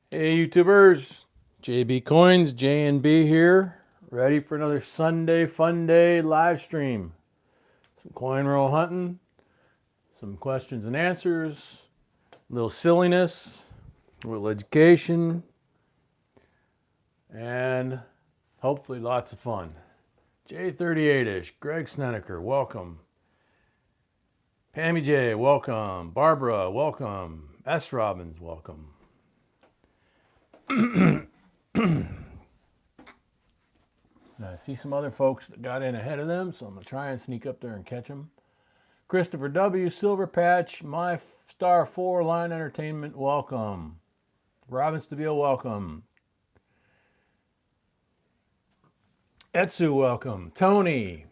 Hey YouTubers, JB Coins, J and B here, ready for another Sunday fun day live stream. Some coin roll hunting, some questions and answers, a little silliness, a little education, and hopefully lots of fun. J38ish, Greg Snedeker, welcome. Pammy J, welcome. Barbara, welcome. S. Robbins, welcome. I see some other folks that got in ahead of them, so I'm going to try and sneak up there and catch them. Christopher W., Silver Patch, My Star 4, Line Entertainment, welcome. Robin Stabile, welcome. Etsu, welcome. Tony,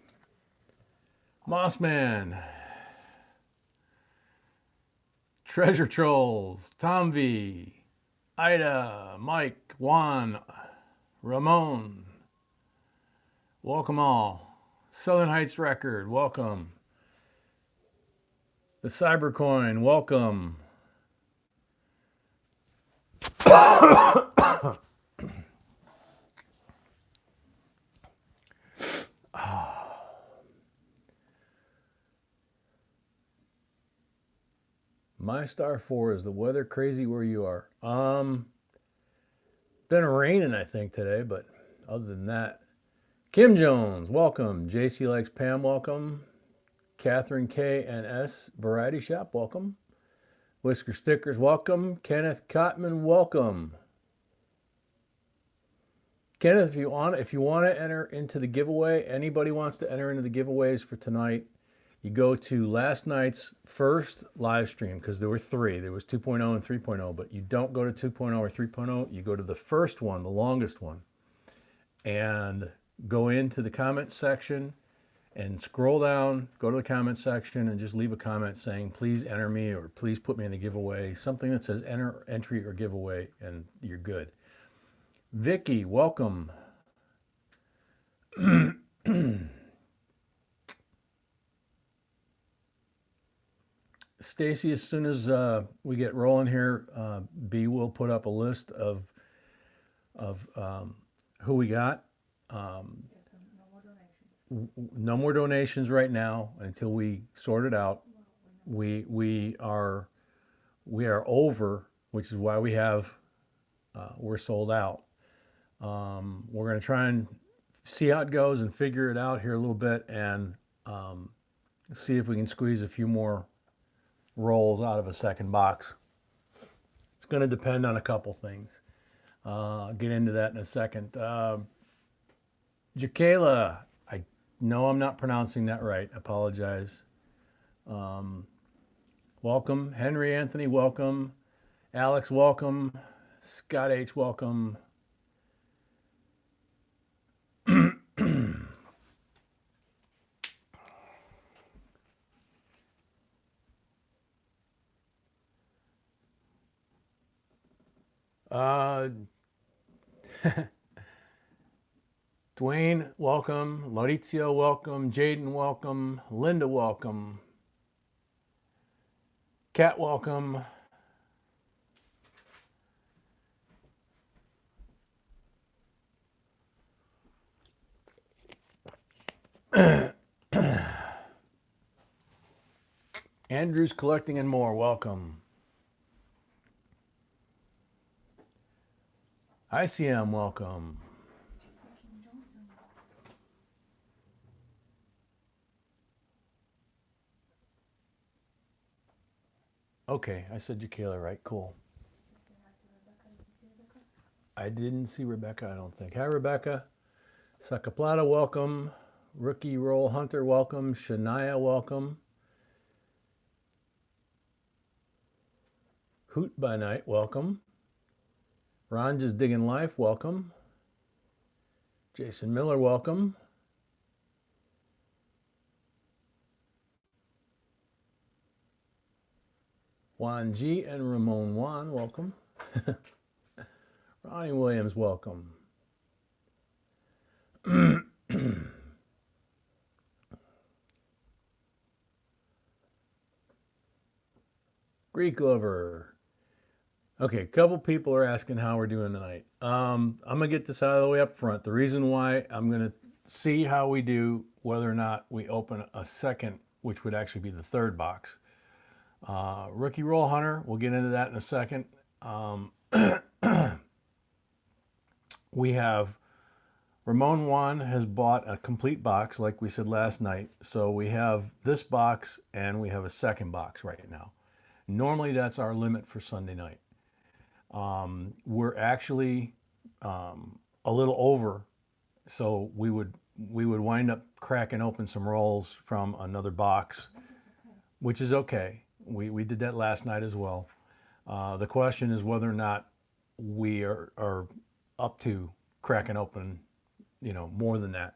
Mossman, Treasure Trolls, Tom V, Ida, Mike, Juan, Ramon, welcome all. Southern Heights Record, welcome. The Cybercoin, welcome. My Star 4, is the weather crazy where you are? Been raining, I think, today, but other than that. Kim Jones, welcome. JC Likes Pam, welcome. Catherine K and S Variety Shop, welcome. Whisker Stickers, welcome. Kenneth Cotman, welcome. Kenneth, if you want to enter into the giveaway, anybody wants to enter into the giveaways for tonight, you go to last night's first live stream, because there were three. There was 2.0 and 3.0, but you don't go to 2.0 or 3.0. You go to the first one, the longest one, and go into the comment section and scroll down, go to the comment section, and just leave a comment saying, please enter me, or please put me in the giveaway, something that says entry or giveaway, and you're good. Vicky, welcome. Stacy, as soon as we get rolling here, B will put up a list of who we got. No more donations right now until we sort it out. We are over, which is why we have we're sold out. We're going to try and see how it goes and figure it out here a little bit, and see if we can squeeze a few more rolls out of a second box. It's going to depend on a couple things. I'll get into that in a second. Jakayla, I know I'm not pronouncing that right. Apologize. Welcome. Henry Anthony, welcome. Alex, welcome. Scott H, welcome. Dwayne, welcome. Maurizio, welcome. Jaden, welcome. Linda, welcome. Kat, welcome. Andrew's Collecting and More, welcome. ICM, welcome. Okay, I said Jakayla right, cool. I didn't see Rebecca, I don't think. Hi, Rebecca. Sacaplata, welcome. Rookie Roll Hunter, welcome. Shania, welcome. Hoot by Night, welcome. Ron Just Digging Life, welcome. Jason Miller, welcome. Juan G and Ramon Juan, welcome. Ronnie Williams, welcome. Greek Lover. Okay, a couple people are asking how we're doing tonight. I'm gonna get this out of the way up front. The reason why I'm gonna see how we do, whether or not we open a second, which would actually be the third box. Rookie Roll Hunter, we'll get into that in a second. We have Ramon 1 has bought a complete box, like we said last night. So we have this box and we have a second box right now. Normally that's our limit for Sunday night. We're actually a little over, so we would wind up cracking open some rolls from another box, which is okay. We did that last night as well. The question is whether or not we are up to cracking open, more than that.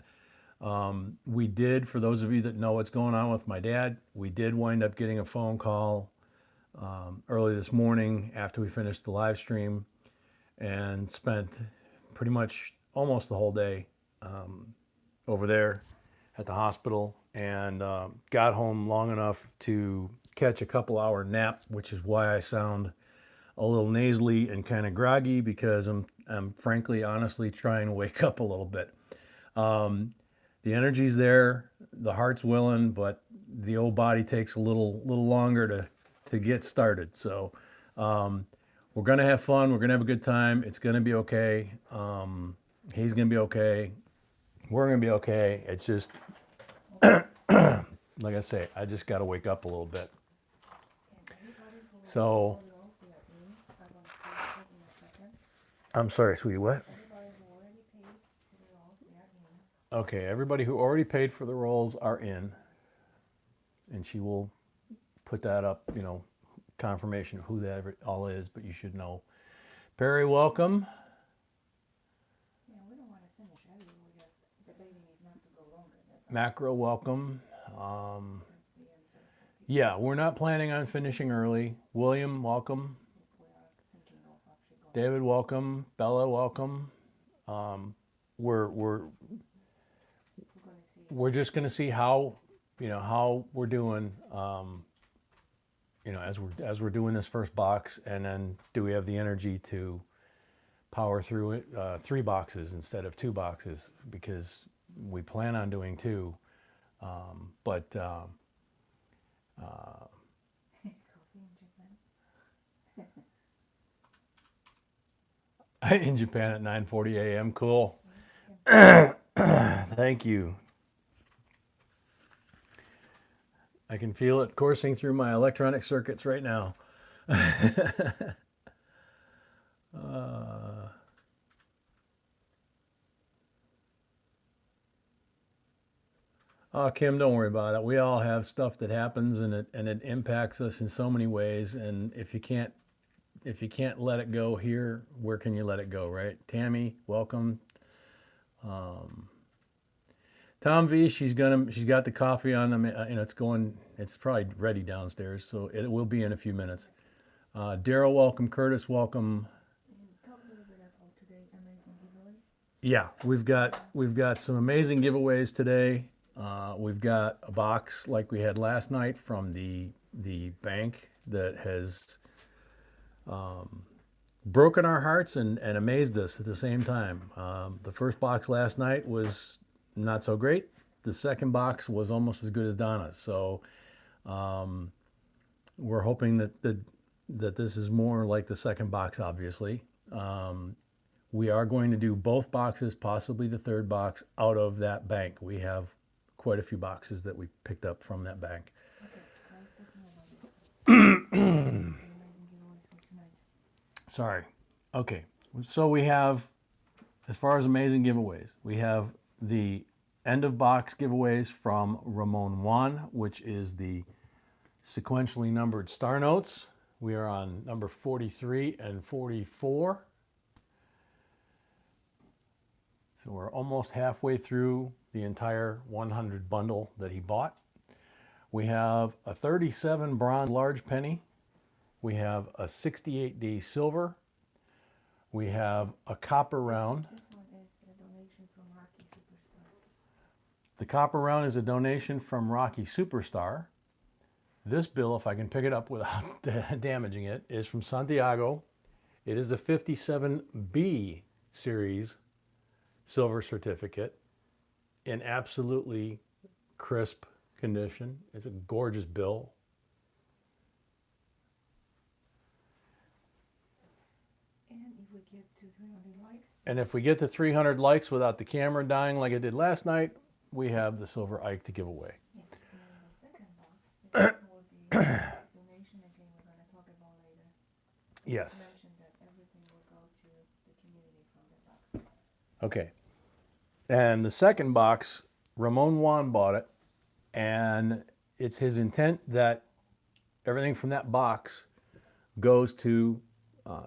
We did, for those of you that know what's going on with my dad, we did wind up getting a phone call early this morning after we finished the live stream, and spent pretty much almost the whole day over there at the hospital, and got home long enough to catch a couple-hour nap, which is why I sound a little nasally and kind of groggy, because I'm frankly, honestly trying to wake up a little bit. The energy's there, the heart's willing, but the old body takes a little longer to get started. So we're gonna have fun. We're gonna have a good time. It's gonna be okay. He's gonna be okay. We're gonna be okay. It's just, like I say, I just gotta wake up a little bit. So, I'm sorry, sweetie, what? Okay, everybody who already paid for the rolls are in, and she will put that up, confirmation of who that all is, but you should know. Perry, welcome. Yeah, we don't want to finish early. We're just debating if not to go longer. That's Macro, welcome. the answer. Yeah, we're not planning on finishing early. William, welcome. If we are thinking of actually going. David, welcome. Bella, welcome. We're We're going to see. we're just gonna see how how we're doing. As we're doing this first box, and then do we have the energy to power through it? 3 boxes instead of 2 boxes, because we plan on doing 2. But Coffee in Japan. in Japan at 9:40 a.m. Cool. Thank you. I can feel it coursing through my electronic circuits right now. Oh, Kim, don't worry about it. We all have stuff that happens, and it impacts us in so many ways. And if you can't let it go here, where can you let it go, right? Tammy, welcome. Tom V, she's got the coffee on them. It's probably ready downstairs, so it will be in a few minutes. Daryl, welcome. Curtis, welcome. Talk a little bit about today's amazing giveaways. Yeah, we've got some amazing giveaways today. We've got a box like we had last night from the bank that has broken our hearts and amazed us at the same time. The first box last night was not so great. The second box was almost as good as Donna's. So we're hoping that this is more like the second box, obviously. We are going to do both boxes, possibly the third box, out of that bank. We have quite a few boxes that we picked up from that bank. Okay, I was talking about this. Amazing giveaways for tonight. Sorry. Okay. So we have, as far as amazing giveaways, we have the end of box giveaways from Ramon 1, which is the sequentially numbered star notes. We are on number 43 and 44. So we're almost halfway through the entire 100 bundle that he bought. We have a 37 bronze large penny. We have a 68D silver. We have a copper round. This one is a donation from Rocky Superstar. The copper round is a donation from Rocky Superstar. This bill, if I can pick it up without damaging it, is from Santiago. It is the 57B series silver certificate in absolutely crisp condition. It's a gorgeous bill. And if we get to 300 likes, And if we get to 300 likes without the camera dying like it did last night, we have the silver Ike to give away. yeah. And the second box, the second will be donation again. We're gonna talk about later. Yes. Mention that everything will go to the community from the box. Okay. And the second box, Ramon Juan bought it, and it's his intent that everything from that box goes to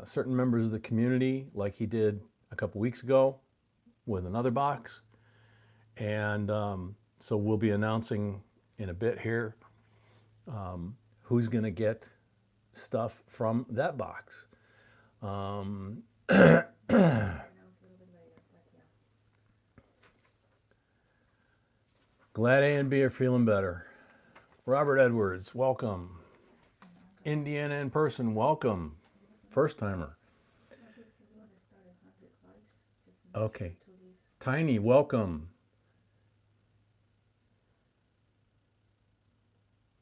certain members of the community, like he did a couple weeks ago with another box. And so we'll be announcing in a bit here who's going to get stuff from that box. Announce a little bit later, but yeah. Glad A and B are feeling better. Robert Edwards, welcome. Indiana in person, welcome. First timer. Okay. Tiny, welcome.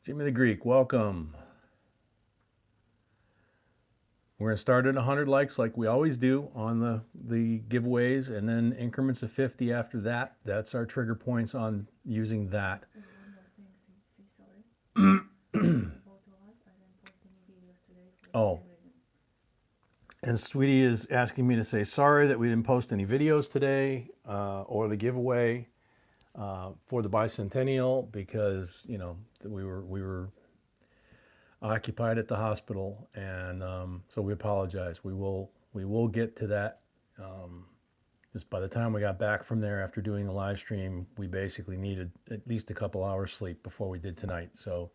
Jimmy the Greek, welcome. We're going to start at 100 likes like we always do on the giveaways, and then increments of 50 after that. That's our trigger points on using that. And one more thing, sorry. Both of us, I didn't post any videos today for the Oh. same reason. And Sweetie is asking me to say sorry that we didn't post any videos today or the giveaway for the bicentennial, because we were occupied at the hospital, and so we apologize. We will get to that. Just by the time we got back from there after doing the live stream, we basically needed at least a couple hours sleep before we did tonight. So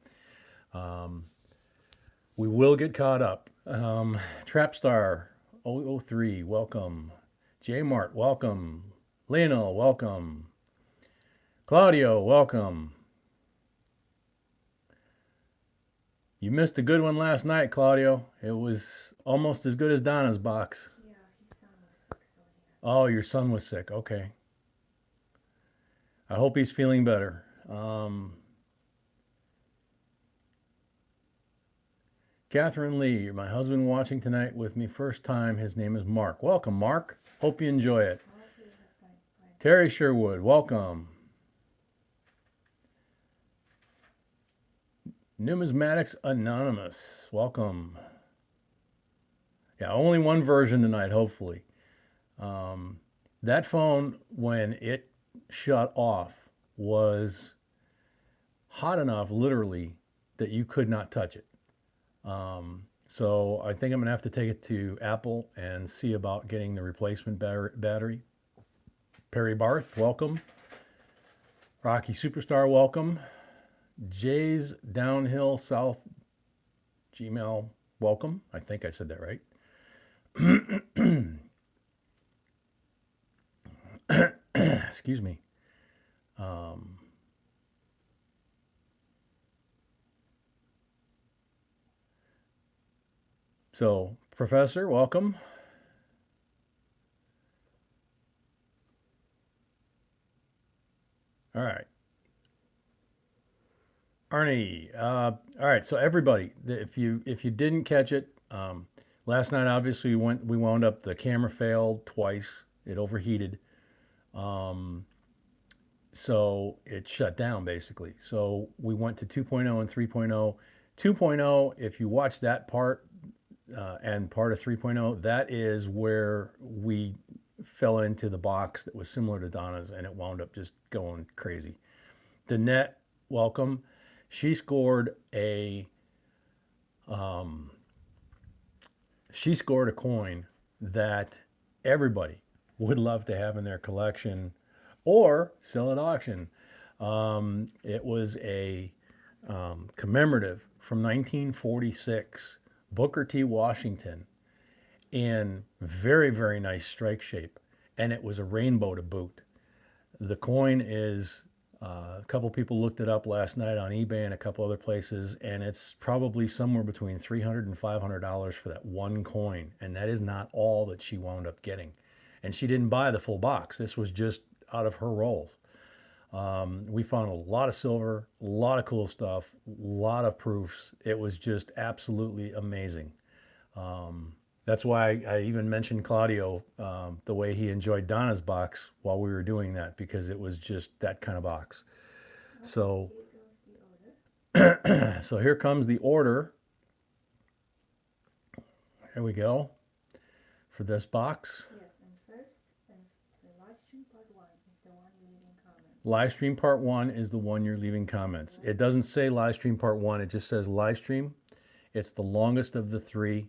we will get caught up. Trapstar 003, welcome. J Mart, welcome. Lionel, welcome. Claudio, welcome. You missed a good one last night, Claudio. It was almost as good as Donna's box. Yeah, his son was sick, so yeah. Oh, your son was sick. Okay. I hope he's feeling better. Catherine Lee, my husband watching tonight with me first time. His name is Mark. Welcome, Mark. Hope you enjoy it. Terry Sherwood, welcome. Numismatics Anonymous, welcome. Yeah, only one version tonight, hopefully. That phone, when it shut off, was hot enough, literally, that you could not touch it. So I think I'm going to have to take it to Apple and see about getting the replacement battery. Perry Barth, welcome. Rocky Superstar, welcome. Jay's Downhill South Gmail, welcome. I think I said that right. Excuse me. So, Professor, welcome. All right. Arnie, all right. So everybody, if you didn't catch it, last night obviously we wound up, the camera failed twice. It overheated, so it shut down basically. So we went to 2.0 and 3.0. 2.0, if you watch that part and part of 3.0, that is where we fell into the box that was similar to Donna's, and it wound up just going crazy. Danette, welcome. She scored a coin that everybody would love to have in their collection or sell at auction. It was a commemorative from 1946, Booker T. Washington, in very, very nice strike shape, and it was a rainbow to boot. The coin is A couple people looked it up last night on eBay and a couple other places, and it's probably somewhere between $300 and $500 for that one coin. And that is not all that she wound up getting. And she didn't buy the full box. This was just out of her rolls. We found a lot of silver, a lot of cool stuff, a lot of proofs. It was just absolutely amazing. That's why I even mentioned Claudio, the way he enjoyed Donna's box while we were doing that, because it was just that kind of box. So, so here comes the order. Here we go for this box. Yes, and first, the live stream part 1 is the one you leave in comments. Live stream part 1 is the one you're leaving comments. It doesn't say live stream part 1, it just says live stream. It's the longest of the 3.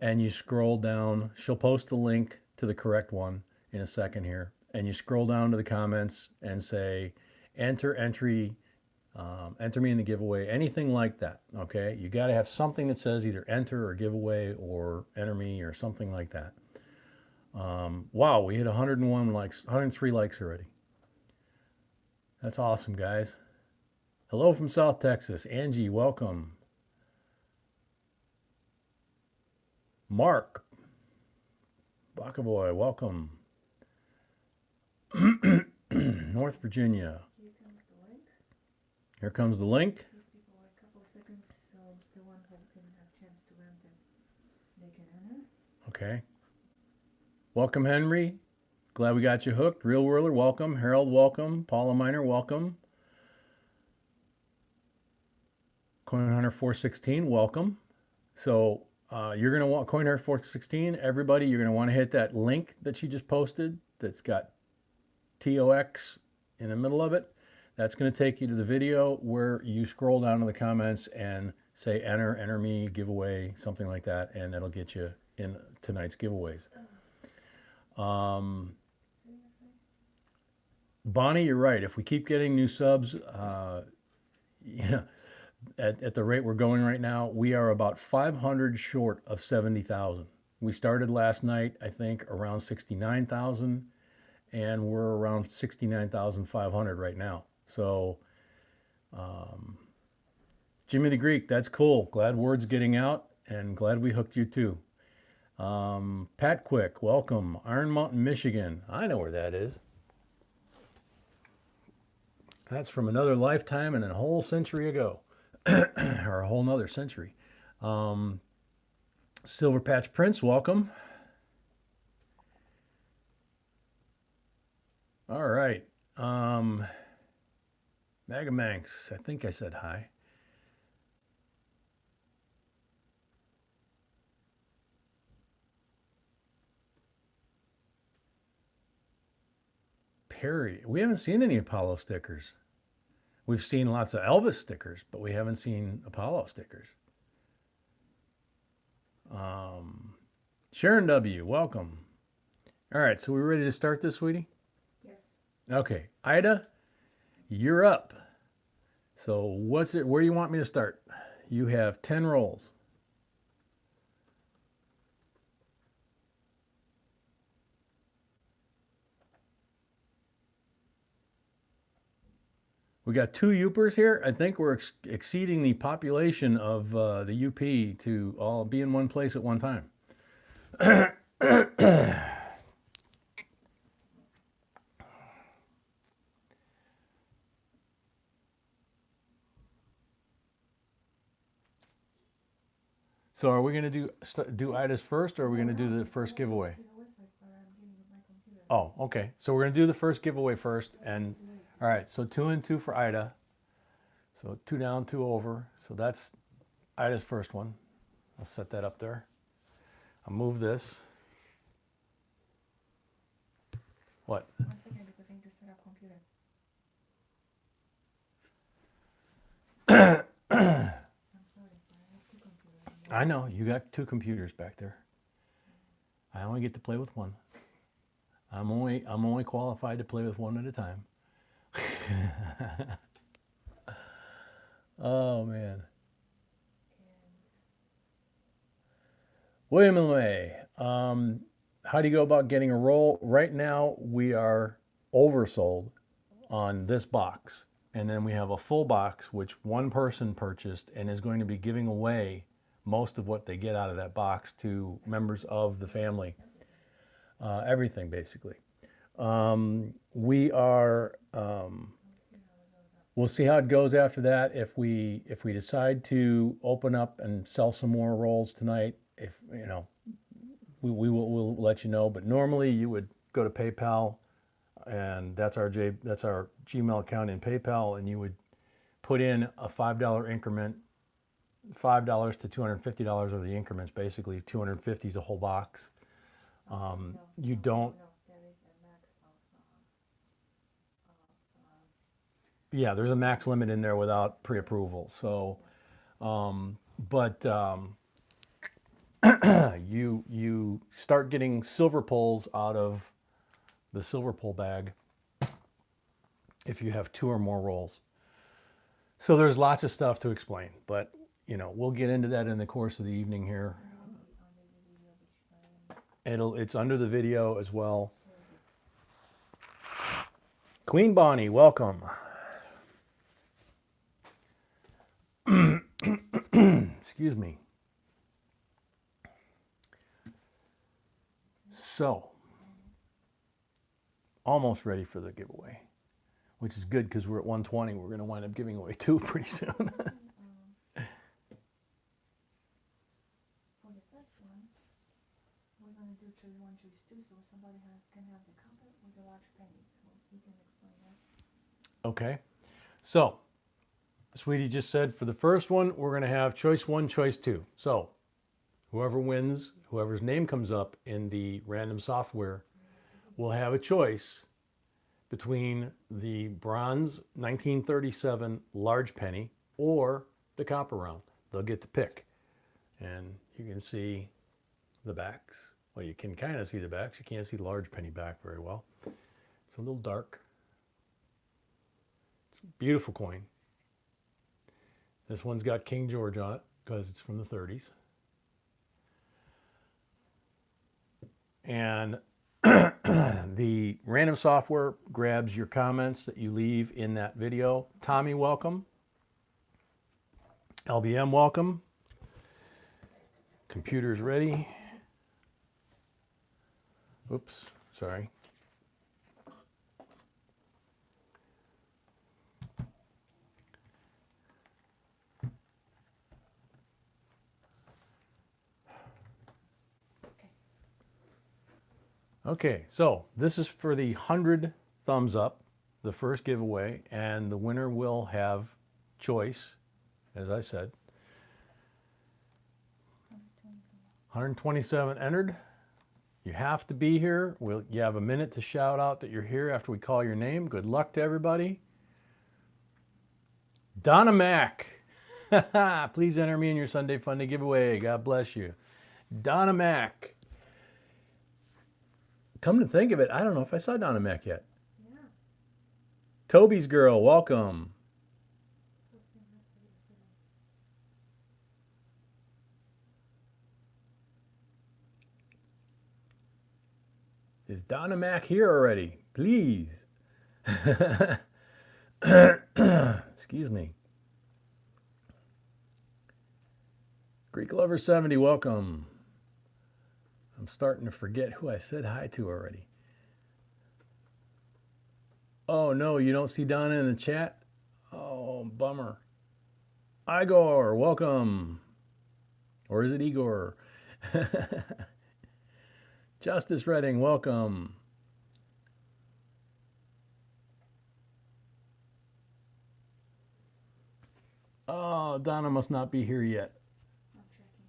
And you scroll down, she'll post the link to the correct one in a second here. And you scroll down to the comments and say, enter me in the giveaway, anything like that, okay? You gotta have something that says either enter or giveaway or enter me or something like that. Wow, we hit 101 likes, 103 likes already. That's awesome, guys. Hello from South Texas. Angie, welcome. Mark, Bakaboy, welcome. North Virginia. Here comes the link. Here comes the link. Give people a couple of seconds so the one who didn't have a chance to enter, they can enter. Okay. Welcome, Henry. Glad we got you hooked. Real Whirler, welcome. Harold, welcome. Paula Miner, welcome. Coin Hunter 416, welcome. So you're going to want Coin Hunter 416. Everybody, you're going to want to hit that link that you just posted that's got TOX in the middle of it. That's going to take you to the video where you scroll down to the comments and say enter me, giveaway, something like that, and that'll get you in tonight's giveaways. Bonnie, you're right. If we keep getting new subs, yeah, at the rate we're going right now, we are about 500 short of 70,000. We started last night, I think, around 69,000, and we're around 69,500 right now. So, Jimmy the Greek, that's cool. Glad word's getting out, and glad we hooked you too. Pat Quick, welcome. Iron Mountain, Michigan. I know where that is. That's from another lifetime and a whole century ago. Or a whole nother century. Silver Patch Prince, welcome. All right. Magamanx, I think I said hi. Perry, we haven't seen any Apollo stickers. We've seen lots of Elvis stickers, but we haven't seen Apollo stickers. Sharon W., welcome. All right, so we're ready to start this, sweetie? Yes. Okay, Ida, you're up. So what's it? Where do you want me to start? You have 10 rolls. We got 2 Upers here. I think we're exceeding the population of the UP to all be in one place at one time. So are we going to do Ida's first, or are we going to do the first giveaway? Oh, okay. So we're going to do the first giveaway first. And all right, so 2 and 2 for Ida. So 2 down, 2 over. So that's Ida's first one. I'll set that up there. I'll move this. What? 1 second, because I need to set up computer. I'm sorry, I have 2 computers. I know, you got 2 computers back there. I only get to play with one. I'm only qualified to play with one at a time. Oh man. William LeMay, how do you go about getting a roll? Right now we are oversold on this box. And then we have a full box, which one person purchased and is going to be giving away most of what they get out of that box to members of the family. Everything, basically. We'll see how it goes after that. If we decide to open up and sell some more rolls tonight, if you know, we'll let you know. But normally you would go to PayPal, and that's our Gmail account in PayPal, and you would put in a $5 increment, $5 to $250 are the increments. Basically, 250 is a whole box. You don't. Yeah, there's a max limit in there without pre-approval. So, you start getting silver pulls out of the silver pull bag if you have 2 or more rolls. So there's lots of stuff to explain, but we'll get into that in the course of the evening here. It's under the video as well. Queen Bonnie, welcome. Excuse me. So, almost ready for the giveaway, which is good because we're at 120. We're going to wind up giving away 2 pretty soon. For the first one, we're going to do choose 1, choose 2, so somebody can have the cup with a large penny. So you can explain that. Okay. So, Sweetie just said for the first one, we're going to have choice 1, choice 2. So, whoever wins, whoever's name comes up in the random software, will have a choice between the bronze 1937 large penny or the copper round. They'll get to pick. And you can see the backs. Well, you can kind of see the backs. You can't see the large penny back very well. It's a little dark. It's a beautiful coin. This one's got King George on it because it's from the 30s. And the random software grabs your comments that you leave in that video. Tommy, welcome. LBM, welcome. Computer's ready. Oops, sorry. Okay, so this is for the 100 thumbs up, the first giveaway, and the winner will have choice, as I said. 127 entered. You have to be here. You have a minute to shout out that you're here after we call your name. Good luck to everybody. Donna Mack. Please enter me in your Sunday Funday giveaway. God bless you. Donna Mack. Come to think of it, I don't know if I saw Donna Mack yet. Yeah. Toby's girl, welcome. Is Donna Mack here already? Please. Excuse me. Greek Lover 70, welcome. I'm starting to forget who I said hi to already. Oh no, you don't see Donna in the chat? Oh, bummer. Igor, welcome. Or is it Igor? Justice Redding, welcome. Oh, Donna must not be here yet. I'm checking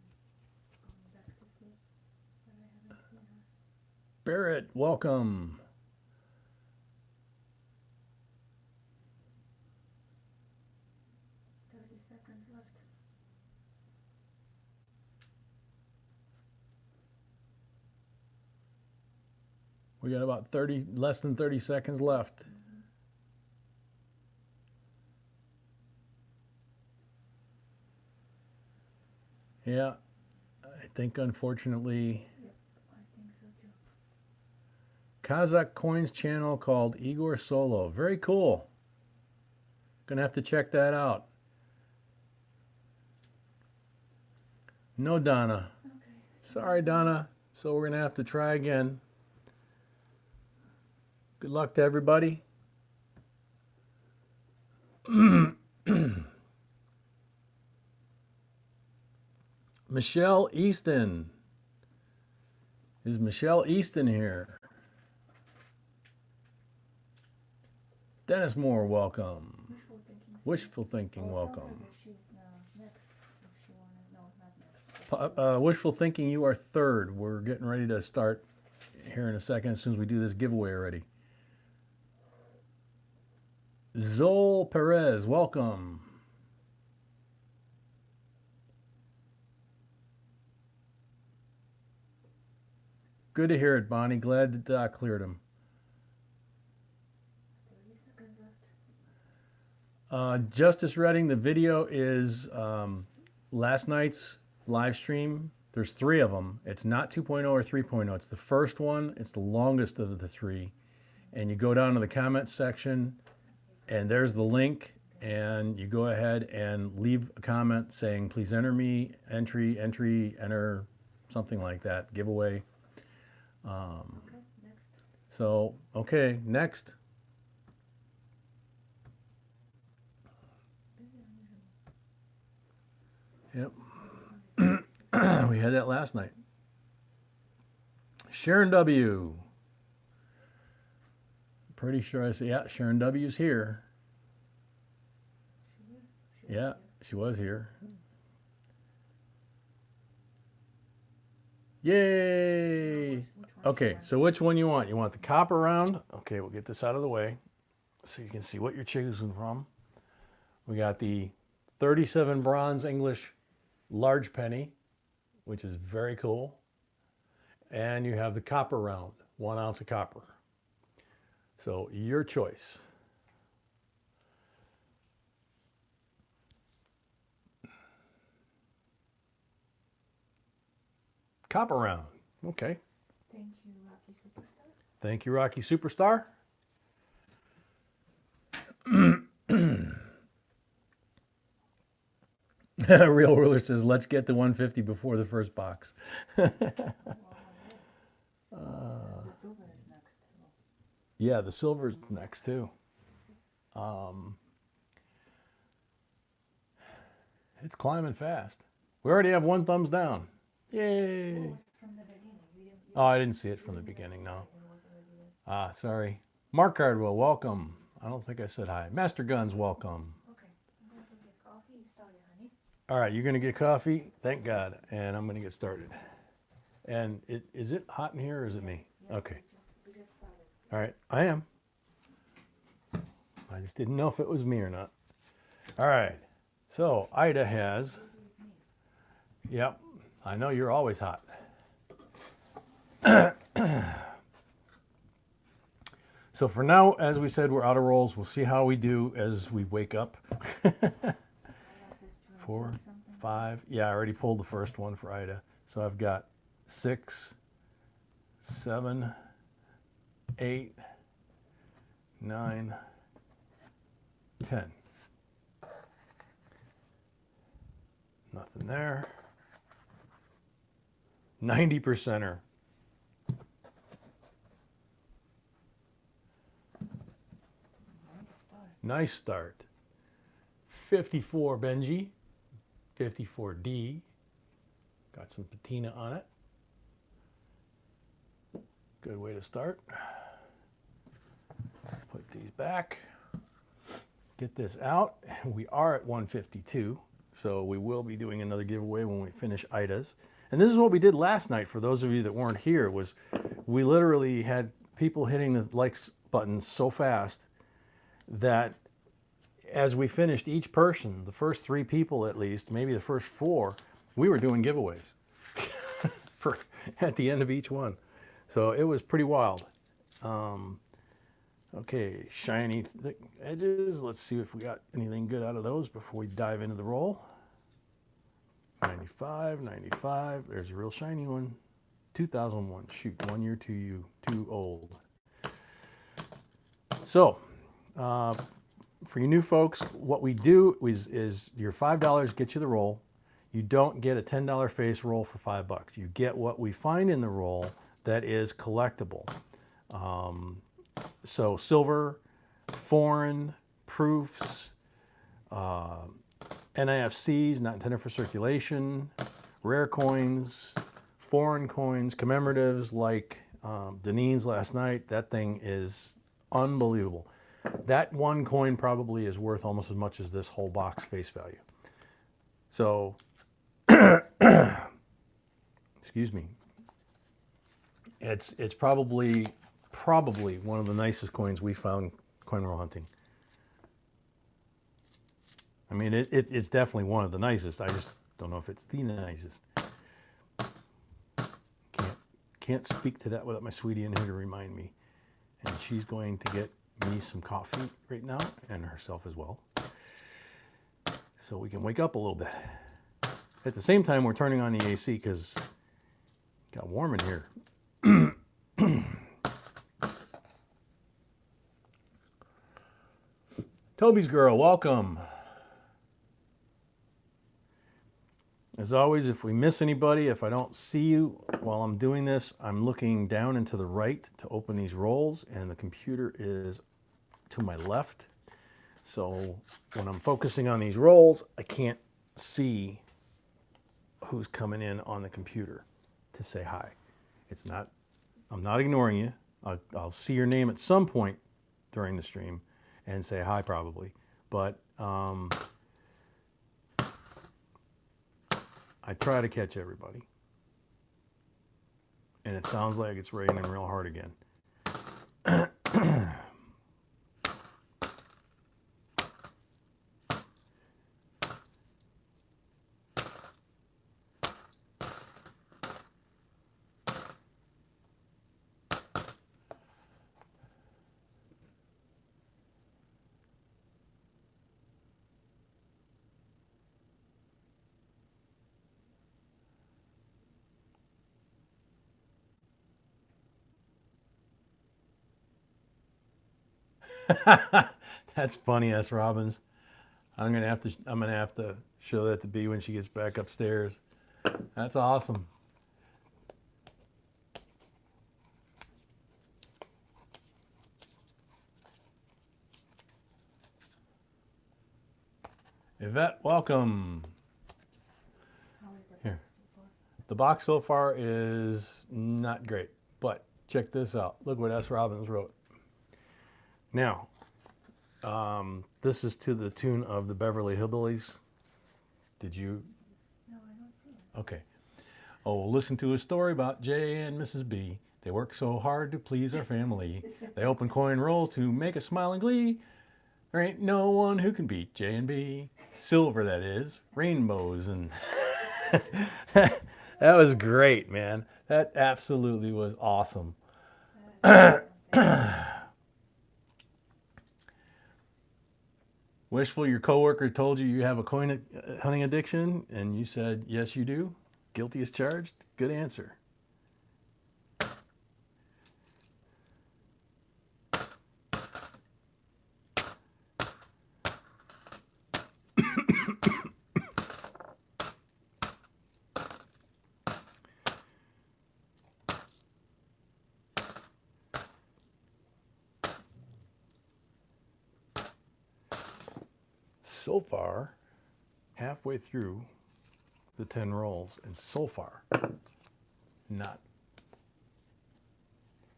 Becca's list, but I haven't seen her. Barrett, welcome. 30 seconds left. We got about less than 30 seconds left. Yeah, I think unfortunately, Yep, I think so too. Kazakh coins channel called Igor Solo. Very cool. Gonna have to check that out. No Donna. Okay. Sorry, Donna. So we're gonna have to try again. Good luck to everybody. Michelle Easton. Is Michelle Easton here? Dennis Moore, welcome. Wishful thinking, welcome. She's next. If she wanna, no, not next. Wishful thinking, you are third. We're getting ready to start here in a second as soon as we do this giveaway already. Zol Perez, welcome. Good to hear it, Bonnie. Glad that Doc cleared him. 30 seconds left. Justice Redding, the video is last night's live stream. There's 3 of them. It's not 2.0 or 3.0. It's the first one. It's the longest of the 3. And you go down to the comments section, and there's the link, and you go ahead and leave a comment saying, please enter me, enter, something like that, giveaway. Okay, next. So, okay, next. Yep. We had that last night. Sharon W. Pretty sure I said, yeah, Sharon W's here. Yeah, she was here. Yay! Okay, so which one you want? You want the copper round? Okay, we'll get this out of the way so you can see what you're choosing from. We got the 37 bronze English large penny, which is very cool. And you have the copper round, 1 ounce of copper. So your choice. Copper round. Okay. Thank you, Rocky Superstar. Thank you, Rocky Superstar. Real Ruler says, let's get to 150 before the first box. The silver is next. Yeah, the silver's next too. It's climbing fast. We already have 1 thumbs down. Yay! From the beginning. Oh, I didn't see it from the beginning, no. Ah, sorry. Mark Cardwell, welcome. I don't think I said hi. Master Guns, welcome. Okay, I'm going to get coffee. You started, honey. All right, you're going to get coffee? Thank God. And I'm going to get started. And is it hot in here or is it me? Yes, Okay. we just started. All right, I am. I just didn't know if it was me or not. All right, so Ida has, yep, I know you're always hot. So for now, as we said, we're out of rolls. We'll see how we do as we wake up. 4, 5, yeah, I already pulled the first one for Ida. So I've got 6, 7, 8, 9, 10. Nothing there. 90%er. Nice start. 54 Benji. 54D. Got some patina on it. Good way to start. Put these back. Get this out. We are at 152, so we will be doing another giveaway when we finish Ida's. And this is what we did last night for those of you that weren't here, was we literally had people hitting the likes button so fast that as we finished each person, the first 3 people at least, maybe the first 4, we were doing giveaways at the end of each one. So it was pretty wild. Okay, shiny thick edges. Let's see if we got anything good out of those before we dive into the roll. 95, 95. There's a real shiny one. 2001. Shoot, 1 year too old. So, for you new folks, what we do is your $5 gets you the roll. You don't get a $10 face roll for $5. You get what we find in the roll that is collectible. So silver, foreign, proofs, NIFCs, not intended for circulation, rare coins, foreign coins, commemoratives like Deneen's last night. That thing is unbelievable. That one coin probably is worth almost as much as this whole box face value. So, excuse me. It's probably one of the nicest coins we found coin roll hunting. I mean, it's definitely one of the nicest. I just don't know if it's the nicest. Can't speak to that without my sweetie in here to remind me. And she's going to get me some coffee right now, and herself as well, so we can wake up a little bit. At the same time, we're turning on the AC because it got warm in here. Toby's girl, welcome. As always, if we miss anybody, if I don't see you while I'm doing this, I'm looking down and to the right to open these rolls, and the computer is to my left. So when I'm focusing on these rolls, I can't see who's coming in on the computer to say hi. I'm not ignoring you. I'll see your name at some point during the stream and say hi probably. But I try to catch everybody. And it sounds like it's raining real hard again. That's funny, S. Robbins. I'm gonna have to show that to B when she gets back upstairs. That's awesome. Yvette, welcome. Here. The box so far is not great, but check this out. Look what S. Robbins wrote. Now, this is to the tune of the Beverly Hillbillies. Did you? No, I don't see it. Okay. Oh, listen to a story about J and Mrs. B. They work so hard to please our family. They open coin rolls to make us smile and glee. There ain't no one who can beat J and B. Silver, that is. Rainbows and... That was great, man. That absolutely was awesome. Wishful, your coworker told you you have a coin hunting addiction, and you said, yes, you do. Guilty as charged. Good answer. So far, halfway through the 10 rolls, and so far, not.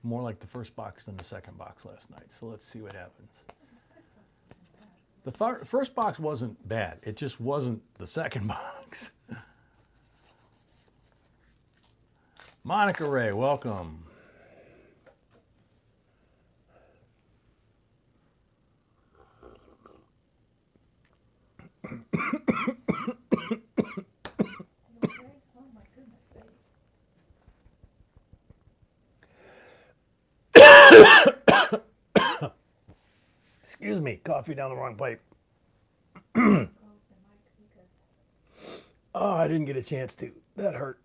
More like the first box than the second box last night. So let's see what happens. The first box wasn't bad. It just wasn't the second box. Monica Ray, welcome. Excuse me, coffee down the wrong pipe. Oh, I didn't get a chance to. That hurt.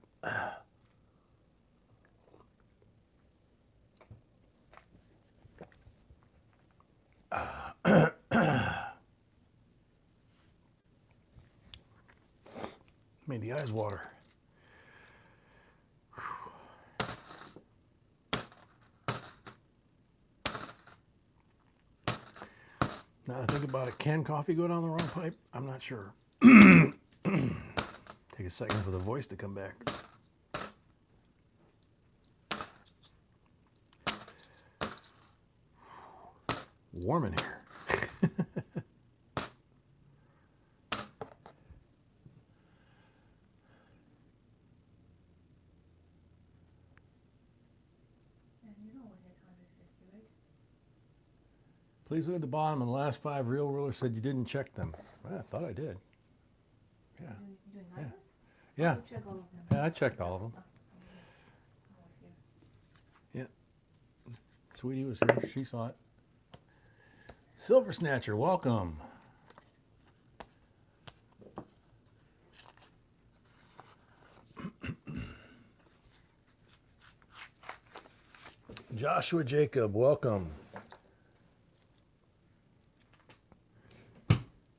me the eyes water. Now I think about it, can coffee go down the wrong pipe? I'm not sure. Take a second for the voice to come back. Warm in here. Please look at the bottom of the last 5 reel rulers. Said you didn't check them. Well, I thought I did. Yeah. You doing Yeah. numbers? Yeah. You check all of them. Yeah, I checked all of them. Almost here. Yeah. Sweetie was here. She saw it. Silver Snatcher, welcome. Joshua Jacob, welcome.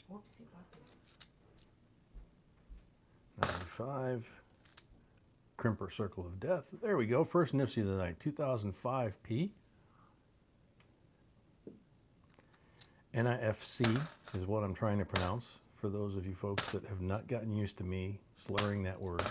Whoopsie puppy. 95. Crimper Circle of Death. There we go. First Nifty of the night. 2005 NIFC is what I'm trying to pronounce for those of you folks that have not gotten used to me slurring that word.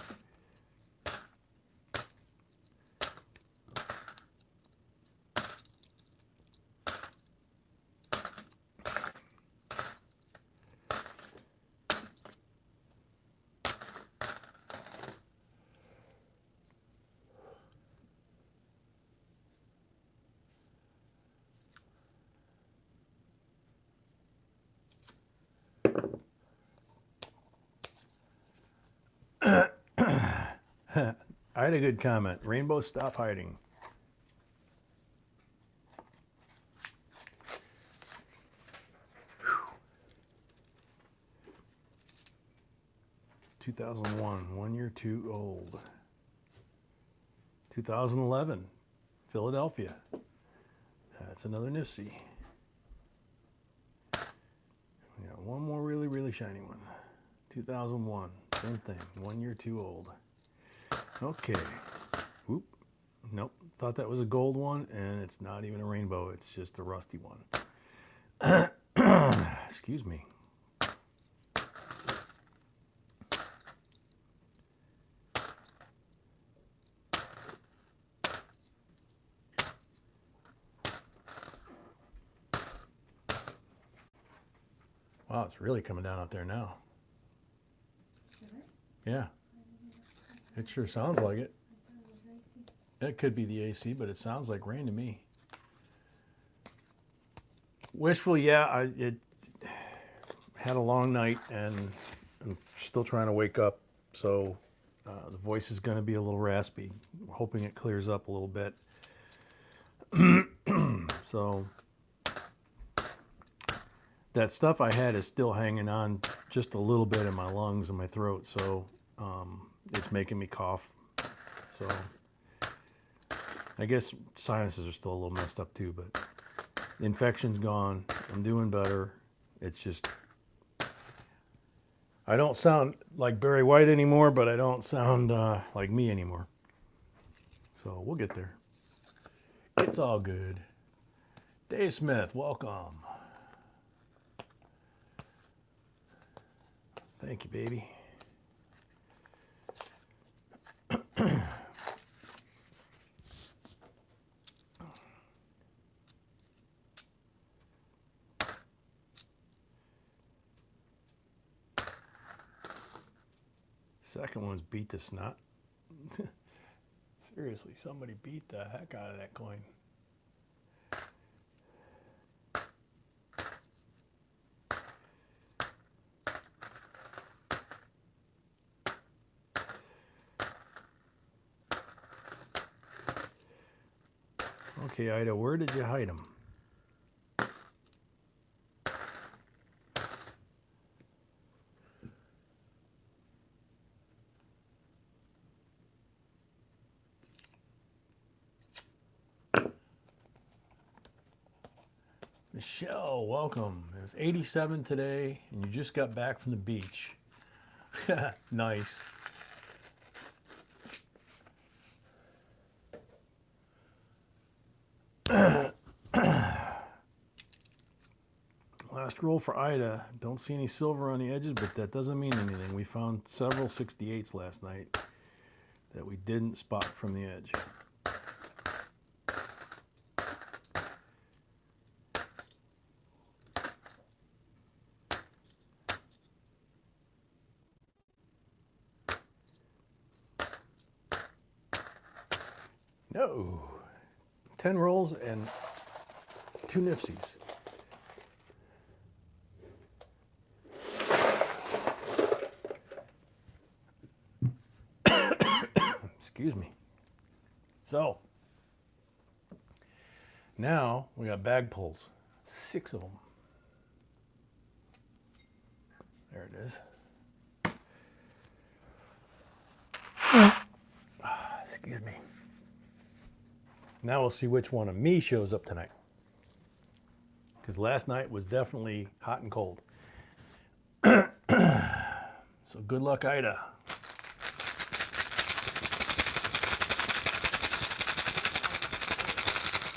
I had a good comment. Rainbow, stop hiding. Whew. 2001, 1 year too old. 2011, Philadelphia. That's another Nifty. We got one more really, really shiny one. 2001, same thing, 1 year too old. Okay. Whoop. Nope. Thought that was a gold one, and it's not even a rainbow. It's just a rusty one. Excuse me. Wow, it's really coming down out there now. Yeah. It sure sounds like it. It could be the AC, but it sounds like rain to me. Wishful, yeah, it had a long night and I'm still trying to wake up, so the voice is going to be a little raspy. I'm hoping it clears up a little bit. So that stuff I had is still hanging on just a little bit in my lungs and my throat, so it's making me cough. So I guess sinuses are still a little messed up too, but the infection's gone. I'm doing better. It's just, I don't sound like Barry White anymore, but I don't sound like me anymore. So we'll get there. It's all good. Dave Smith, welcome. Thank you, baby. Second one's beat the snot. Seriously, somebody beat the heck out of that coin. Okay, Ida, where did you hide them? Michelle, welcome. It was 87 today, and you just got back from the beach. Nice. last roll for Ida. Don't see any silver on the edges, but that doesn't mean anything. We found several 68s last night that we didn't spot from the edge. No. 10 rolls and 2 nifsies. Excuse me. So, now we got bag pulls. 6 of them. There it is. Excuse me. Now we'll see which one of me shows up tonight. Because last night was definitely hot and cold. So good luck, Ida.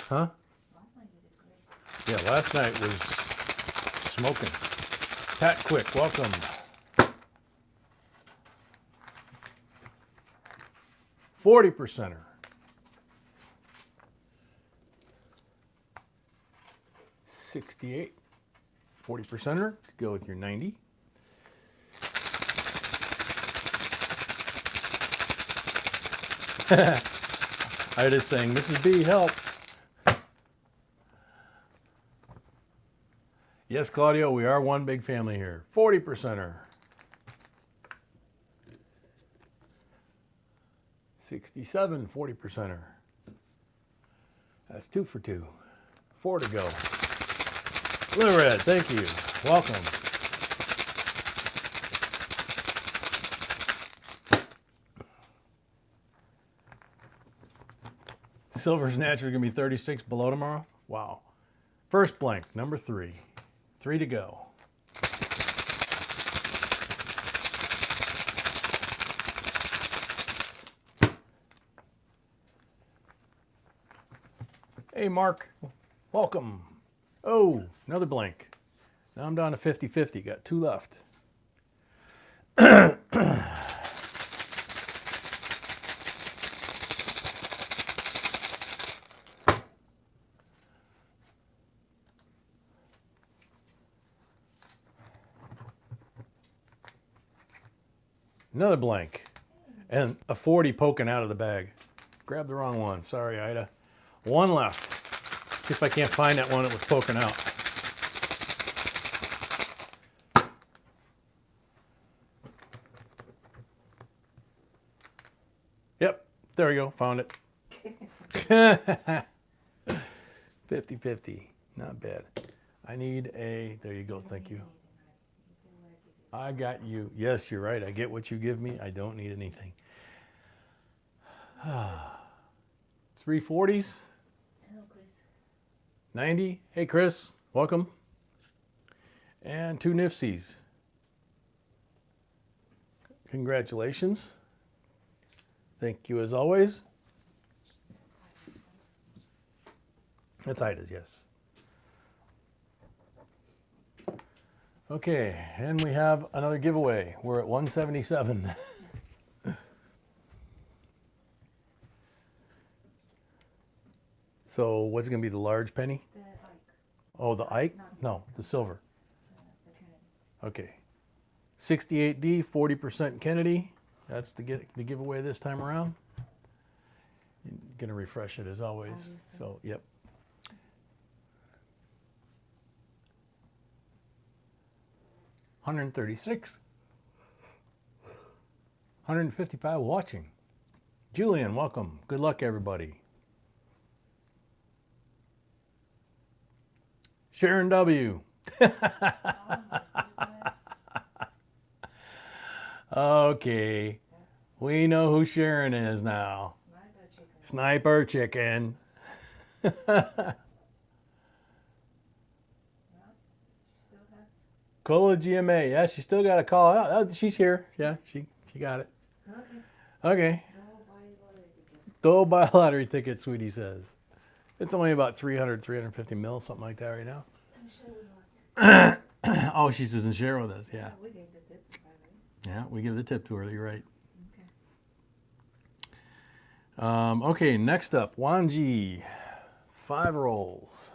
Huh? Yeah, last night was smoking. Pat Quick, welcome. 40%er. 68. 40%er to go with your 90. Ida's saying, Mrs. B, help. Yes, Claudio, we are one big family here. 40%er. 67, 40%er. That's 2 for 2. 4 to go. Blue Red, thank you. Welcome. Silver's naturally going to be 36 below tomorrow. Wow. First blank, number 3. 3 to go. Hey, Mark. Welcome. Oh, another blank. Now I'm down to 50-50. Got 2 left. Another blank. And a 40 poking out of the bag. Grabbed the wrong one. Sorry, Ida. 1 left. See if I can't find that one that was poking out. Yep, there we go. Found it. 50-50. Not bad. I need a, there you go. Thank you. I got you. Yes, you're right. I get what you give me. I don't need anything. 340s. 90. Hey, Chris. Welcome. And 2 nifsies. Congratulations. Thank you as always. That's Ida's, yes. Okay, and we have another giveaway. We're at 177. So what's going to be the large penny? The Ike. Oh, the Ike? No, the silver. The Kennedy. Okay. 68D, 40% Kennedy. That's the giveaway this time around. You're going to refresh it as always. So, yep. $136. 155 watching. Julian, welcome. Good luck, everybody. Sharon W. Okay. We know who Sharon is now. Sniper chicken. Cola GMA. Yeah, she still got a call out. Oh, she's here. Yeah, she got it. Okay. Go buy a lottery ticket, sweetie says. It's only about 300, 350 mil, something like that right now. Oh, she says, and share with us. Yeah. We gave the tip, right? Yeah, we give the tip to her. You're right. Okay. Okay, next up, Wanji. 5 rolls.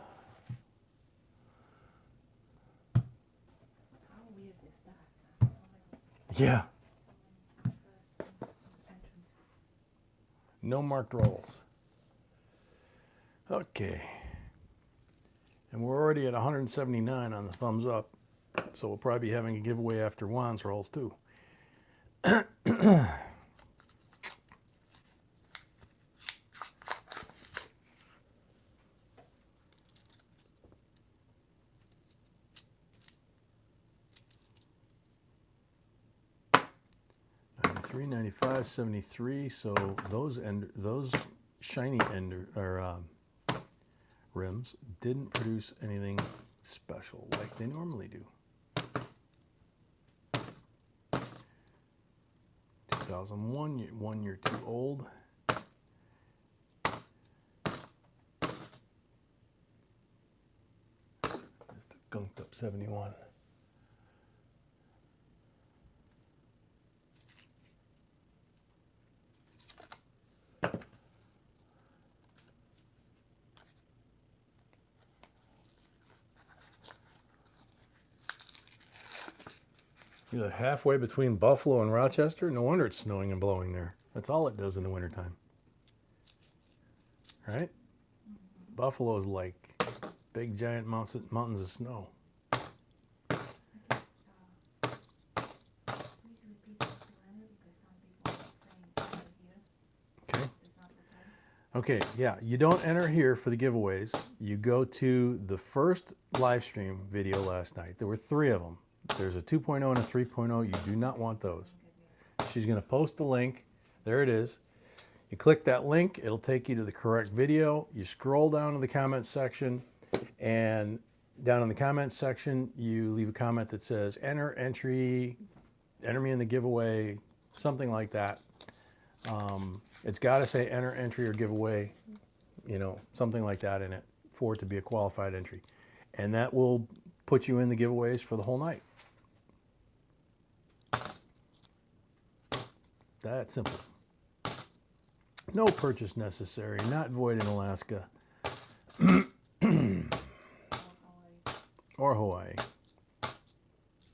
How weird is that? Yeah. Entrance. No marked rolls. Okay. And we're already at 179 on the thumbs up. So we'll probably be having a giveaway after Juan's rolls too. 93, 95, 73. So those shiny rims didn't produce anything special like they normally do. 2001, 1 year too old. Just a gunked up 71. You're halfway between Buffalo and Rochester. No wonder it's snowing and blowing there. That's all it does in the wintertime. Right? Buffalo is like big giant mountains of snow. Please repeat this to Anna because some people are saying here. Okay. It's not the place. Okay, yeah, you don't enter here for the giveaways. You go to the first live stream video last night. There were 3 of them. There's a 2.0 and a 3.0. You do not want those. She's going to post the link. There it is. You click that link. It'll take you to the correct video. You scroll down to the comment section, and down in the comment section, you leave a comment that says, enter me in the giveaway, something like that. It's got to say enter entry or giveaway, something like that in it for it to be a qualified entry. And that will put you in the giveaways for the whole night. That simple. No purchase necessary, not void in Alaska or Hawaii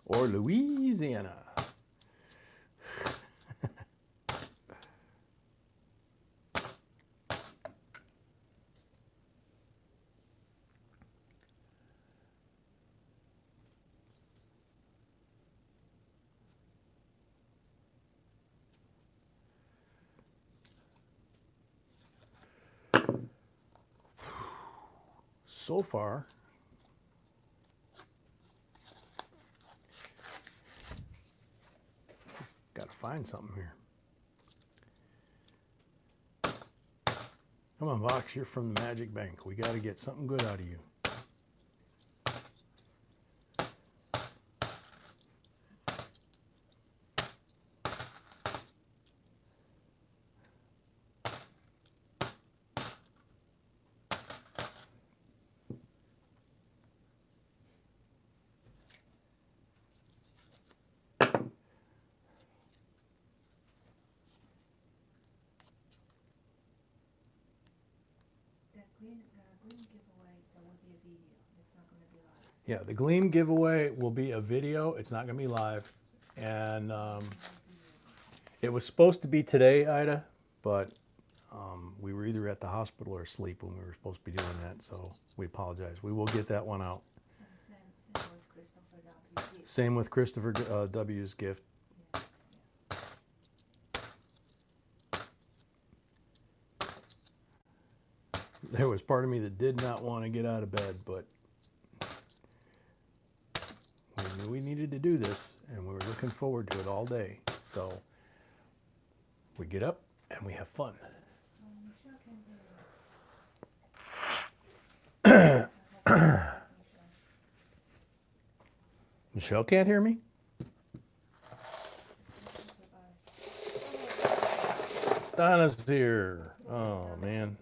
or Louisiana. So far, got to find something here. Come on, Vox, you're from the Magic Bank. We got to get something good out of you. Green giveaway, there will be a video. It's not going to be live. Yeah, the Gleam giveaway will be a video. It's not going to be live. And it was supposed to be today, Ida, but we were either at the hospital or asleep when we were supposed to be doing that. So we apologize. We will get that one out. Same with Christopher W's gift. Same with Christopher W's gift. There was part of me that did not want to get out of bed, but we knew we needed to do this, and we were looking forward to it all day. So we get up and we have fun. Michelle can't hear me? Donna's here. Oh, man.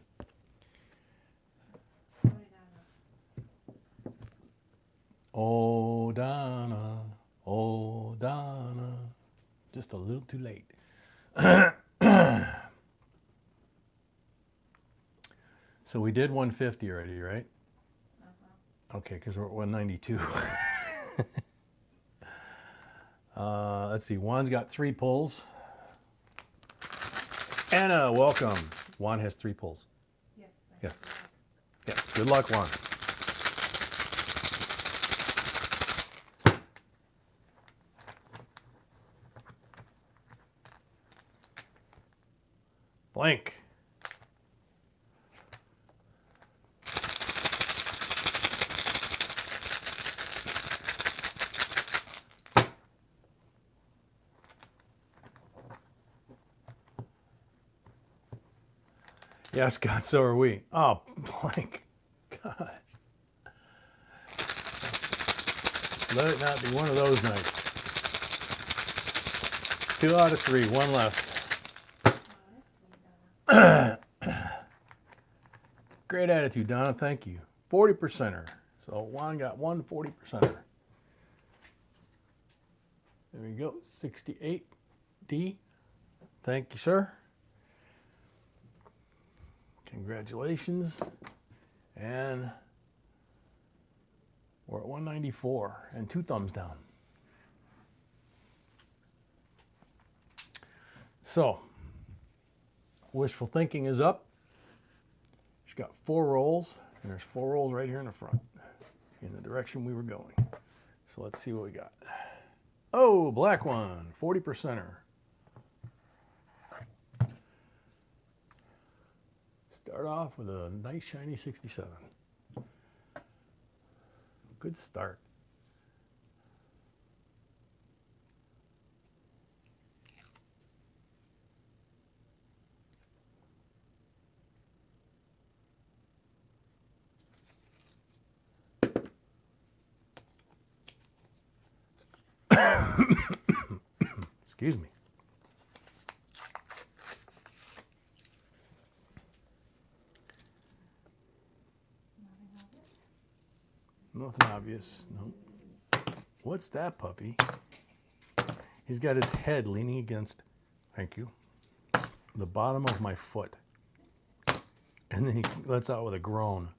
Oh, Donna. Oh, Donna. Just a little too late. So we did 150 already, right? Okay, because we're at 192. Let's see. Juan's got 3 pulls. Anna, welcome. Juan has 3 pulls. Yes. Yes. Yes. Good luck, Juan. Blank. Yes, God, so are we. Oh, blank. God. Let it not be one of those nights. 2 out of 3, 1 left. Oh, that's sweet, Donna. Great attitude, Donna. Thank you. 40%er. So Juan got 1 40%er. There we go. 68D. Thank you, sir. Congratulations. And we're at 194 and 2 thumbs down. So, wishful thinking is up. She's got 4 rolls, and there's 4 rolls right here in the front, in the direction we were going. So let's see what we got. Oh, black one, 40%er. Start off with a nice shiny 67. Good start. Excuse me. Nothing obvious. No. What's that puppy? He's got his head leaning against, thank you, the bottom of my foot. And then he lets out with a groan.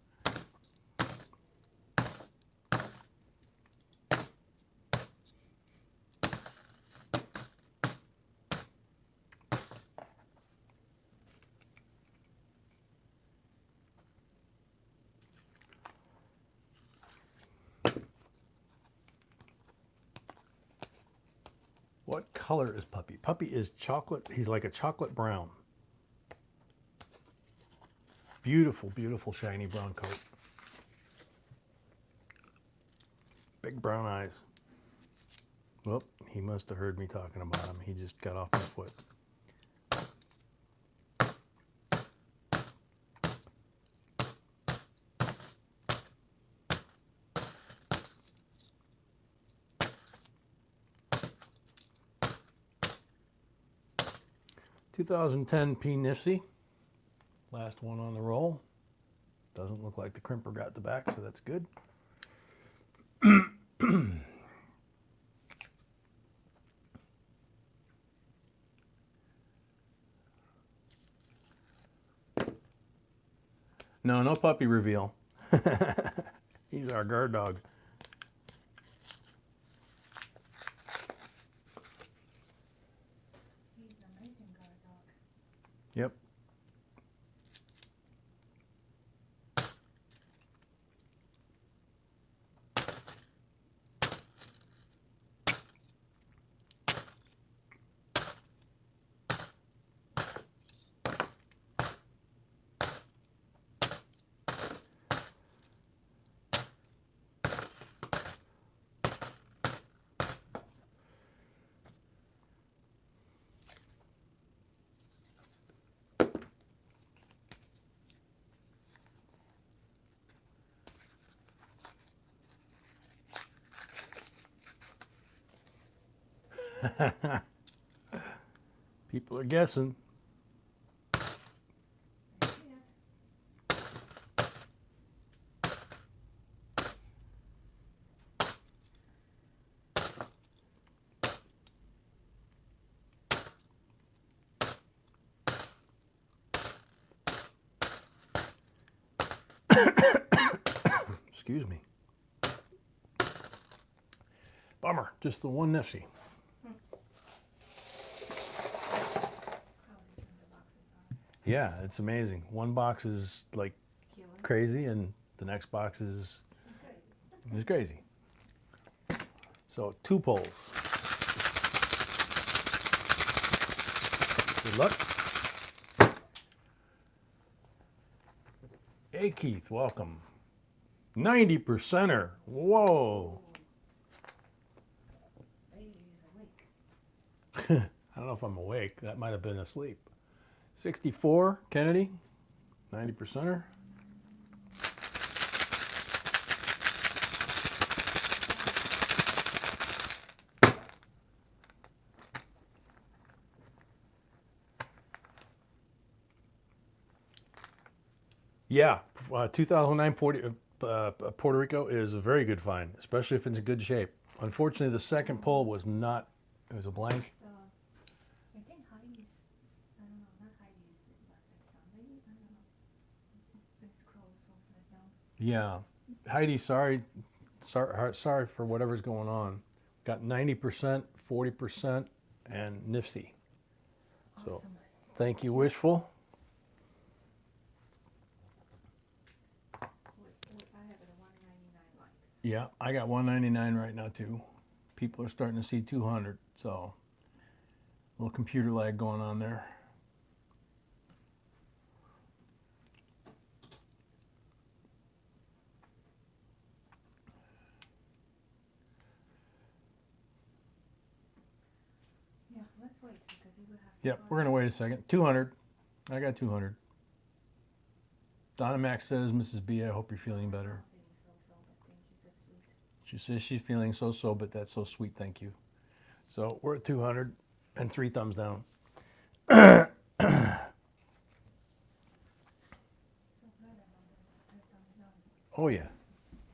What color is Puppy? Puppy is chocolate. He's like a chocolate brown. Beautiful, beautiful shiny brown coat. Big brown eyes. Well, he must have heard me talking about him. He just got off my foot. (2010) P. Nifty. Last one on the roll. Doesn't look like the crimper got the back, so that's good. No, no puppy reveal. He's our guard dog. He's an amazing guard dog. Yep. People are guessing. Excuse me. Bummer, just the one nifty. How different the boxes are. Yeah, it's amazing. One box is like Killer. crazy, and the next box is It's great. crazy. So 2 polls. Good luck. Hey Keith, welcome. 90%er. Whoa. Lady is awake. I don't know if I'm awake. That might have been asleep. 64, Kennedy. 90%er. Yeah, 2009 Puerto Rico is a very good find, especially if it's in good shape. Unfortunately, the second pull was not, it was a blank. So, I think Heidi's, I don't know, not Heidi's, but it's somebody, I don't know. It scrolls so fast down. Yeah, Heidi, sorry for whatever's going on. Got 90%, 40%, and nifty. So, Awesome. thank you, Wishful. I have it at 199 likes. Yeah, I got 199 right now too. People are starting to see 200, so a little computer lag going on there. Yeah, let's wait because he will have to. Yep, we're gonna wait a second. 200. I got 200. Donna Max says, Mrs. B, I hope you're feeling better. She says she's feeling so, but that's so sweet, thank you. So we're at 200 and 3 thumbs down. So glad about those 3 thumbs down. Oh yeah.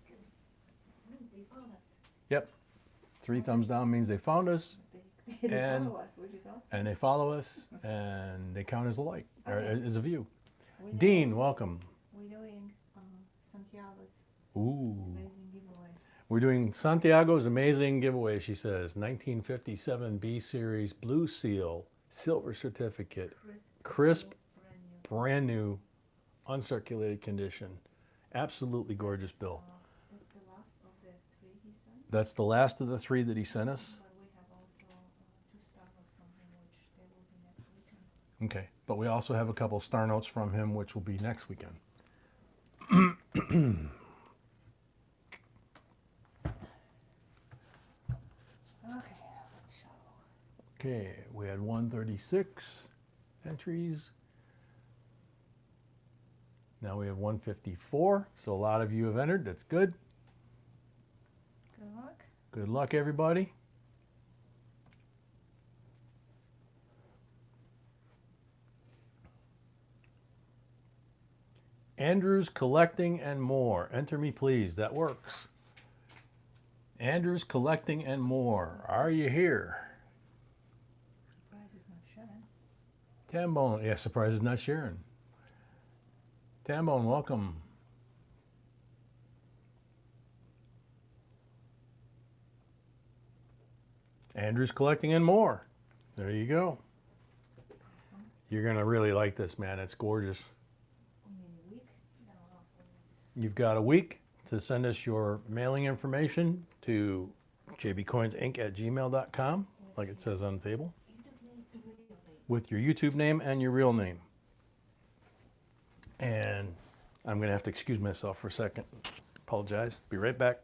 Because it means they found us. Yep. 3 thumbs down means they found us, They And- follow us, which is awesome. and they follow us, and they count as a like, or Okay. as a view. We're Dean, doing- welcome. We're doing Santiago's Ooh. amazing giveaway. We're doing Santiago's amazing giveaway, she says. 1957 B Series Blue Seal Silver Certificate. Crisp, brand new. brand new, uncirculated condition. Absolutely gorgeous bill. That's the last of the 3 he sent, That's the last of the 3 that he sent us. but we have also 2 star notes from him, which they will be next weekend. Okay, but we also have a couple star notes from him, which will be next weekend. Okay, let's show. Okay, we had 136 entries. Now we have 154, so a lot of you have entered. That's good. Good luck. Good luck, everybody. Andrews Collecting and More. Enter me, please. That works. Andrews Collecting and More. Are you here? Surprise is not Sharon. Tambone. Yeah, surprise is not Sharon. Tambone, welcome. Andrews Collecting and More. There you go. Awesome. You're going to really like this, man. It's gorgeous. Only in a week. No, 4 weeks. You've got a week to send us your mailing information to jbcoinsinc@gmail.com, like it says on the table, with your YouTube name and your real name. And I'm going to have to excuse myself for a second. Apologize. Be right back.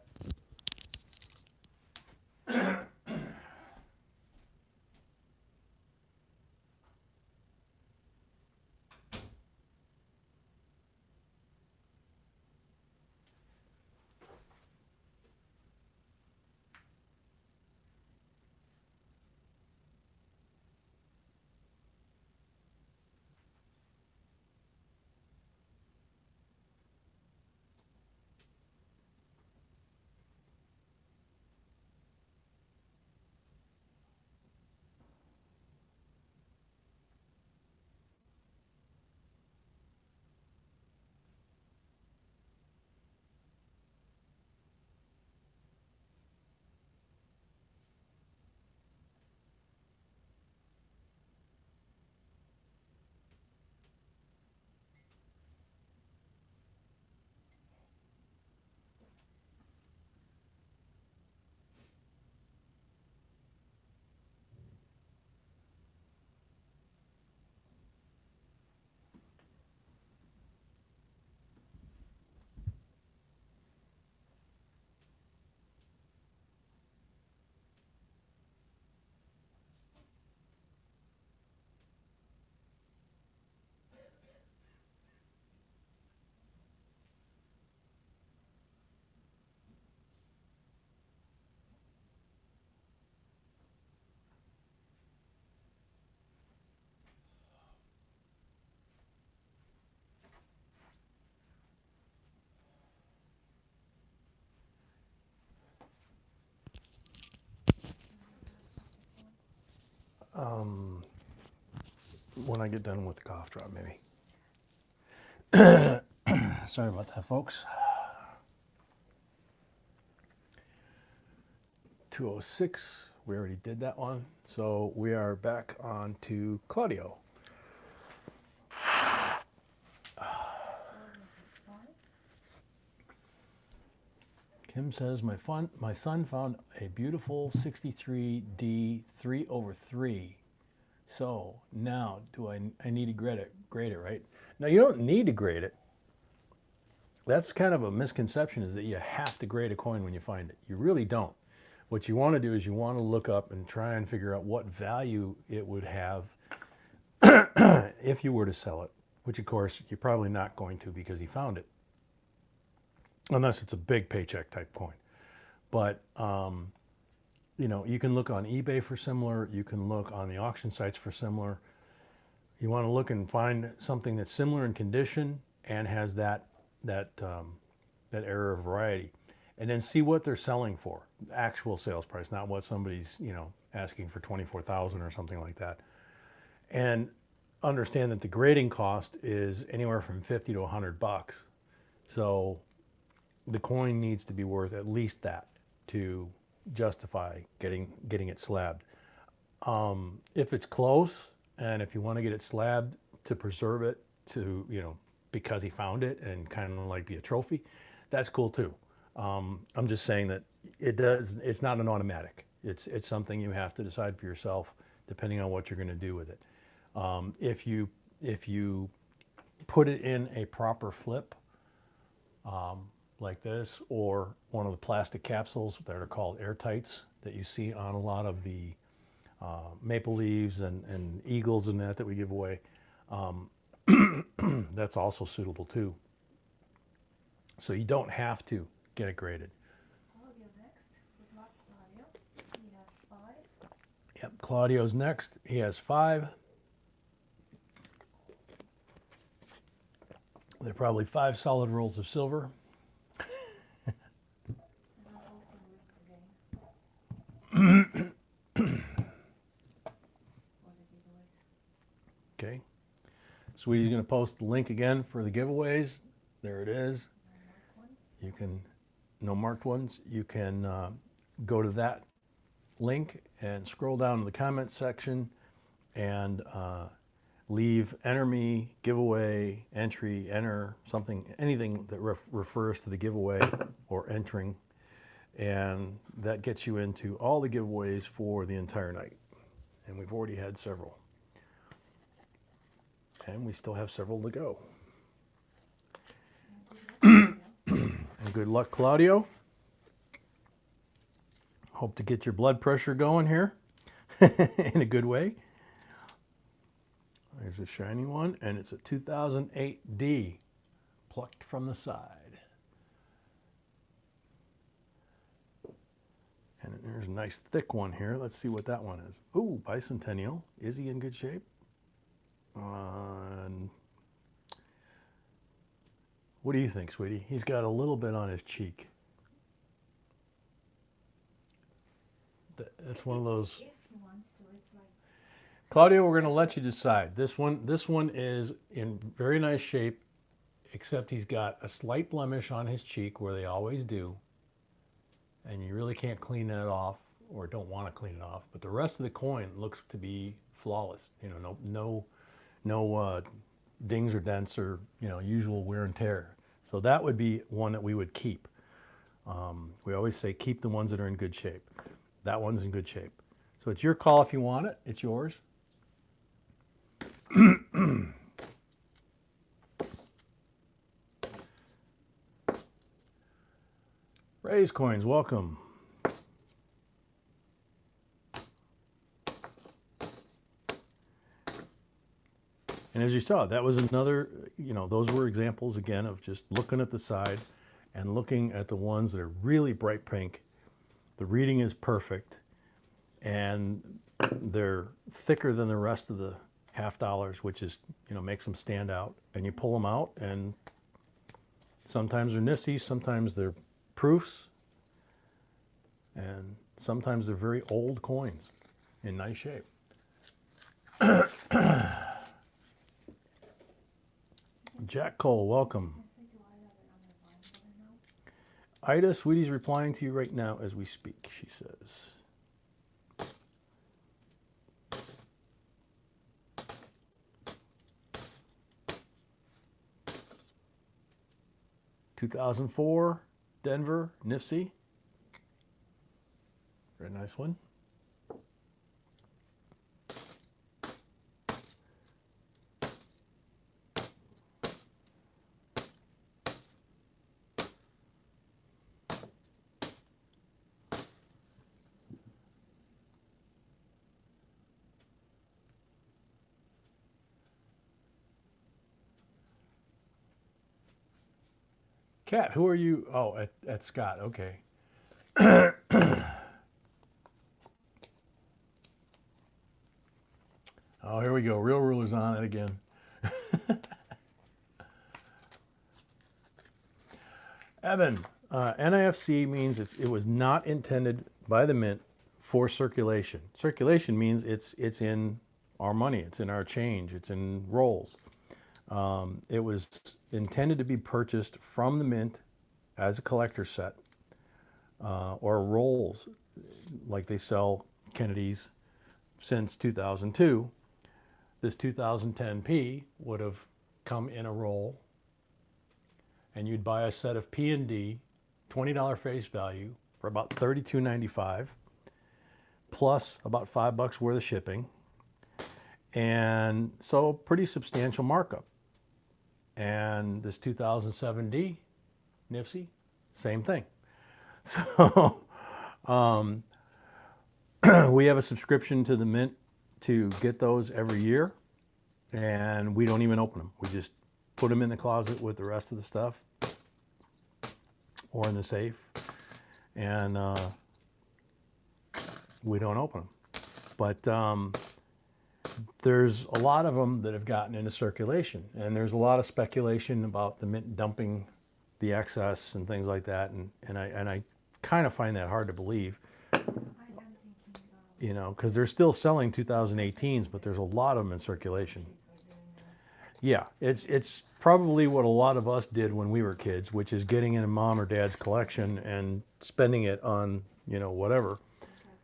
when I get done with the cough drop, maybe. Sorry about that, folks. 206, we already did that one. So we are back on to Claudio. Kim says, my son found a beautiful 63D 3/3. So now I need to grade it, right? Now you don't need to grade it. That's kind of a misconception, is that you have to grade a coin when you find it. You really don't. What you want to do is you want to look up and try and figure out what value it would have if you were to sell it, which of course you're probably not going to because he found it. Unless it's a big paycheck type coin. But, you know, you can look on eBay for similar. You can look on the auction sites for similar. You want to look and find something that's similar in condition and has that error of variety. And then see what they're selling for, the actual sales price, not what somebody's, you know, asking for $24,000 or something like that. And understand that the grading cost is anywhere from $50 to $100. So the coin needs to be worth at least that to justify getting it slabbed. If it's close, and if you want to get it slabbed to preserve it, to, you know, because he found it and kind of like be a trophy, that's cool too. I'm just saying that it's not an automatic. It's something you have to decide for yourself depending on what you're going to do with it. If you put it in a proper flip, like this, or one of the plastic capsules that are called airtights that you see on a lot of the maple leaves and eagles and that we give away, that's also suitable too. So you don't have to get it graded. Claudio next. Good luck, Claudio. He has 5. Yep, Claudio's next. He has 5. They're probably 5 solid rolls of silver. Okay, Sweetie's going to post the link again for the giveaways. There it is. You can, no marked ones. You can go to that link and scroll down to the comment section and leave enter me, giveaway, entry, enter, something, anything that refers to the giveaway or entering. And that gets you into all the giveaways for the entire night. And we've already had several. And we still have several to go. And good luck, Claudio. Hope to get your blood pressure going here in a good way. There's a shiny one, and it's a 2008D, plucked from the side. And there's a nice thick one here. Let's see what that one is. Ooh, bicentennial. Is he in good shape? What do you think, sweetie? He's got a little bit on his cheek. That's one of those. If he wants to, it's like. Claudio, we're going to let you decide. This one is in very nice shape, except he's got a slight blemish on his cheek, where they always do. And you really can't clean that off, or don't want to clean it off. But the rest of the coin looks to be flawless. You know, no dings or dents or, you know, usual wear and tear. So that would be one that we would keep. We always say keep the ones that are in good shape. That one's in good shape. So it's your call if you want it. It's yours. Raise Coins, welcome. And as you saw, that was another, you know, those were examples again of just looking at the side and looking at the ones that are really bright pink. The reading is perfect and they're thicker than the rest of the $50, which is, you know, makes them stand out. And you pull them out and sometimes they're nifty, sometimes they're proofs, and sometimes they're very old coins in nice shape. Jack Cole, welcome. I say to Ida that I'm replying to her now. Ida, Sweetie's replying to you right now as we speak, she says. "2004, Denver, Nifsey. Very nice one. Kat, who are you? Oh, at Scott, okay. Oh, here we go. Real Ruler's on it again. Evan, NIFC means it was not intended by the mint for circulation. Circulation means it's in our money, it's in our change, it's in rolls. It was intended to be purchased from the mint as a collector set or rolls, like they sell Kennedy's since 2002. This 2010P would have come in a roll, and you'd buy a set of P and D, $20 face value for about $32.95, plus about $5 worth of shipping, and so pretty substantial markup. And this 2007D, Nifsey, same thing. So we have a subscription to the mint to get those every year, and we don't even open them. We just put them in the closet with the rest of the stuff or in the safe, and we don't open them. But there's a lot of them that have gotten into circulation, and there's a lot of speculation about the mint dumping the excess and things like that, and I kind of find that hard to believe. You know, because they're still selling 2018s, but there's a lot of them in circulation. Yeah, it's probably what a lot of us did when we were kids, which is getting in mom or dad's collection and spending it on, you know, whatever. I got a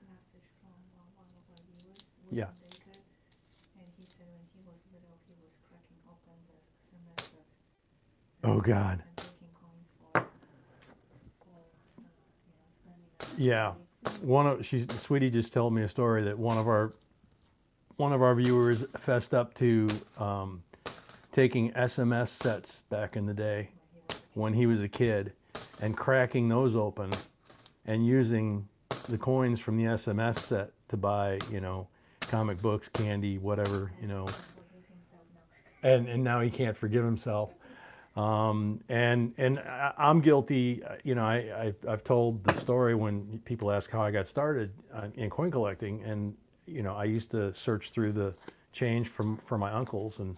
message from one of our viewers, Yeah. Baker, and he said when he was little, he was cracking open the semesters. Oh God. And taking coins for spending. Yeah. Sweetie just told me a story that one of our viewers fessed up to taking SMS sets back in the day when he was a kid and cracking those open and using the coins from the SMS set to buy, you know, comic books, candy, whatever, you know. And now he can't forgive himself. And I'm guilty. You know, I've told the story when people ask how I got started in coin collecting, and you know, I used to search through the change for my uncles, and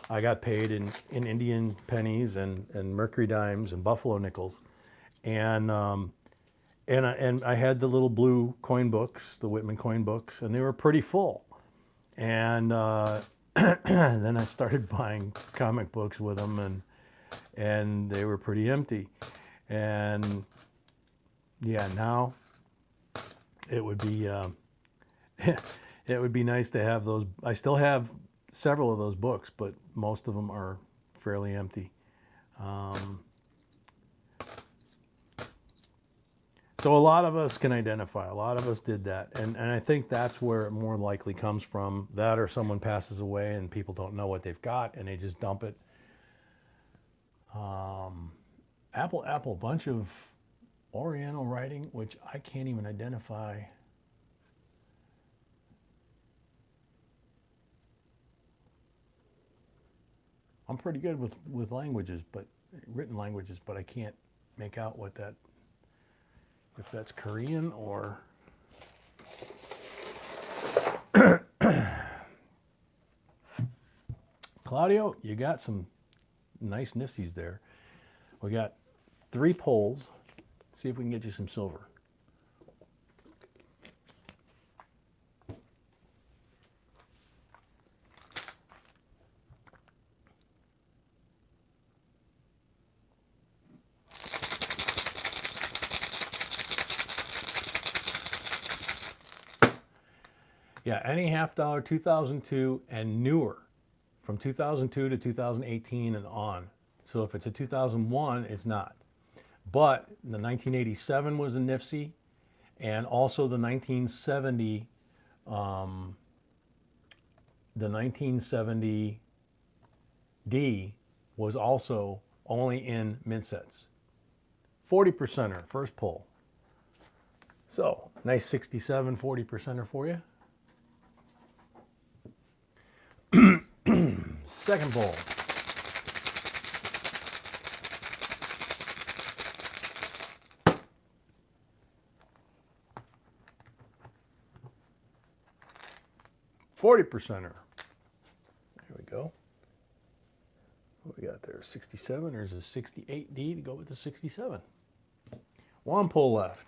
I got paid in Indian pennies and Mercury dimes and Buffalo nickels, and I had the little blue coin books, the Whitman coin books, and they were pretty full, and then I started buying comic books with them, and they were pretty empty. And yeah, now it would be it would be nice to have those. I still have several of those books, but most of them are fairly empty. So a lot of us can identify. A lot of us did that, and I think that's where it more likely comes from. That, or someone passes away and people don't know what they've got and they just dump it. Apple, bunch of Oriental writing, which I can't even identify. I'm pretty good with languages, but written languages, but I can't make out what that, if that's Korean or. Claudio, you got some nice nifsies there. We got 3 pulls. See if we can get you some silver. Yeah, any half dollar, 2002 and newer, from 2002 to 2018 and on. So if it's a 2001, it's not. But the 1987 was a NIFC, and also the 1970, the 1970 D was also only in mint sets. 40%er, first pull. So, nice 67 40%er for you. Second pull. %er. There we go. What we got there? 67. There's a 68D to go with the 67. One pull left.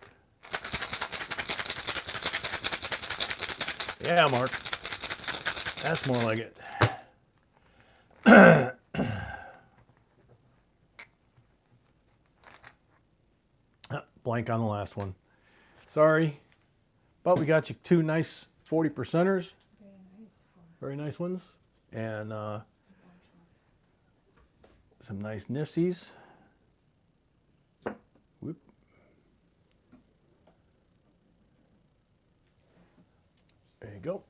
Yeah, Mark. That's more like it. Blank on the last one. Sorry. But we got you two nice 40%ers. Very nice ones. And some nice nifsies. Whoop. There you go.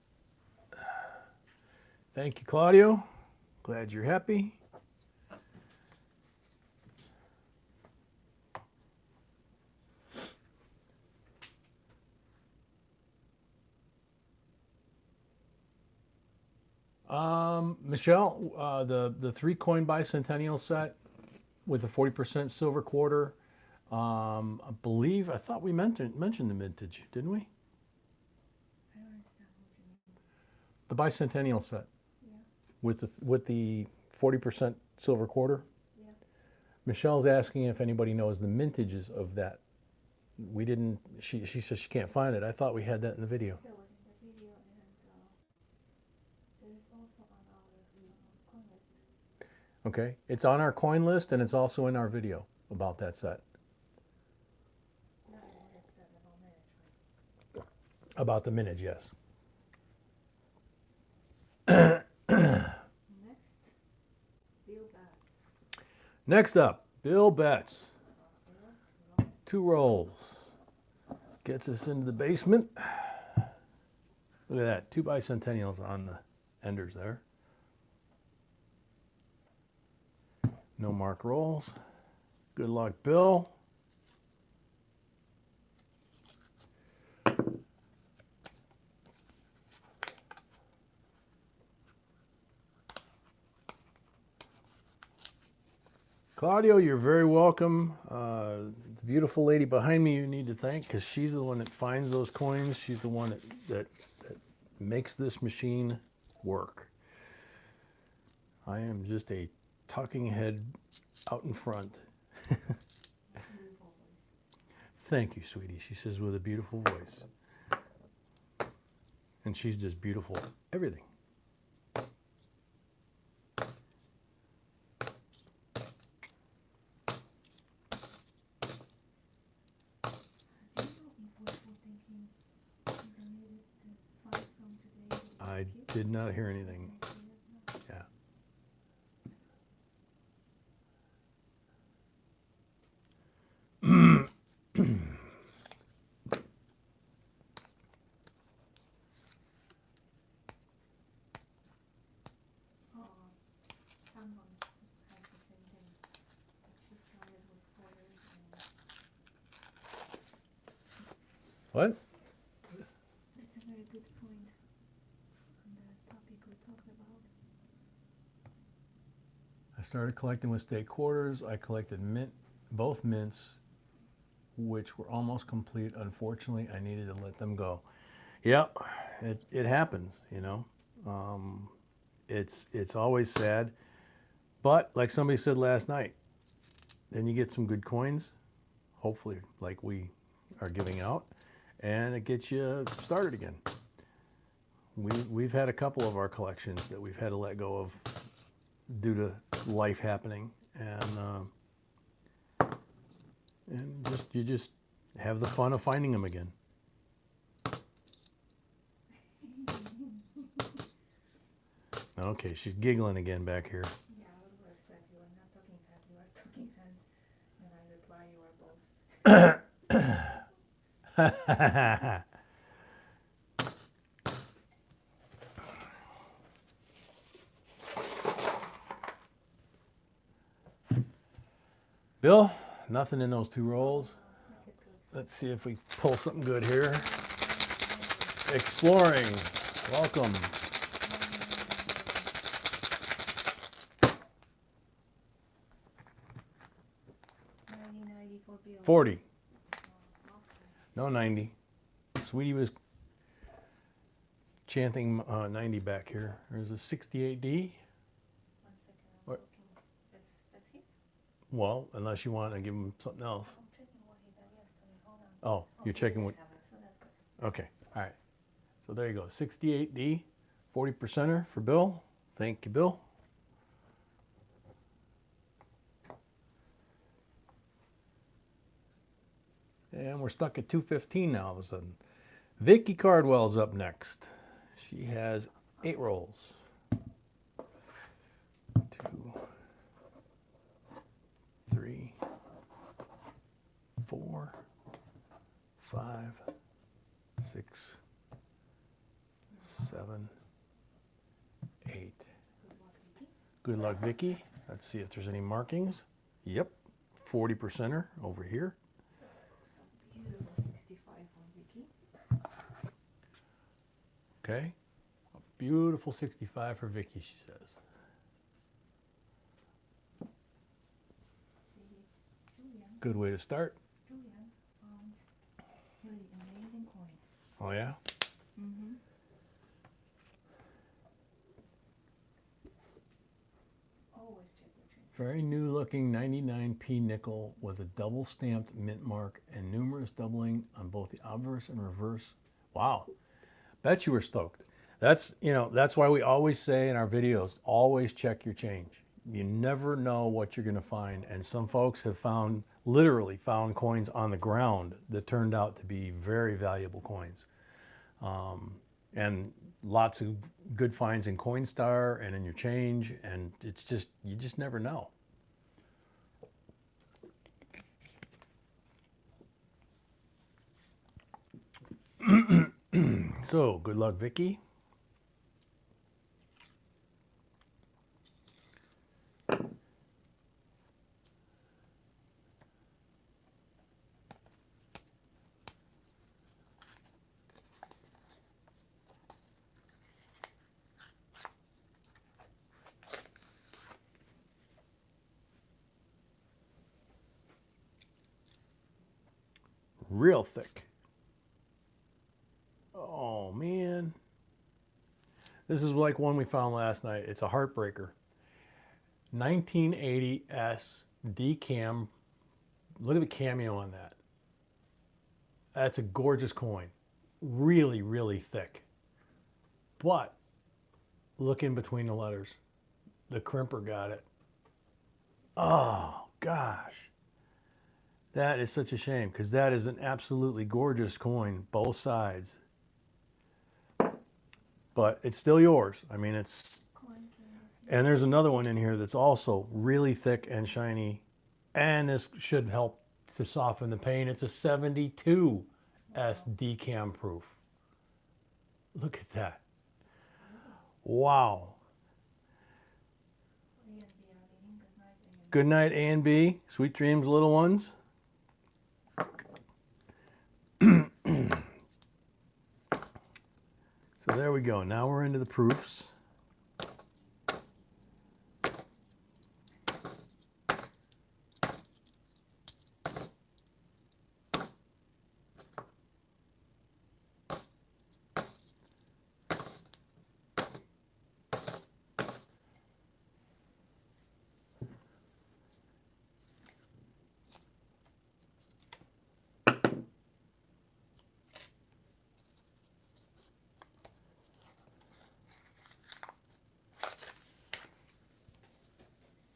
Thank you, Claudio. Glad you're happy. Michelle, the 3-coin bicentennial set with the 40% silver quarter. I thought we mentioned the mintage, didn't we? I don't understand what you mean. The bicentennial set. Yeah. With the 40% silver quarter. Yeah. Michelle's asking if anybody knows the mintages of that. We didn't. She says she can't find it. I thought we had that in the video. That was in the video, and it is also on our coin list. Okay, it's on our coin list and it's also in our video about that set. Not what it said about management. About the mintage, yes. Next, Bill Bats. Next up, Bill Betts. 2 rolls. Gets us into the basement. Look at that, 2 bicentennials on the enders there. No mark rolls. Good luck, Bill. Claudio, you're very welcome. The beautiful lady behind me you need to thank, because she's the one that finds those coins. She's the one that makes this machine work. I am just a talking head out in front. Thank you, sweetie. She says with a beautiful voice. And she's just beautiful. Everything. I did not hear anything. Yeah. What? That's a very good point on the topic we talked about. I started collecting with state quarters. I collected both mints, which were almost complete. Unfortunately, I needed to let them go. Yep, it happens, you know. It's always sad, but like somebody said last night, then you get some good coins, hopefully like we are giving out, and it gets you started again. We've had a couple of our collections that we've had to let go of due to life happening, and you just have the fun of finding them again. Okay, she's giggling again back here. Yeah, Oliver says you are not talking head, you are talking hands. And I reply, you are both. Bill, nothing in those 2 rolls. Make it good. Let's see if we pull something good here. Exploring. Welcome. 90 for Bill. 40. Okay. No, 90. Sweetie was chanting 90 back here. There's a 68D. 1 second, I'm What? looking. That's his? Well, unless you want to give him something else. I'm checking what he did yesterday. Hold on. Oh, you're checking what. Have it, so that's good. Okay, all right. So there you go. 68D, 40%er for Bill. Thank you, Bill. And we're stuck at 215 now all of a sudden. Vicky Cardwell's up next. She has 8 rolls. 2, 3, 4, 5, 6, 7, 8. Good luck, Vicky. Let's see if there's any markings. Yep, 40%er over here. Some beautiful 65 from Vicky. Okay, a beautiful 65 for Vicky, she says. Julian, Good way to start. Julian found really amazing coin. Oh yeah? Mm-hmm. Always check the chain. Very new looking 99p nickel with a double stamped mint mark and numerous doubling on both the obverse and reverse. Wow, bet you were stoked. That's, you know, that's why we always say in our videos, always check your change. You never know what you're gonna find. And some folks have found, literally found coins on the ground that turned out to be very valuable coins. And lots of good finds in Coinstar and in your change, and it's just, you just never know. So, good luck, Vicky. Real thick. Oh man. This is like one we found last night. It's a heartbreaker. 1980S decam. Look at the cameo on that. That's a gorgeous coin. Really, really thick. But look in between the letters. The crimper got it. Oh gosh. That is such a shame because that is an absolutely gorgeous coin, both sides. But it's still yours. I mean, it's, and there's another one in here that's also really thick and shiny, and this should help to soften the pain. It's a 72S decam proof. Look at that. Wow. Good night, A and B. Sweet dreams, little ones. So there we go. Now we're into the proofs.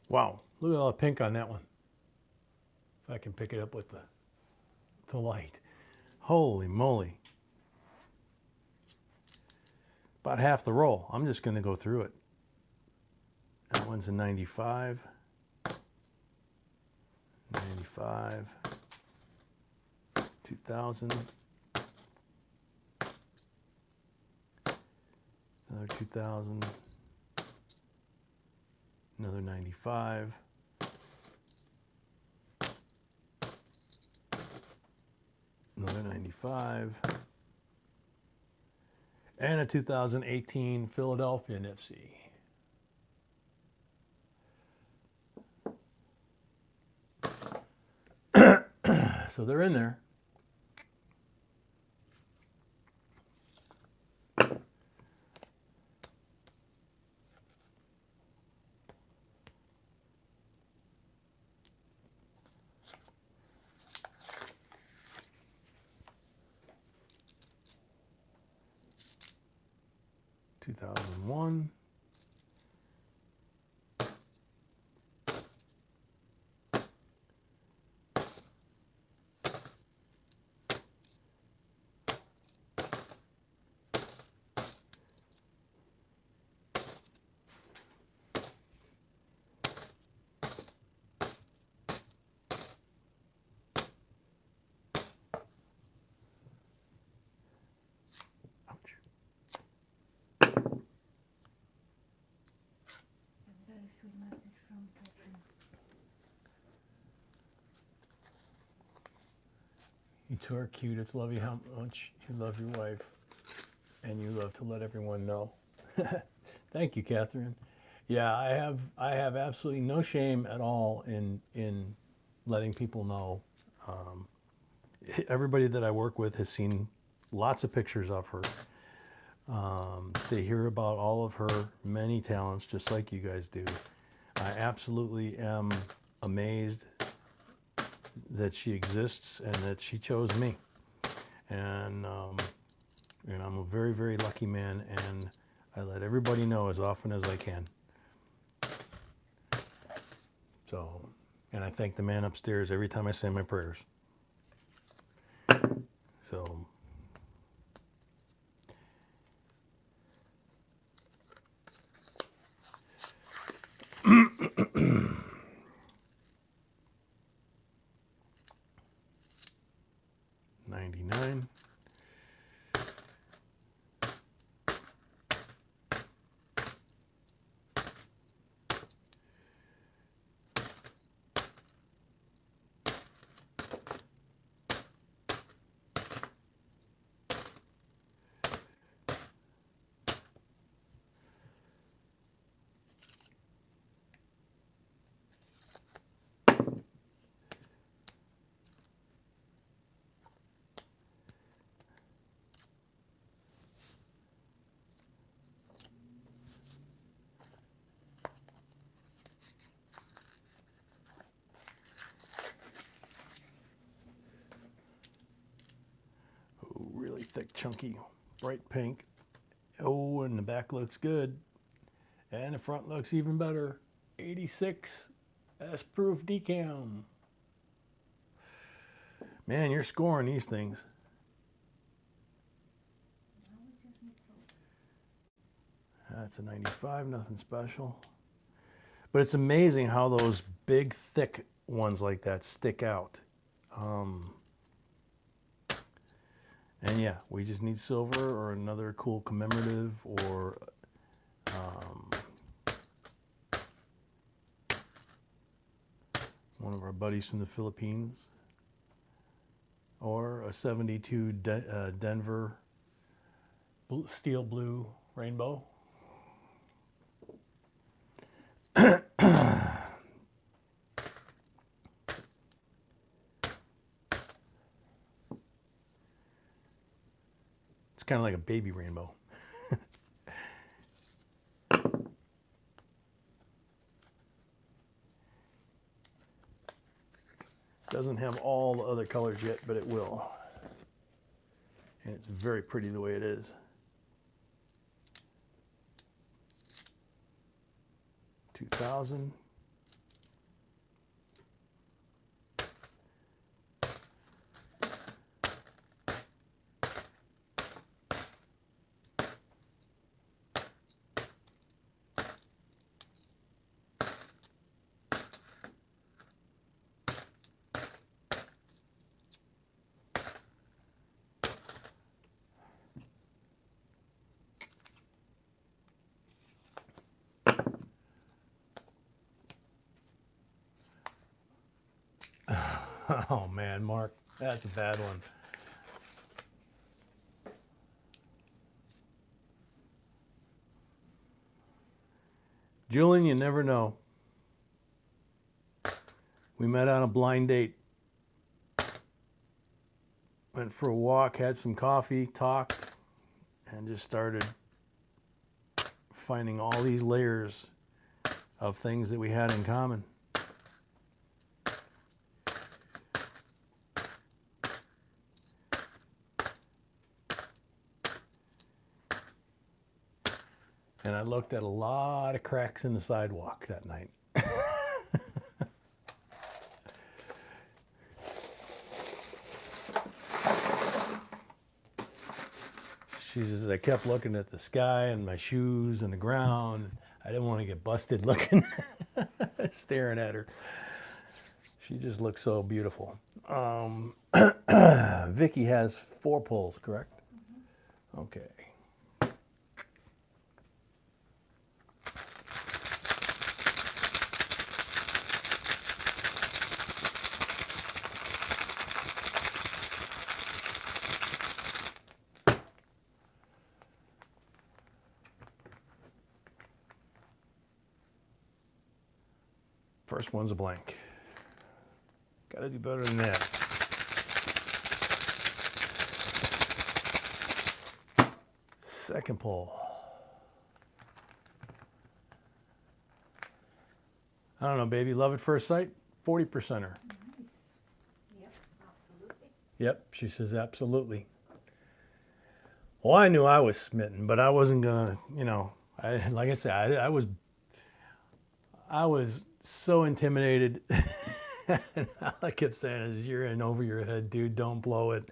Wow, look at all the pink on that one. If I can pick it up with the light. Holy moly. About half the roll. I'm just going to go through it. one's a 95. 95. 2000. Another 2000. Another 95. Another 95. And a 2018 Philadelphia Nipsey. So they're in there. $2001. Ouch. A very sweet message from Catherine. You two are cute. It's lovely how much you love your wife, and you love to let everyone know. Thank you, Catherine. Yeah, I have absolutely no shame at all in letting people know. Everybody that I work with has seen lots of pictures of her. They hear about all of her many talents, just like you guys do. I absolutely am amazed that she exists and that she chose me. And I'm a very, very lucky man, and I let everybody know as often as I can. So, and I thank the man upstairs every time I say my prayers. So, $99. Oh, really thick, chunky, bright pink. Oh, and the back looks good. And the front looks even better. 86 S-proof decam. Man, you're scoring these things. Now we just need salt. That's a 95, nothing special. But it's amazing how those big, thick ones like that stick out. And yeah, we just need silver or another cool commemorative or one of our buddies from the Philippines or a 72 Denver steel blue rainbow. It's kind of like a baby rainbow. Doesn't have all the other colors yet, but it will. And it's very pretty the way it is. $2,000. Oh man, Mark, that's a bad one. Julian, you never know. We met on a blind date. Went for a walk, had some coffee, talked, and just started finding all these layers of things that we had in common. And I looked at a lot of cracks in the sidewalk that night. She says, I kept looking at the sky and my shoes and the ground. I didn't want to get busted looking, staring at her. She just looks so beautiful. Vicky has 4 pulls, correct? Okay. First one's a blank. Gotta do better than that. Second pull. I don't know, baby. Love at first sight? 40%er. Nice. Yep, absolutely. Yep, she says absolutely. Well, I knew I was smitten, but I wasn't gonna, you know, like I said, I was so intimidated. And all I kept saying is, you're in over your head, dude, don't blow it.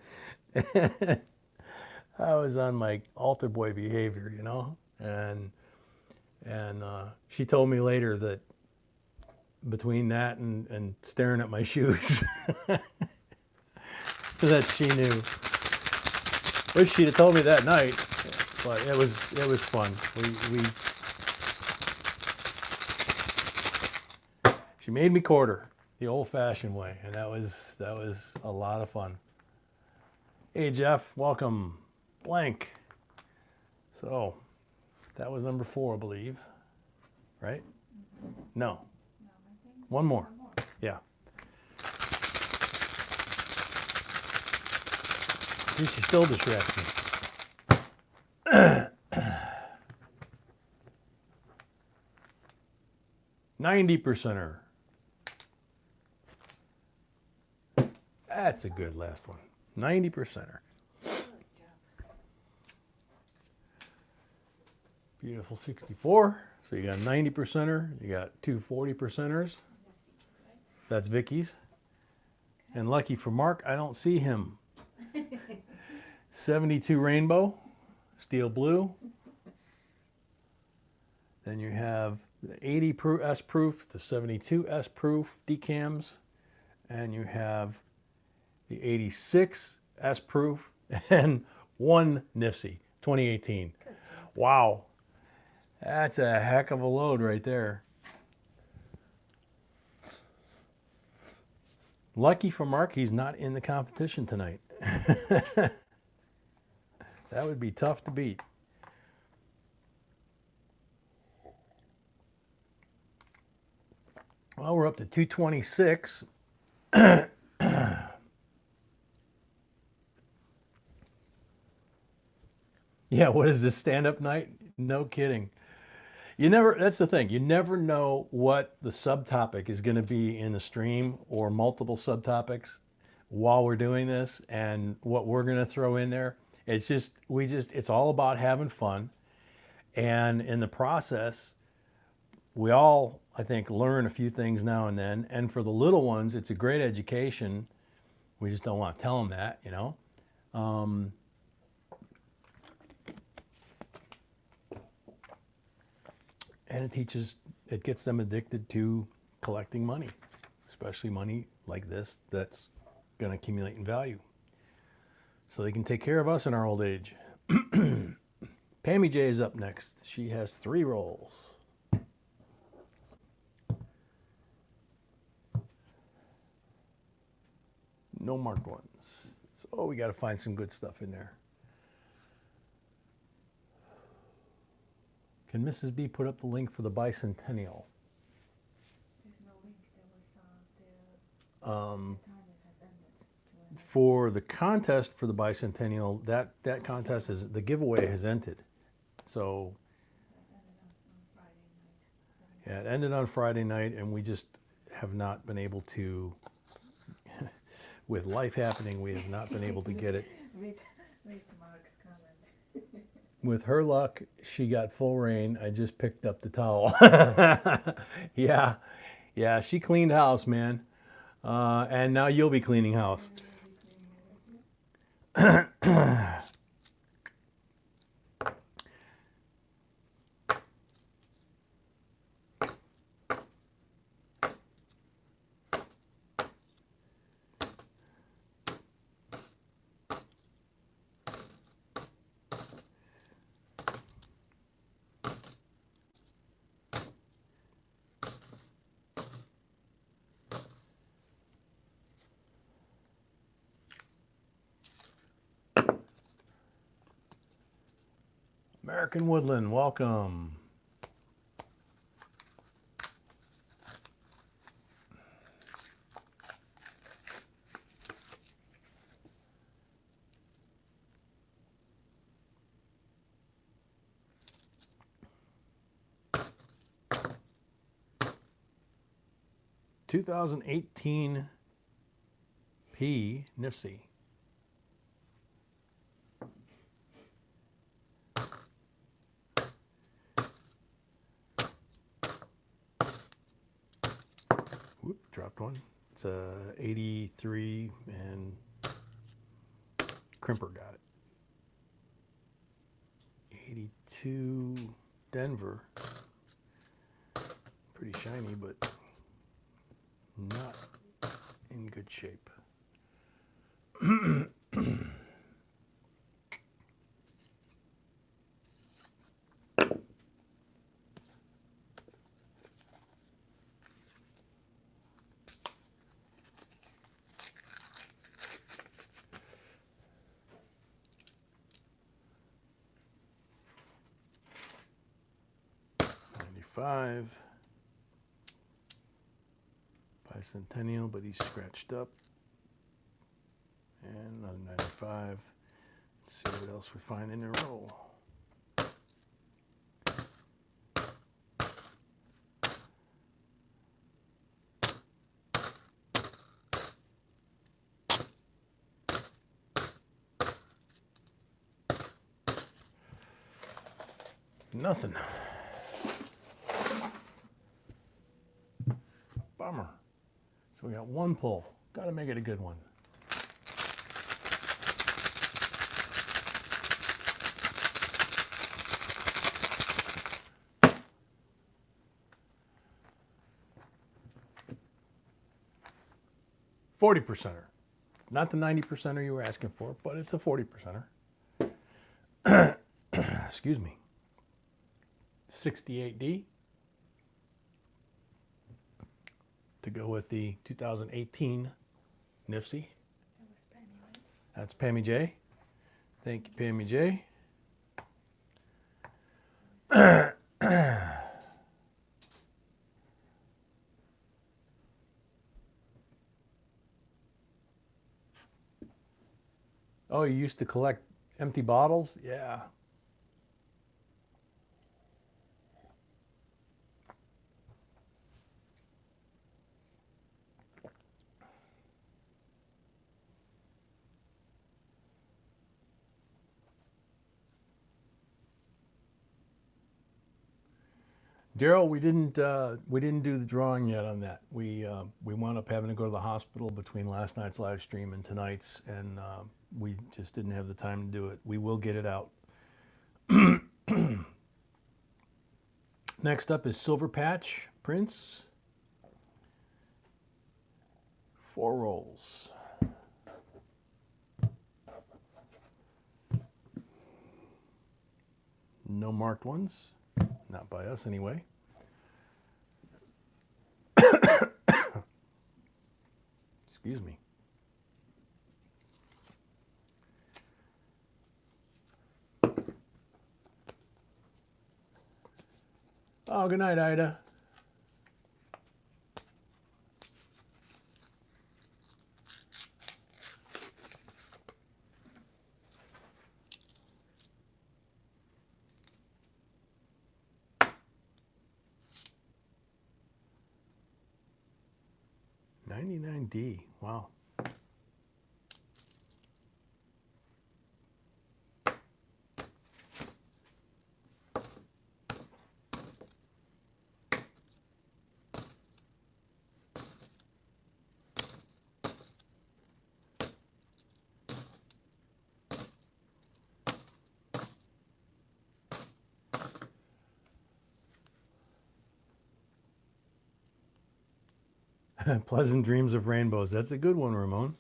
I was on my altar boy behavior, you know? And she told me later that between that and staring at my shoes, that she knew. Wish she'd have told me that night, but it was fun. She made me quarter the old-fashioned way, and that was a lot of fun. Hey Jeff, welcome. Blank. So that was number 4, I believe. Right? No. One more. Yeah. See, she still distracts me. 90%er. That's a good last one. 90%er. Beautiful 64. So you got 90%er, you got 2 40%ers. That's Vicky's. And lucky for Mark, I don't see him. 72 rainbow, steel blue. Then you have the 80 S proof, the 72 S proof decams, and you have the 86 S proof and 1 NIFSI 2018. Wow. That's a heck of a load right there. Lucky for Mark, he's not in the competition tonight. That would be tough to beat. Well, we're up to 226. Yeah, what is this, stand-up night? No kidding. That's the thing, you never know what the subtopic is going to be in the stream, or multiple subtopics while we're doing this, and what we're going to throw in there. It's all about having fun. And in the process, we all, I think, learn a few things now and then. And for the little ones, it's a great education. We just don't want to tell them that, you know. And it gets them addicted to collecting money, especially money like this that's going to accumulate in value, so they can take care of us in our old age. Pammy J is up next. She has 3 rolls. No marked ones. So we got to find some good stuff in there. Can Mrs. B put up the link for the bicentennial? There's no link. There was, the time it has ended. For the contest for the bicentennial, that contest is, the giveaway has ended. So It ended on Friday night. yeah, it ended on Friday night, and we just have not been able to, with life happening, we have not been able to get it. Read Mark's comment. With her luck, she got full rain. I just picked up the towel. Yeah, she cleaned house, man. And now you'll be cleaning house. American Woodland, welcome. (2018) P. Nifsy. Whoop, dropped one. It's a 83 and Crimper got it. 82 Denver. Pretty shiny, but not in good shape. 95. Bicentennial, but he's scratched up. And another 95. Let's see what else we find in a row. Nothing. Bummer. So we got one pull. Got to make it a good one. $40-percenter. Not the 90-percenter you were asking for, but it's a 40-percenter. Excuse me. 68D. To go with the 2018 Nifsy. That was Penny, right? That's Pammy J. Thank you, Pammy J. Oh, you used to collect empty bottles? Yeah. Daryl, we didn't do the drawing yet on that. We wound up having to go to the hospital between last night's live stream and tonight's, and we just didn't have the time to do it. We will get it out. Next up is Silver Patch Prince. 4 rolls. No marked ones. Not by us, anyway. Excuse me. Oh, good night, Ida. $99D. Wow. Pleasant dreams of rainbows. That's a good one, Ramon.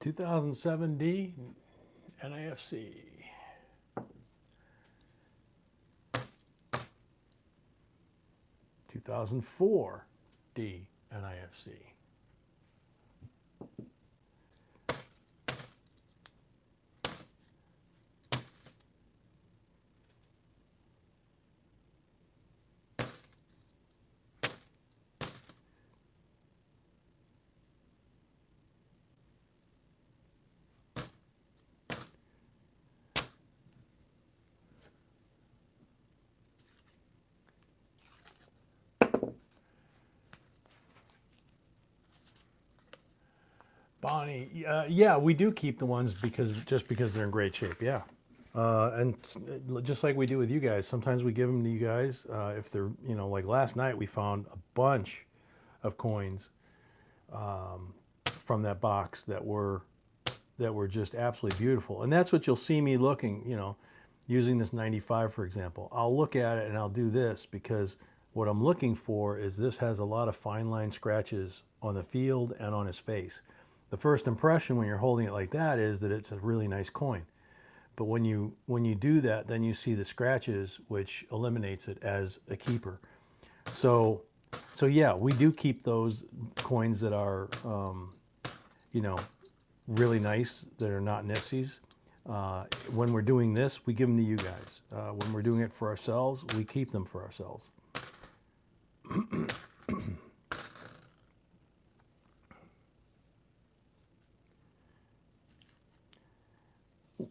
$2007D NIFC. 2004 D NIFC. Bonnie, yeah, we do keep the ones just because they're in great shape, yeah. And just like we do with you guys, sometimes we give them to you guys if they're, like last night we found a bunch of coins from that box that were just absolutely beautiful. And that's what you'll see me looking, using this 95, for example. I'll look at it and I'll do this because what I'm looking for is this has a lot of fine line scratches on the field and on his face. The first impression when you're holding it like that is that it's a really nice coin. But when you do that, then you see the scratches, which eliminates it as a keeper. So yeah, we do keep those coins that are, really nice, that are not nifsies. When we're doing this, we give them to you guys. When we're doing it for ourselves, we keep them for ourselves.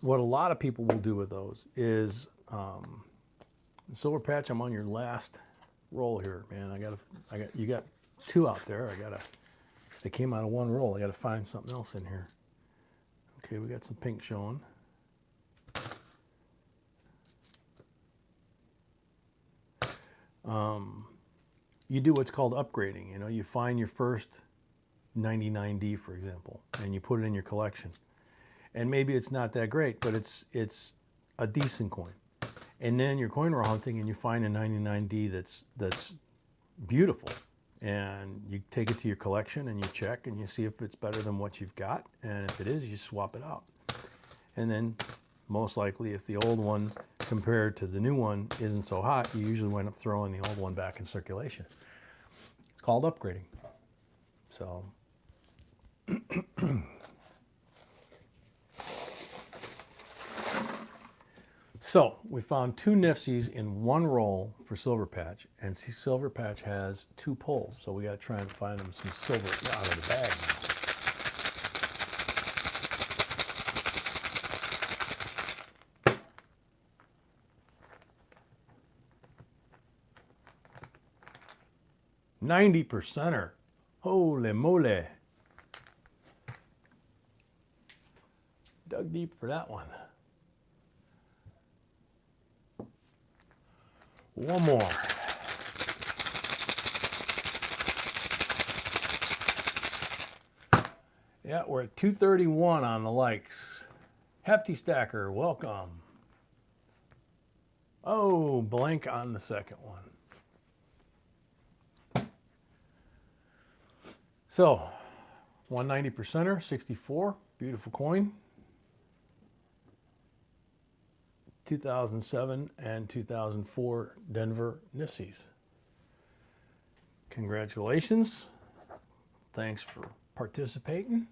What a lot of people will do with those is, Silver Patch, I'm on your last roll here, man. You got two out there. They came out of one roll. I gotta find something else in here. Okay, we got some pink showing. You do what's called upgrading. You find your first 99D, for example, and you put it in your collection. And maybe it's not that great, but it's a decent coin. And then you're coin roll hunting and you find a 99D that's beautiful. And you take it to your collection and you check and you see if it's better than what you've got. And if it is, you swap it out. And then most likely if the old one compared to the new one isn't so hot, you usually wind up throwing the old one back in circulation. It's called upgrading. So So we found two nifsies in one roll for Silver Patch, and see, Silver Patch has two pulls, so we got to try and find him some silver out of the bag now. 90%er. Holy moly. Dug deep for that one. One more. Yeah, we're at 231 on the likes. Hefty Stacker, welcome. Oh, blank on the second one. So, 190%er, 64, Beautiful coin. 2007 and 2004 Denver Nifsies. Congratulations. Thanks for participating.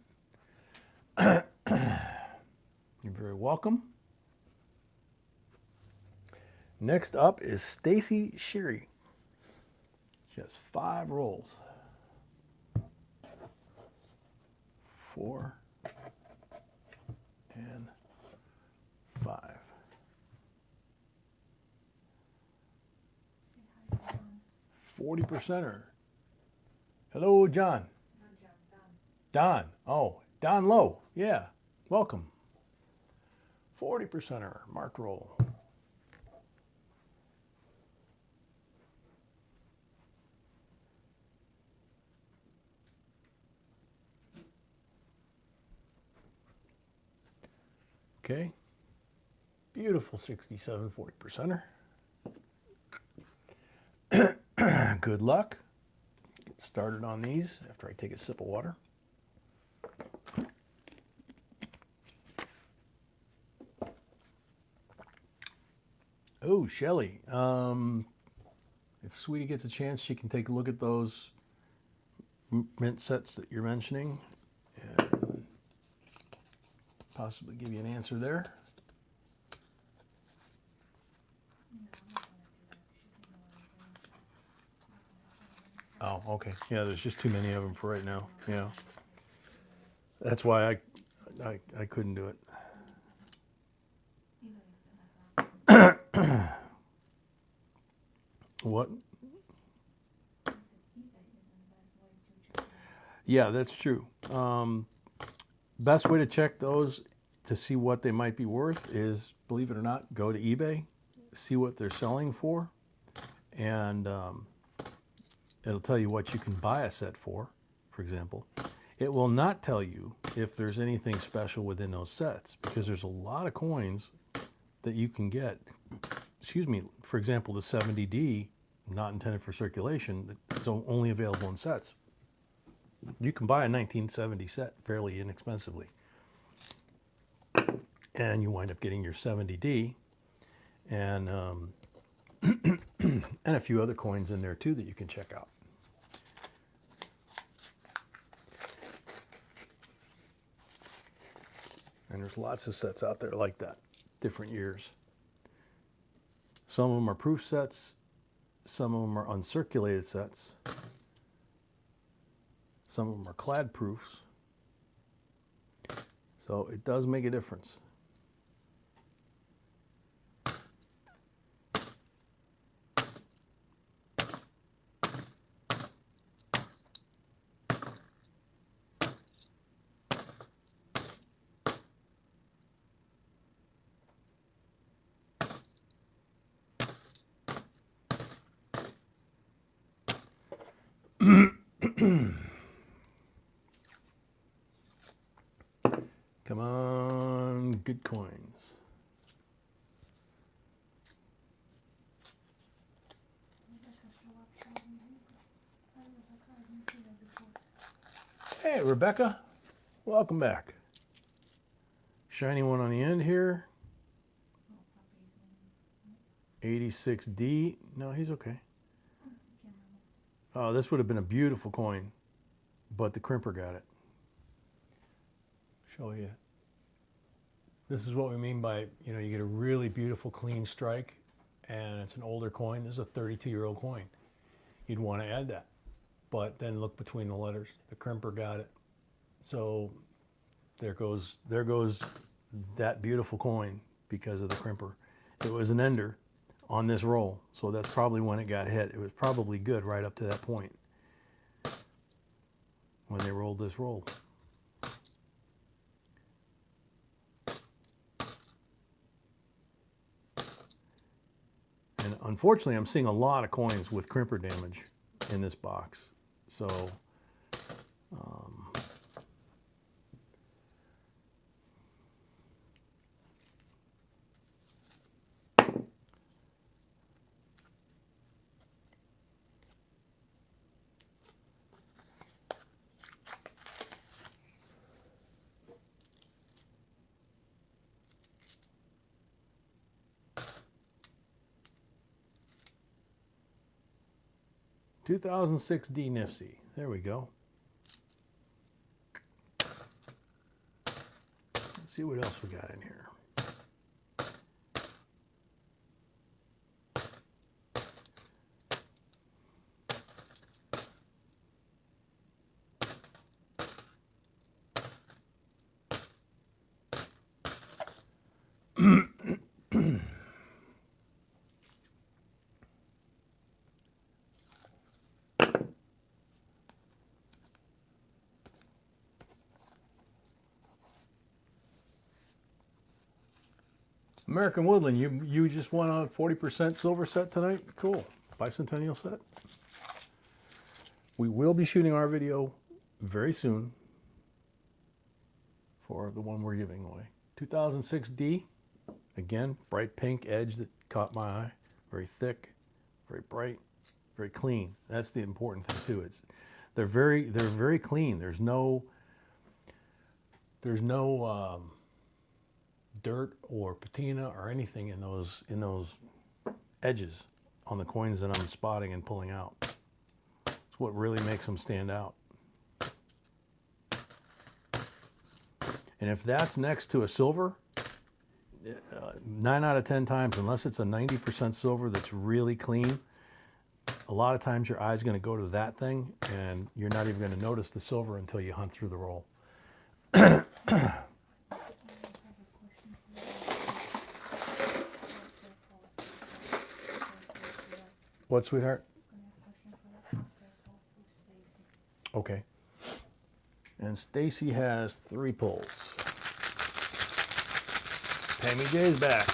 You're very welcome. Next up is Stacy Sherry. She has 5 rolls. 4 and 5. 40%er. Hello, John. Don. Oh, Don Lowe. Yeah. Welcome. 40%er. Marked roll. Okay. Beautiful 67 40%er. Good luck. Get started on these after I take a sip of water. Oh, Shelly. If Sweetie gets a chance, she can take a look at those mint sets that you're mentioning and possibly give you an answer there. Oh, okay. Yeah, there's just too many of them for right now. Yeah. That's why I couldn't do it. What? Yeah, that's true. Best way to check those to see what they might be worth is, believe it or not, go to eBay, see what they're selling for, and it'll tell you what you can buy a set for example. It will not tell you if there's anything special within those sets, because there's a lot of coins that you can get. Excuse me, for example, the 70D, not intended for circulation, it's only available in sets. You can buy a 1970 set fairly inexpensively. And you wind up getting your 70D and and a few other coins in there too that you can check out. And there's lots of sets out there like that, different years. Some of them are proof sets, some of them are uncirculated sets, some of them are clad proofs. So it does make a difference. Come on, good coins. Hey, Rebecca, welcome back. Shiny one on the end here. 86D. No, he's okay. Oh, this would have been a beautiful coin, but the crimper got it. Show you. This is what we mean by, you know, you get a really beautiful clean strike and it's an older coin. This is a 32-year-old coin. You'd want to add that. But then look between the letters. The crimper got it. So there goes that beautiful coin because of the crimper. It was an ender on this roll, so that's probably when it got hit. It was probably good right up to that point when they rolled this roll. And unfortunately, I'm seeing a lot of coins with crimper damage in this box. So, 2006 D Nifty. There we go. Let's see what else we got in here. American Woodland, you just won a 40% silver set tonight? Cool. Bicentennial set. We will be shooting our video very soon for the one we're giving away. 2006 D. Again, bright pink edge that caught my eye. Very thick, very bright, very clean. That's the important thing too. They're very clean. There's no dirt or patina or anything in those edges on the coins that I'm spotting and pulling out. It's what really makes them stand out. And if that's next to a silver, 9 out of 10 times, unless it's a 90% silver that's really clean, a lot of times your eye's going to go to that thing and you're not even going to notice the silver until you hunt through the roll. What, sweetheart? Okay. And Stacy has 3 pulls. Tammy J's back.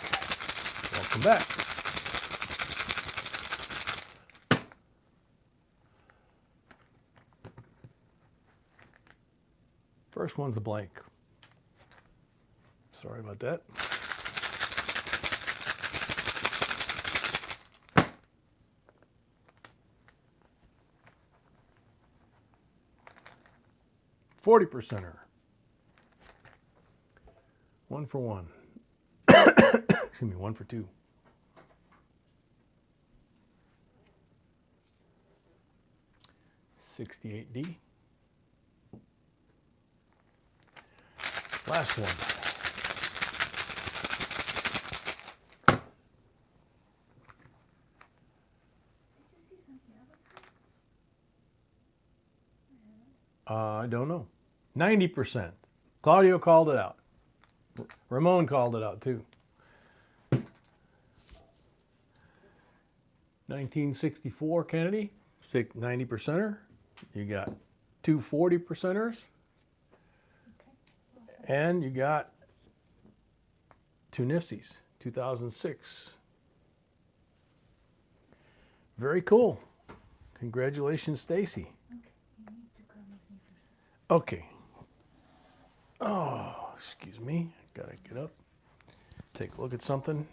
Welcome back. First one's a blank. Sorry about that. $40%er. 1 for 1. Excuse me, 1 for 2. $68D. Last one. I don't know. 90%. Claudio called it out. Ramon called it out too. 1964 Kennedy, 90%er. You got 2 40%ers. And you got 2 Nifties, 2006. Very cool. Congratulations, Stacy. Okay. Oh, excuse me. Gotta get up. Take a look at something.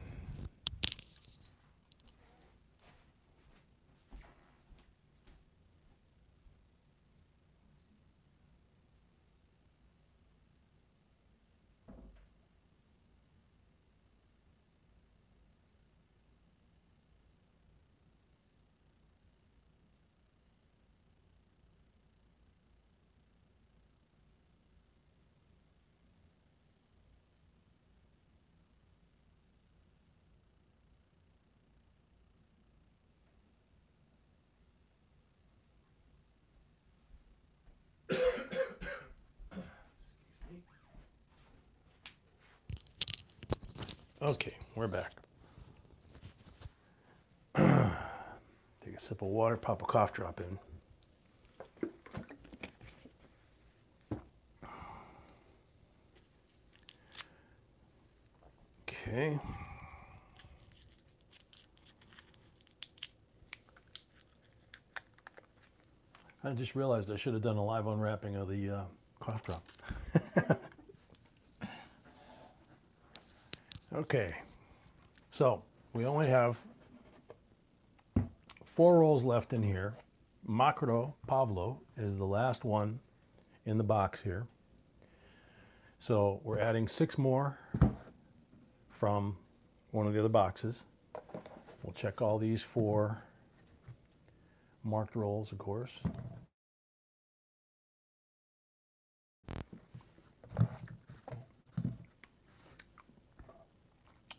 Okay, we're back. Take a sip of water, pop a cough drop in. Okay. I just realized I should have done a live unwrapping of the cough drop. Okay, so we only have 4 rolls left in here. Macro Pavlo is the last one in the box here. So we're adding 6 more from one of the other boxes. We'll check all these for marked rolls, of course.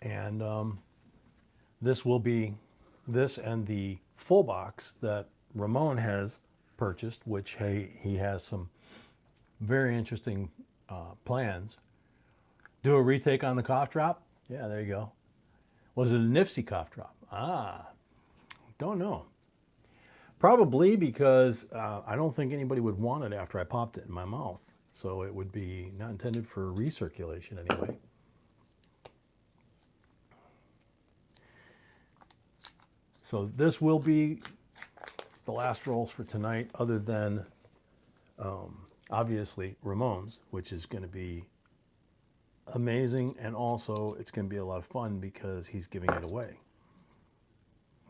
And this will be this and the full box that Ramon has purchased, which he has some very interesting plans. Do a retake on the cough drop? Yeah, there you go. Was it a Nifsy cough drop? Ah, don't know. Probably because I don't think anybody would want it after I popped it in my mouth. So it would be not intended for recirculation anyway. So this will be the last rolls for tonight, other than obviously Ramon's, which is going to be amazing, and also it's going to be a lot of fun because he's giving it away,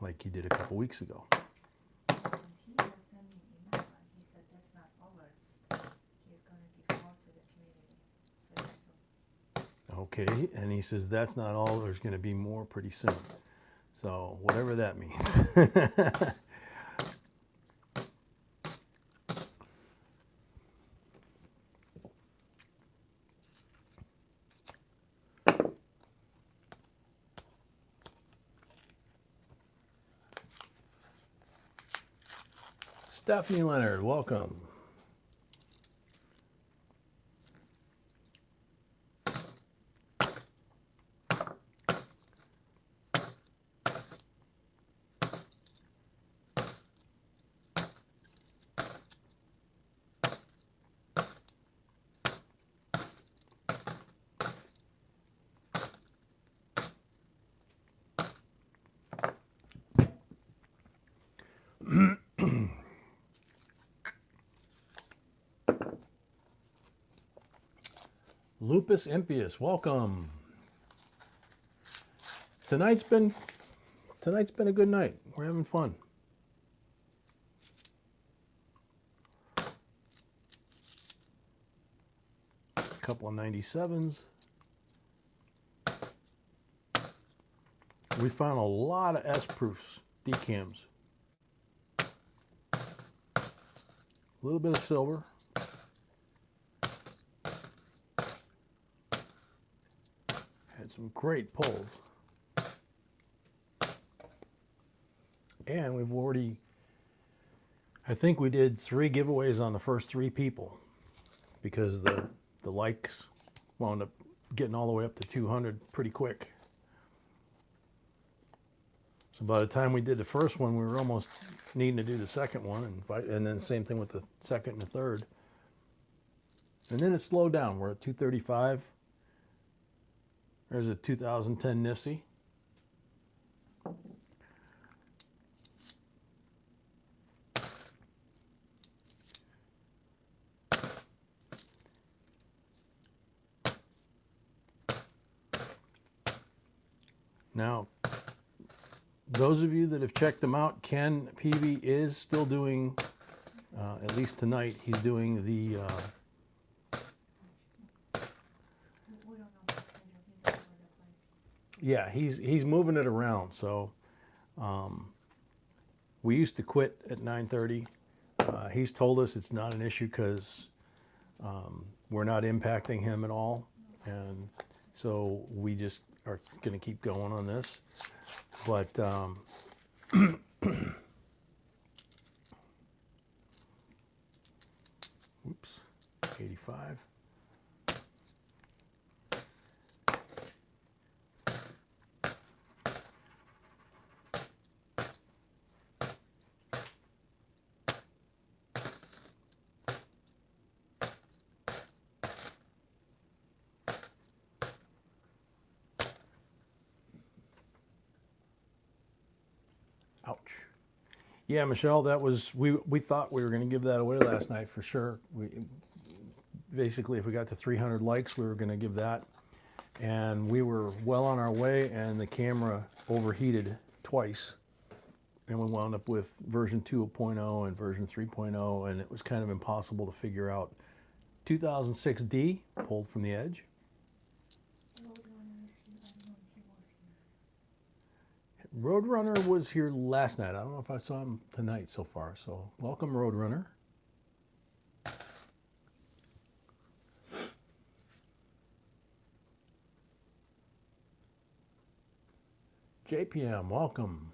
like he did a couple weeks ago. He just sent me an email and he said that's not over. He's gonna give more to the community very soon. Okay, and he says that's not all. There's going to be more pretty soon. So whatever that means. Stephanie Leonard, welcome. Lupus Impious, welcome. Tonight's been a good night. We're having fun. A couple of 97s. We found a lot of S-proofs, decams. A little bit of silver. Had some great pulls. And we've already, I think we did 3 giveaways on the first 3 people because the likes wound up getting all the way up to 200 pretty quick. So by the time we did the first one, we were almost needing to do the second one, and then same thing with the second and the third. And then it slowed down. We're at 235. There's a 2010 Nifsy. Now, those of you that have checked them out, Ken Peavy is still doing, at least tonight, he's doing the, We don't know his schedule. He's all over the place. yeah, he's moving it around. So we used to quit at 9:30. He's told us it's not an issue because we're not impacting him at all. And so we just are going to keep going on this. But oops, 85. Ouch. Yeah, Michelle, that was, we thought we were going to give that away last night for sure. Basically, if we got to 300 likes, we were going to give that. And we were well on our way, and the camera overheated twice. And we wound up with version 2.0 and version 3.0, and it was kind of impossible to figure out. 2006D, pulled from the edge. Roadrunner was here last night. I don't know if I saw him tonight so far. So welcome, Roadrunner. JPM, welcome.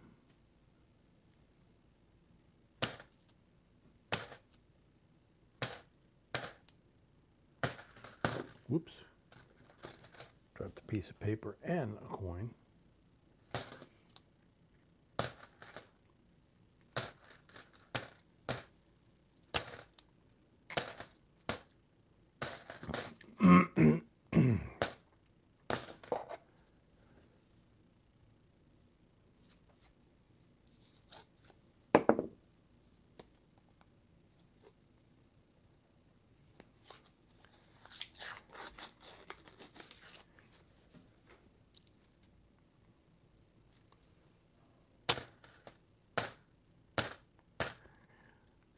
Whoops. Dropped a piece of paper and a coin.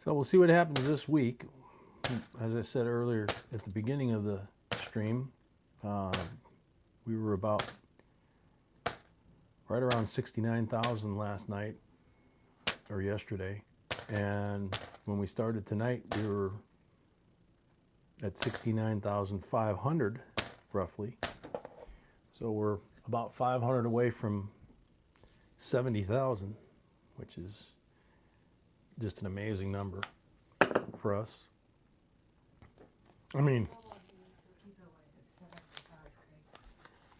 So we'll see what happens this week. As I said earlier at the beginning of the stream, we were about right around 69,000 last night or yesterday. And when we started tonight, we were at 69,500 roughly. So we're about 500 away from 70,000, which is just an amazing number for us. I mean,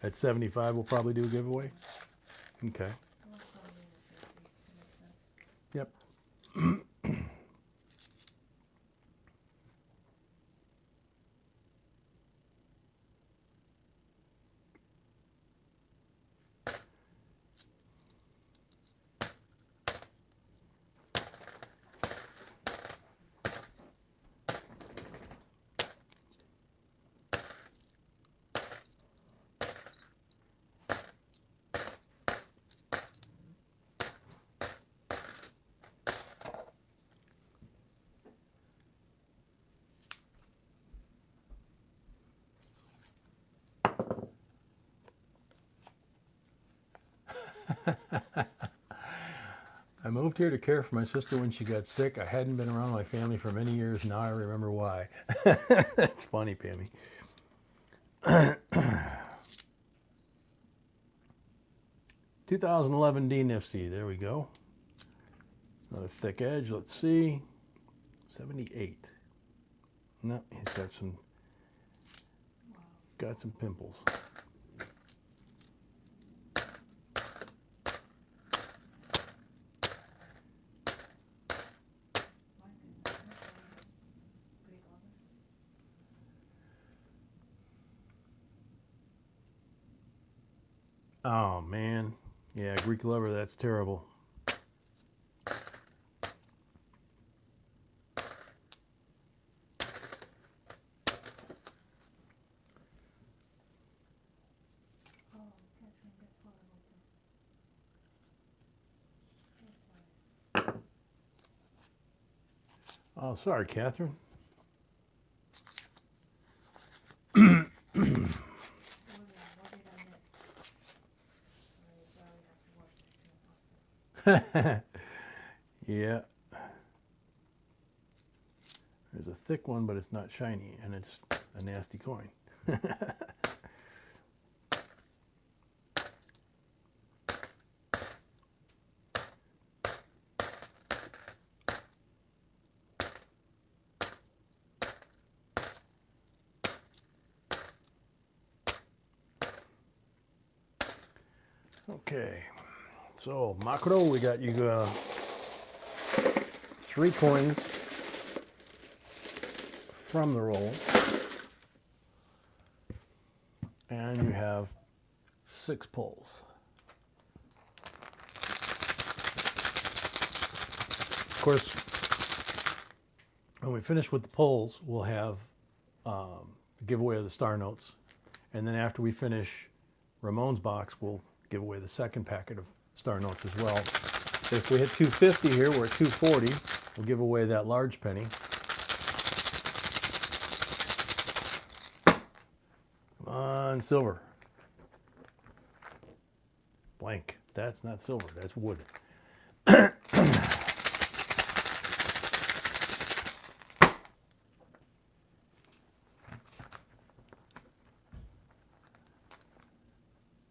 at 75, we'll probably do a giveaway. Okay. Yep. I moved here to care for my sister when she got sick. I hadn't been around my family for many years. Now I remember why. That's funny, Pammy. 2011 DNIFC. There we go. Another thick edge. Let's see. 78. No, he's got some pimples. Oh man, yeah, Greek lover, that's terrible. Oh, sorry, Catherine. Yeah. There's a thick one, but it's not shiny, and it's a nasty coin. Okay, so Macro, we got you 3 coins from the roll, and you have 6 pulls. Of course, when we finish with the pulls, we'll have a giveaway of the star notes, and then after we finish Ramon's box, we'll give away the second packet of star notes as well. So if we hit 250 here, we're at 240. We'll give away that large penny. Come on, silver. Blank. That's not silver, that's wood.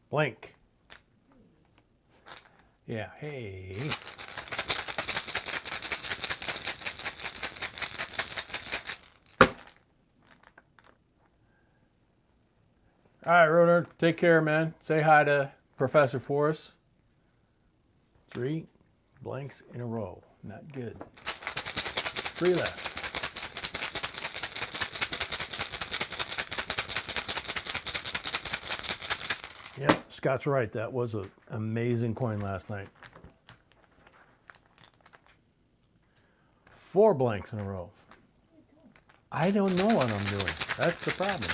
Blank. Yeah, hey. All right, Roner, take care, man. Say hi to Professor for us. 3 blanks in a row. Not good. 3 left. Yep, Scott's right. That was an amazing coin last night. 4 blanks in a row. I don't know what I'm doing. That's the problem.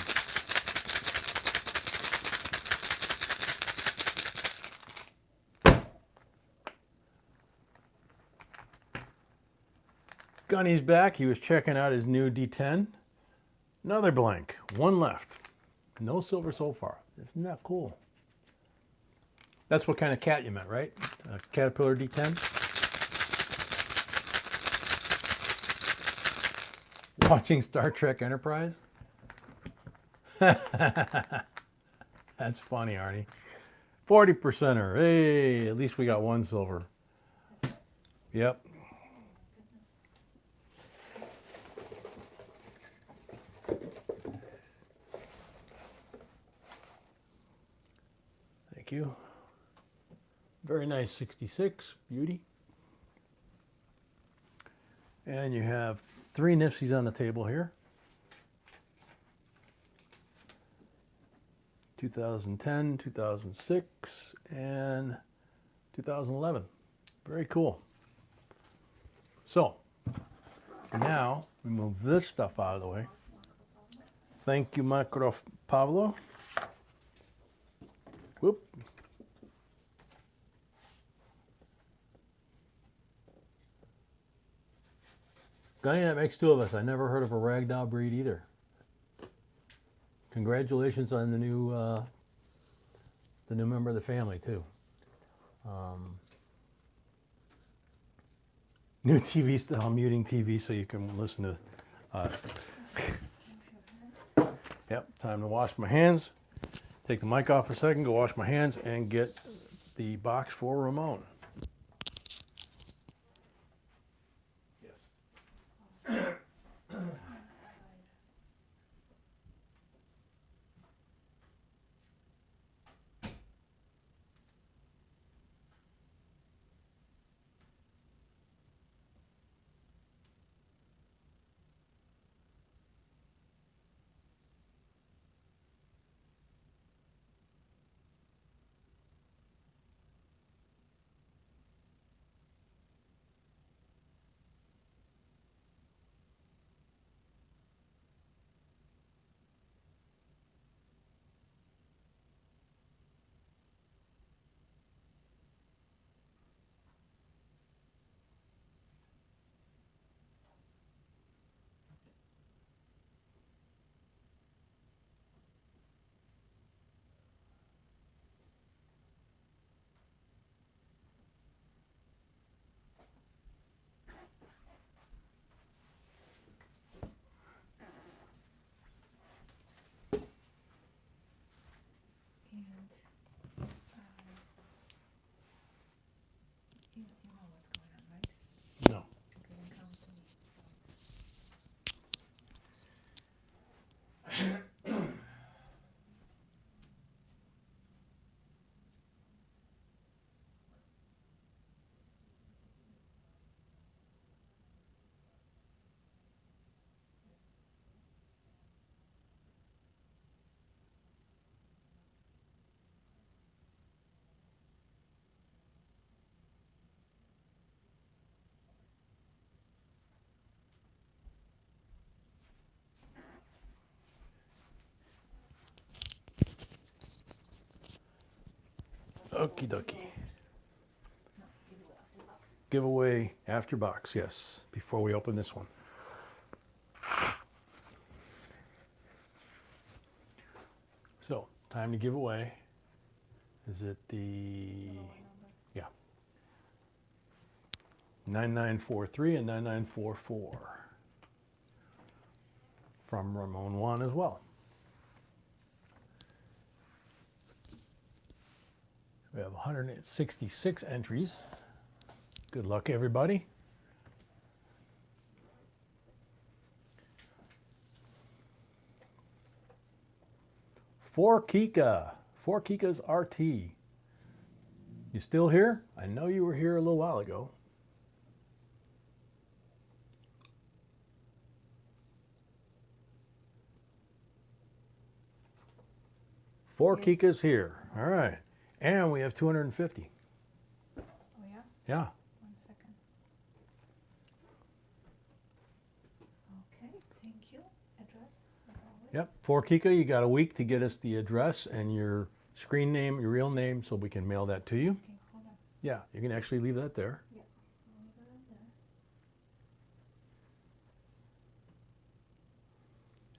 Gunny's back. He was checking out his new D10. Another blank. 1 left. No silver so far. Isn't that cool? That's what kind of cat you meant, right? A Caterpillar D10? Watching Star Trek Enterprise? That's funny, Arnie. 40%er. Hey, at least we got 1 silver. Yep. Thank you. Very nice 66, beauty. And you have 3 Nifsies on the table here. 2010, 2006, and 2011. Very cool. So, now we move this stuff out of the way. Thank you, Micro Pablo. Whoop. Gunny, that makes 2 of us. I never heard of a ragdoll breed either. Congratulations on the new member of the family too. New TV style, muting TV so you can listen to us. Yep, time to wash my hands. Take the mic off a second, go wash my hands, and get the box for Ramon. Yes. And, you know what's going on, right? No. Okay, then come to me. Okie dokie. No, give it off the box. Giveaway after box, yes, before we open this one. So, time to give away. Is it the Lower number. 9943 and 9944 from Ramon 1 as well. We have 166 entries. Good luck, everybody. For Kika's RT. You still here? I know you were here a little while ago. Four Yes. Kika's here. All right. And we have 250. Oh yeah? Yeah. 1 second. Okay, thank you. Address, as always. Yep. For Kika, you got a week to get us the address and your screen name, your real name, so we can mail that to you. Okay, hold on. Yeah, you can actually leave that there. Yeah. Over there.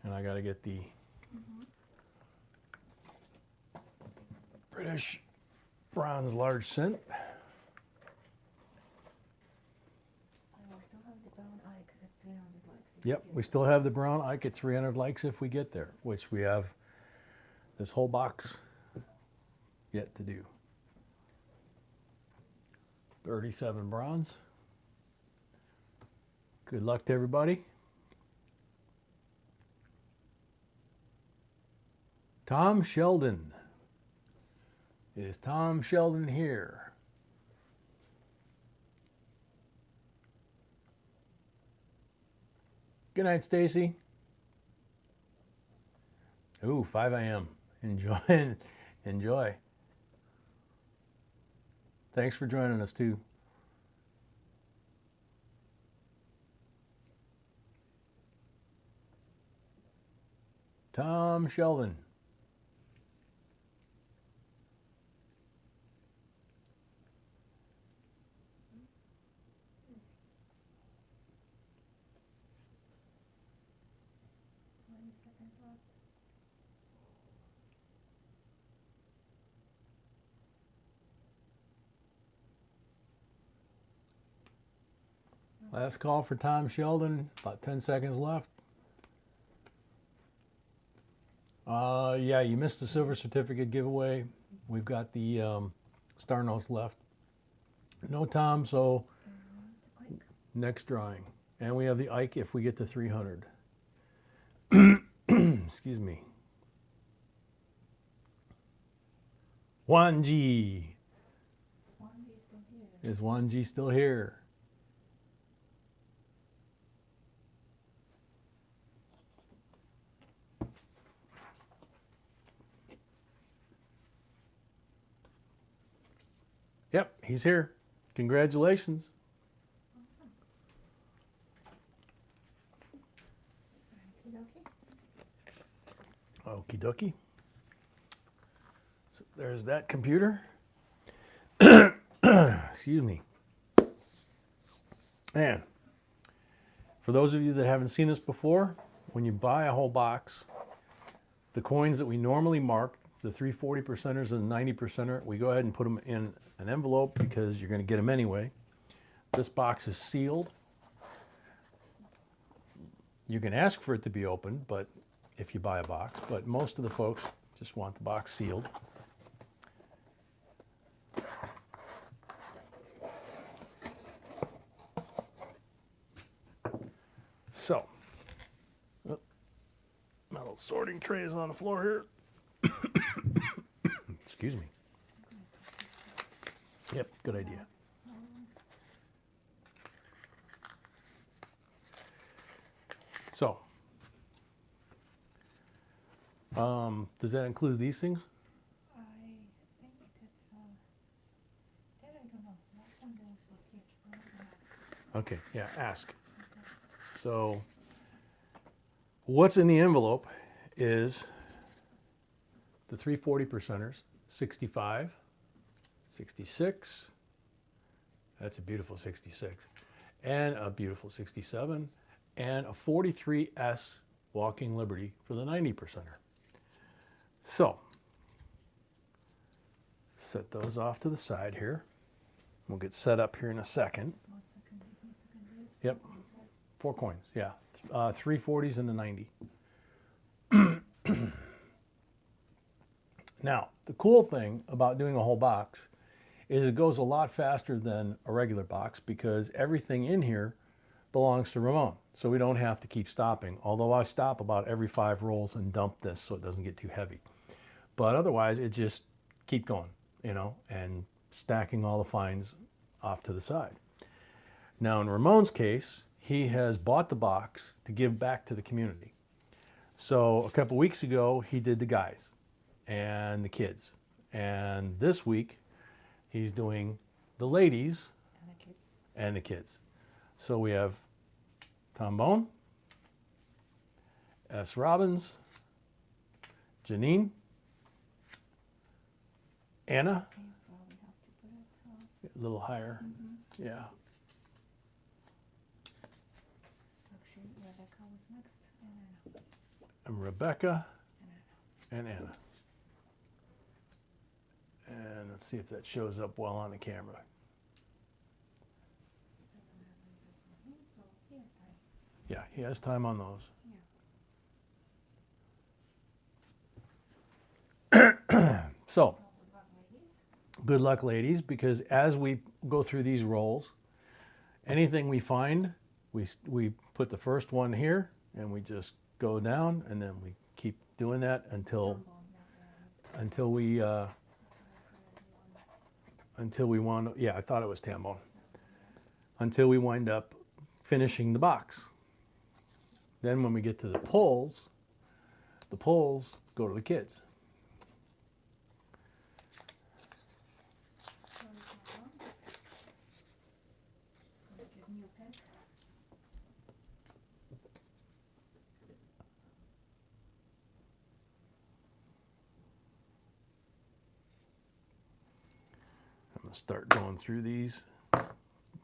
And I got to get the British bronze large cent. Oh, we still have the brown ike at 300 likes. If you Yep, give we it. still have the brown Ike at 300 likes if we get there, which we have this whole box yet to do. 37 bronze. Good luck to everybody. Tom Sheldon. Is Tom Sheldon here? Good night, Stacy. Ooh, 5 a.m. Enjoy. Enjoy. Thanks for joining us, too. Tom Sheldon. Seconds left. Last call for Tom Sheldon. About 10 seconds left. Yeah, you missed the silver certificate giveaway. We've got the star notes left. No Tom, so Ike. next drawing. And we have the Ike if we get to 300. Excuse me. 1G. Funday is still here. Is 1G still here? Yep, he's here. Congratulations. Awesome. Okie dokie. Okie dokie. So there's that computer. Excuse me. And for those of you that haven't seen this before, when you buy a whole box, the coins that we normally mark, the 340 percenters and the 90 percenter, we go ahead and put them in an envelope because you're going to get them anyway. This box is sealed. You can ask for it to be opened, but if you buy a box, but most of the folks just want the box sealed. So, my little sorting tray is on the floor here. Excuse me. Yep, good idea. So, does that include these things? I think it's, that I don't know. Last one there was for kids. I'm not gonna ask. Okay, yeah, ask. So, what's in the envelope is the 340 percenters, 65, 66, that's a beautiful 66, and a beautiful 67, and a 43S Walking Liberty for the 90 percenter. So, set those off to the side here. We'll get set up here in a second. Just 1 second Yep. 4 coins, yeah. 3 40s and a 90. Now, the cool thing about doing a whole box is it goes a lot faster than a regular box because everything in here belongs to Ramon. So we don't have to keep stopping. Although I stop about every 5 rolls and dump this so it doesn't get too heavy. But otherwise, it just keep going, you know, and stacking all the finds off to the side. Now, in Ramon's case, he has bought the box to give back to the community. So a couple weeks ago, he did the guys and the kids. And this week, he's doing the ladies And the kids. and the kids. So we have Tom Bone, S. Robbins, Janine, Anna, Okay, well, we have to put it, a little higher, yeah. actually, Rebecca was next, and then And Rebecca and Anna. And let's see if that shows up well on the camera. so he has time. Yeah, he has time on those. Yeah. So, So good luck, ladies. good luck, ladies, because as we go through these rolls, anything we find, we put the first one here, and we just go down, and then we keep doing that until we wind. Yeah, I thought it was Tambone. Until we wind up finishing the box. Then when we get to the pulls go to the kids. So it's not wrong. Just gonna give me a pick. I'm going to start going through these. If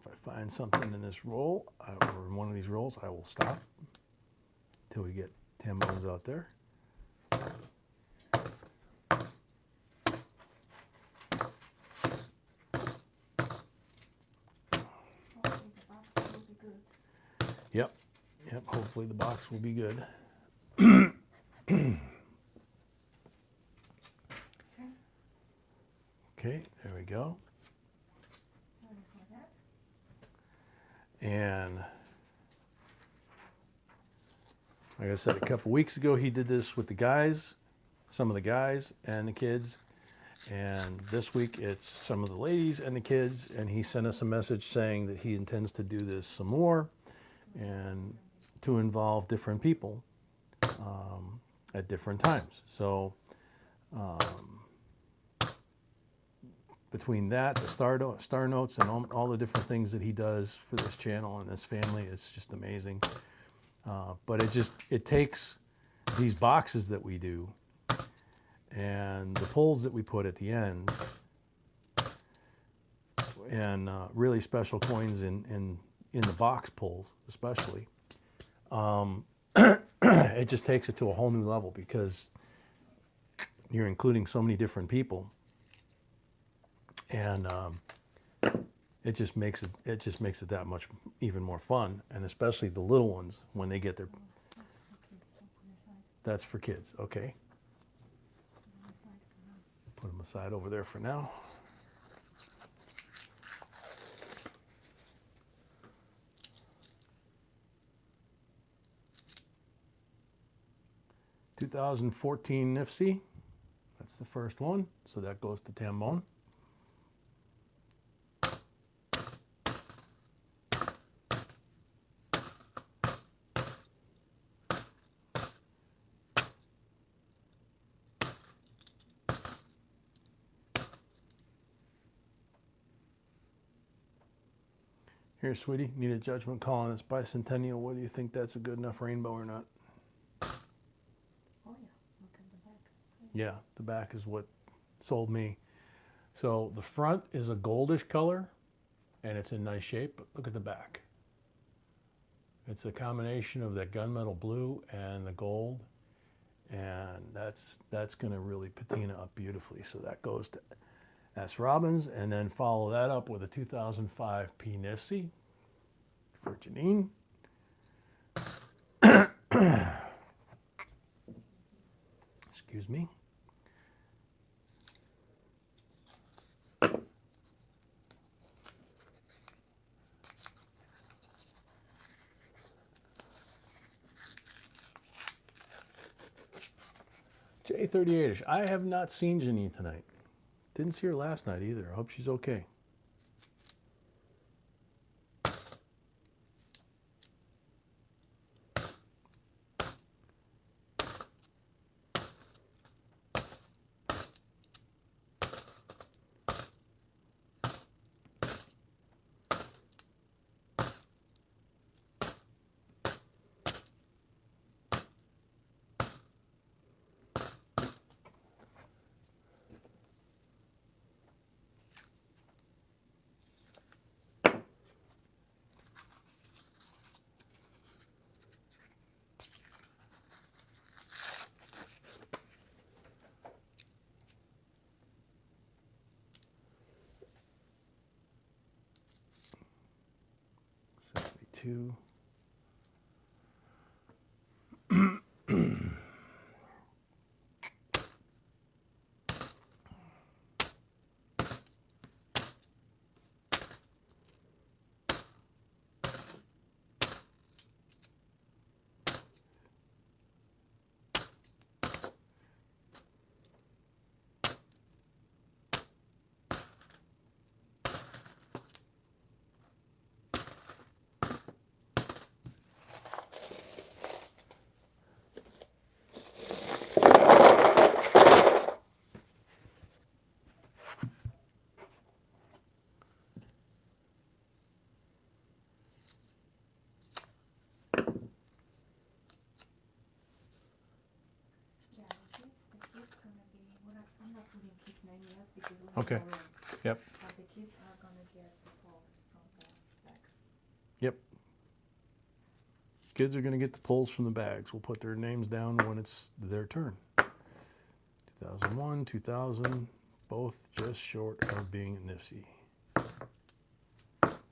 I find something in this roll, or in one of these rolls, I will stop until we get Tambones out there. Hopefully the box will be good. Yep, hopefully the box will be good. Okay, there we go. Sorry for that. And like I said, a couple weeks ago, he did this with the guys, some of the guys and the kids. And this week, it's some of the ladies and the kids. And he sent us a message saying that he intends to do this some more and to involve different people at different times. So between that, the star notes, and all the different things that he does for this channel and this family, it's just amazing. But it takes these boxes that we do and the pulls that we put at the end and really special coins in the box pulls especially. It just takes it to a whole new level because you're including so many different people. And it just makes it that much even more fun, and especially the little ones when they get their. That's for kids, so put it aside. That's for kids. Okay, Put it aside for now. put them aside over there for now. (2014) NIFC. That's the first one, so that goes to Tambone. Here, sweetie, need a judgment call on this bicentennial. Whether you think that's a good enough rainbow or not. Oh yeah, look at the back. Yeah, the back is what sold me. So the front is a goldish color, and it's in nice shape. But look at the back. It's a combination of that gunmetal blue and the gold, and that's going to really patina up beautifully. So that goes to S. Robbins, and then follow that up with a 2005 P. Nifsy for Janine. Excuse me. J38ish. I have not seen Janine tonight. Didn't see her last night either. I hope she's okay. Two. Okay. Yep. But the kids are gonna get the pulse from the bags. Yep. Kids are going to get the pulls from the bags. We'll put their names down when it's their turn. 2001, 2000, both just short of being nifty. It's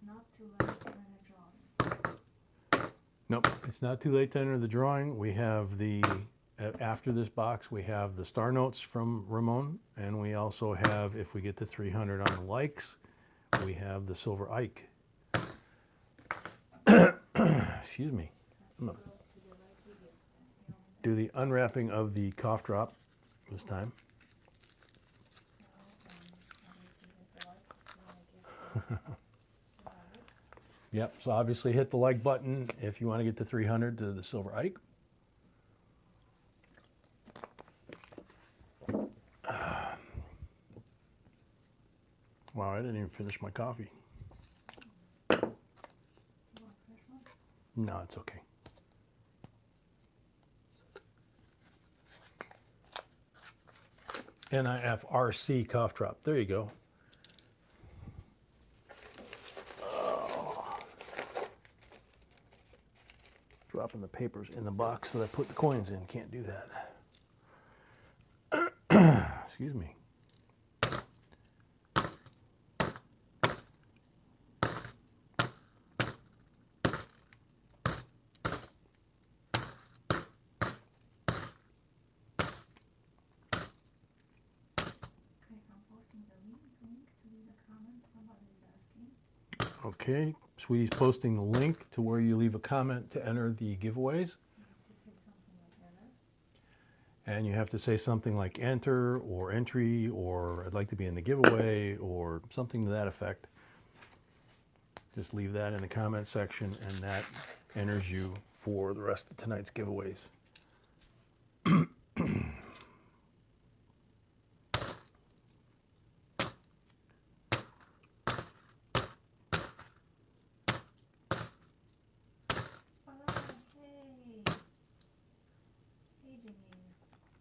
not too late to enter drawing. Nope, it's not too late to enter the drawing. We have the, after this box, we have the star notes from Ramon, and we also have, if we get to 300 on the likes, we have the silver Ike. Excuse me. I'm gonna do the unwrapping of the cough drop this time. Yep, so obviously hit the like button if you want to get to 300 to the silver Ike. Wow, I didn't even finish my coffee. No, it's okay. NIFRC cough drop. There you go. Oh. Dropping the papers in the box that I put the coins in. Can't do that. Excuse me. Okay, Sweetie's posting the link to where you leave a comment to enter the giveaways. And you have to say something like enter or entry or I'd like to be in the giveaway or something to that effect. Just leave that in the comment section and that enters you for the rest of tonight's giveaways.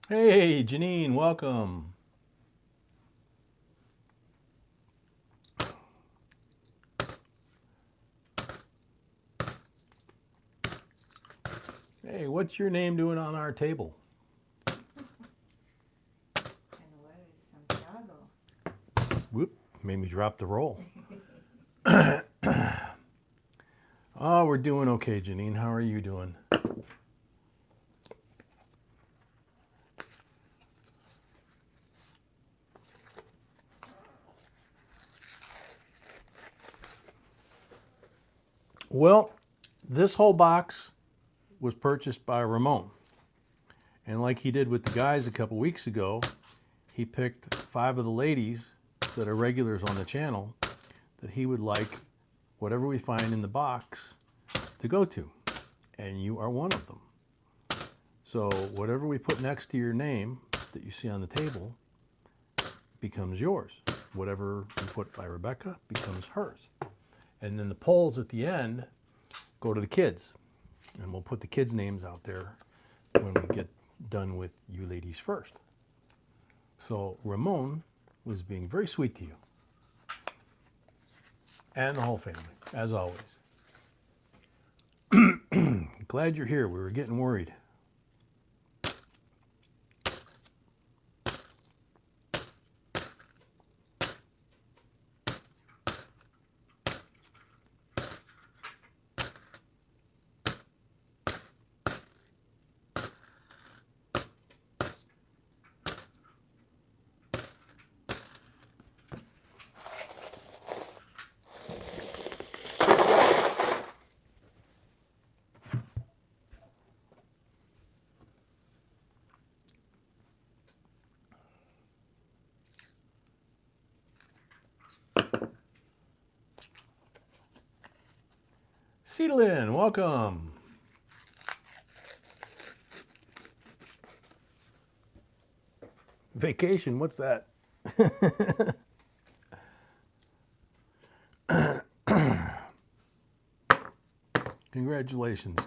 Hey, Janine, welcome. Hey, what's your name doing on our table? And where is Santiago? Whoop, made me drop the roll. Oh, we're doing okay, Janine. How are you doing? Well, this whole box was purchased by Ramon. And like he did with the guys a couple weeks ago, he picked 5 of the ladies that are regulars on the channel that he would like whatever we find in the box to go to. And you are one of them. So whatever we put next to your name that you see on the table becomes yours. Whatever you put by Rebecca becomes hers. And then the polls at the end go to the kids. And we'll put the kids' names out there when we get done with you ladies first. So Ramon was being very sweet to you. And the whole family, as always. Glad you're here. We were getting worried. Cedelin, welcome. Vacation, what's that? Congratulations.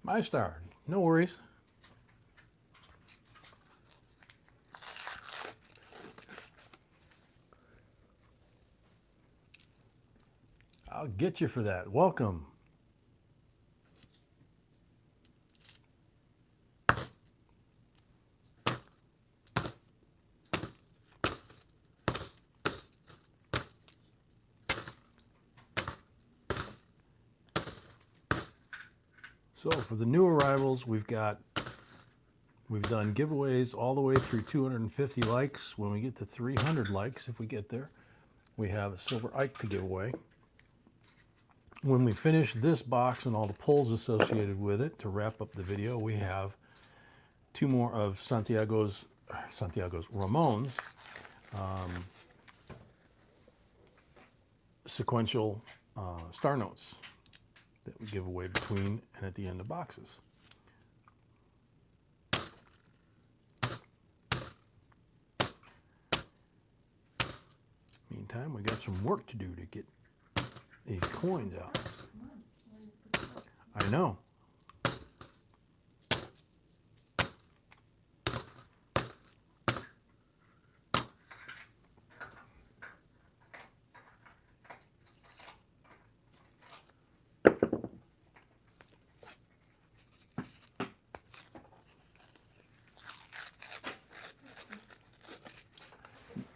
My star, no worries. I'll get you for that. Welcome. So for the new arrivals, we've done giveaways all the way through 250 likes. When we get to 300 likes, if we get there, we have a silver Ike to give away. When we finish this box and all the pulls associated with it to wrap up the video, we have 2 more of Ramon's sequential star notes that we give away between and at the end of boxes. Meantime, we got some work to do to get these coins out. I know.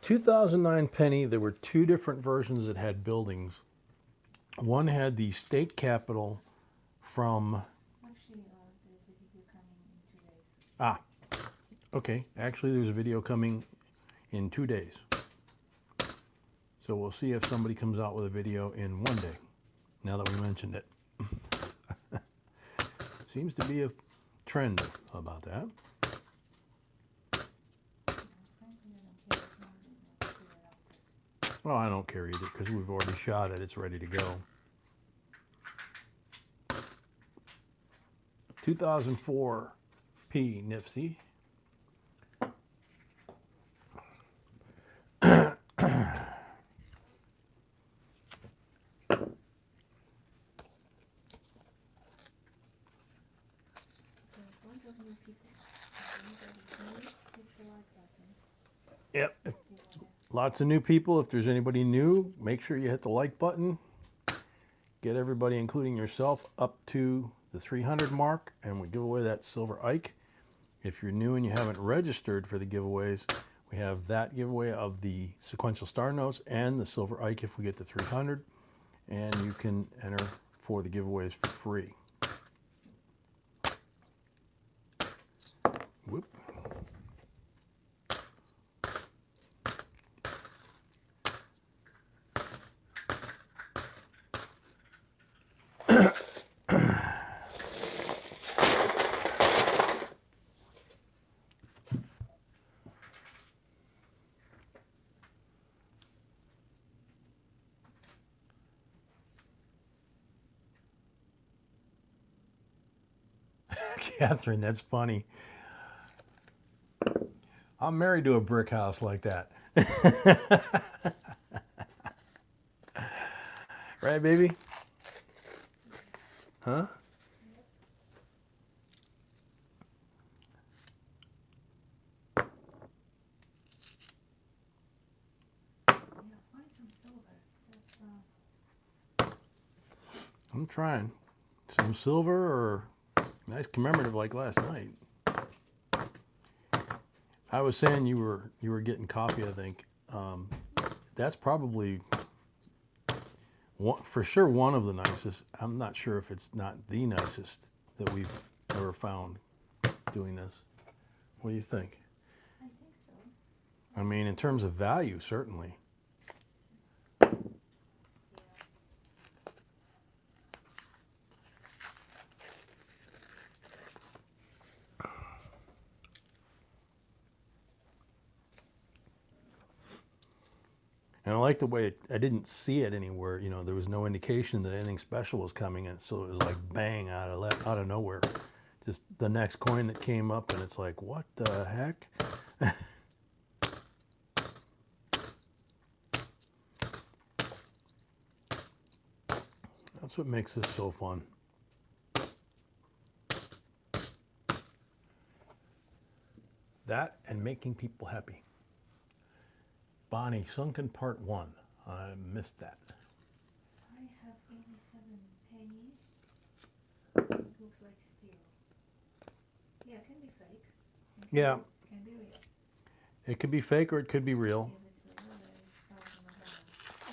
$2009 penny, there were 2 different versions that had buildings. One had the state capitol from... Actually, there's a video coming in 2 days. Ah, okay. Actually, there's a video coming in 2 days. So we'll see if somebody comes out with a video in 1 day, now that we mentioned it. Seems to be a trend about that. Well, I don't care either because we've already shot it. It's ready to go. 2004 P Nipsey. people. If anybody needs, hit the like button. Yep. If you wanna. Lots of new people. If there's anybody new, make sure you hit the like button. Get everybody, including yourself, up to the 300 mark, and we give away that silver Ike. If you're new and you haven't registered for the giveaways, we have that giveaway of the sequential star notes and the silver Ike if we get to 300, and you can enter for the giveaways for free. Whoop. Catherine, that's funny. I'm married to a brick house like that. Right, baby? Huh? Yeah, find some silver. That's I'm trying. Some silver or nice commemorative like last night. I was saying you were getting coffee, I think. That's probably for sure one of the nicest. I'm not sure if it's not the nicest that we've ever found doing this. What do you think? I think so. I mean, in terms of value, certainly. Yeah. And I like the way I didn't see it anywhere. You know, there was no indication that anything special was coming in, so it was like bang out of nowhere. Just the next coin that came up, and it's like, what the heck? That's what makes this so fun. That and making people happy. Bonnie, Sunken Part 1. I missed that. I have 87 pennies. It looks like steel. Yeah, it can be fake. It can Yeah. Be, can be real. It could be fake or it could be real. If it's real, then it's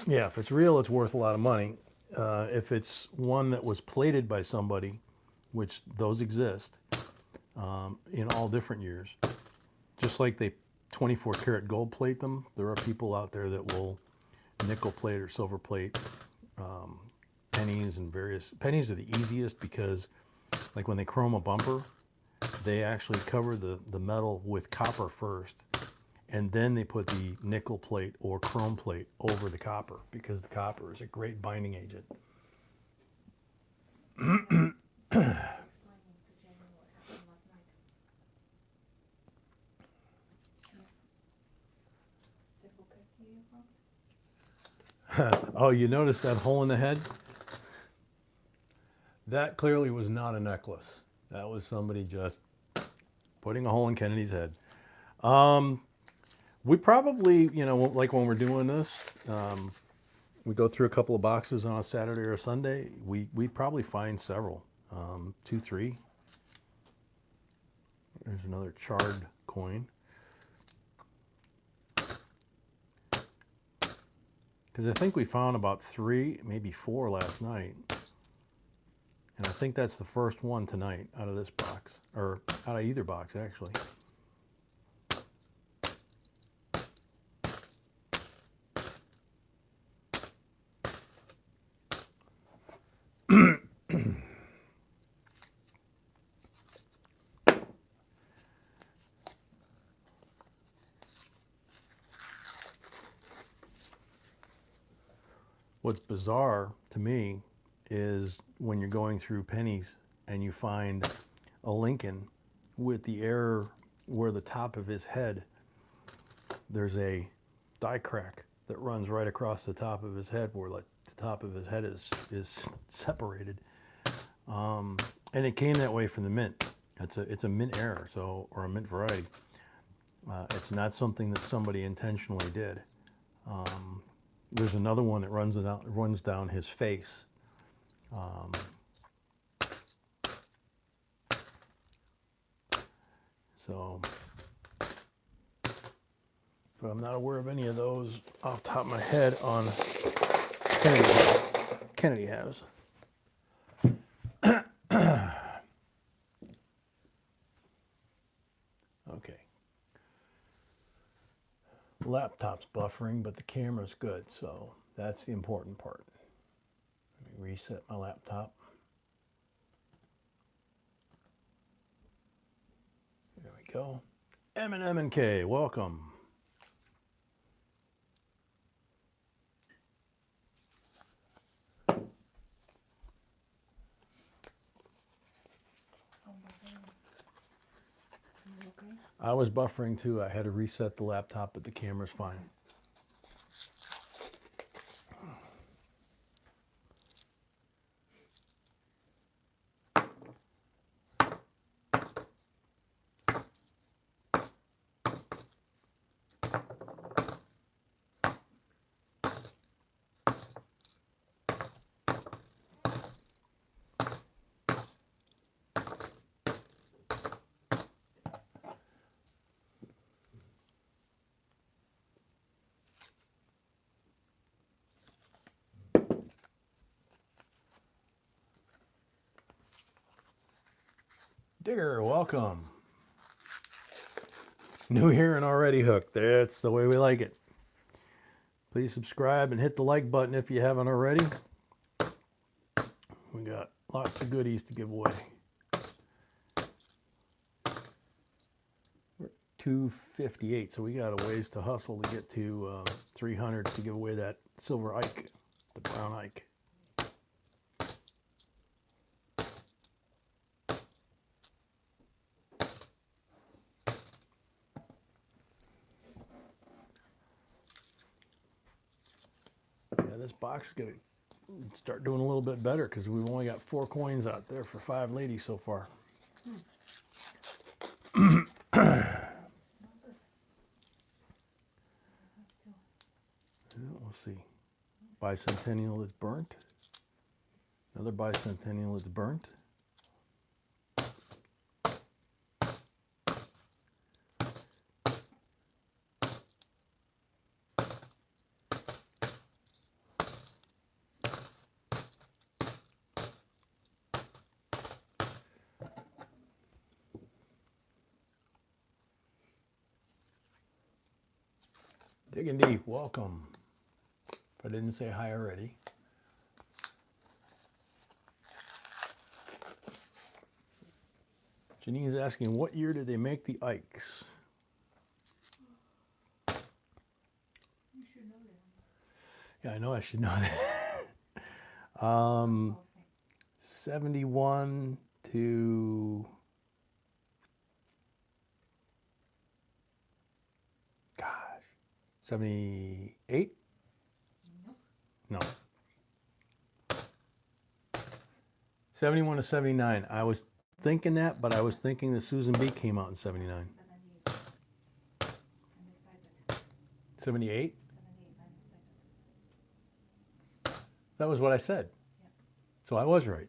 $1,000. Yeah, if it's real, it's worth a lot of money. If it's one that was plated by somebody, which those exist in all different years, just like they 24 karat gold plate them, there are people out there that will nickel plate or silver plate pennies and various. Pennies are the easiest because, like when they chrome a bumper, they actually cover the metal with copper first, and then they put the nickel plate or chrome plate over the copper because the copper is a great binding agent. Explaining to Jamie what happened last night. The bouquet you brought? Oh, you noticed that hole in the head? That clearly was not a necklace. That was somebody just putting a hole in Kennedy's head. We probably, you know, like when we're doing this, we go through a couple of boxes on a Saturday or a Sunday. We probably find several, 2, 3. There's another charred coin. Because I think we found about 3, maybe 4 last night. And I think that's the first one tonight out of this box, or out of either box, actually. What's bizarre to me is when you're going through pennies and you find a Lincoln with the error where the top of his head, there's a die crack that runs right across the top of his head where like the top of his head is separated. And it came that way from the mint. It's a mint error, so, or a mint variety. It's not something that somebody intentionally did. There's another one that runs down his face. So, but I'm not aware of any of those off the top of my head on Kennedy. Kennedy has. Okay. Laptop's buffering, but the camera's good, so that's the important part. Let me reset my laptop. There we go. M and K, welcome. I was buffering too. I had to reset the laptop, but the camera's fine. Digger, welcome. New here and already hooked. That's the way we like it. Please subscribe and hit the like button if you haven't already. We got lots of goodies to give away. We're at 258, so we got a ways to hustle to get to 300 to give away that silver Ike, the brown Ike. Yeah, this box is going to start doing a little bit better because we've only got 4 coins out there for 5 ladies so far. We'll see. Bicentennial is burnt. Another bicentennial is burnt. Digging deep, welcome. If I didn't say hi already. Janine's asking, what year did they make the Ikes? You should know that. Yeah, I know I should know that. 71 to... Gosh. 78? Nope. No. 71 to 79. I was thinking that, but I was thinking that Susan B came out in 79. 78? 78, That was what I said. Yeah. So I was right.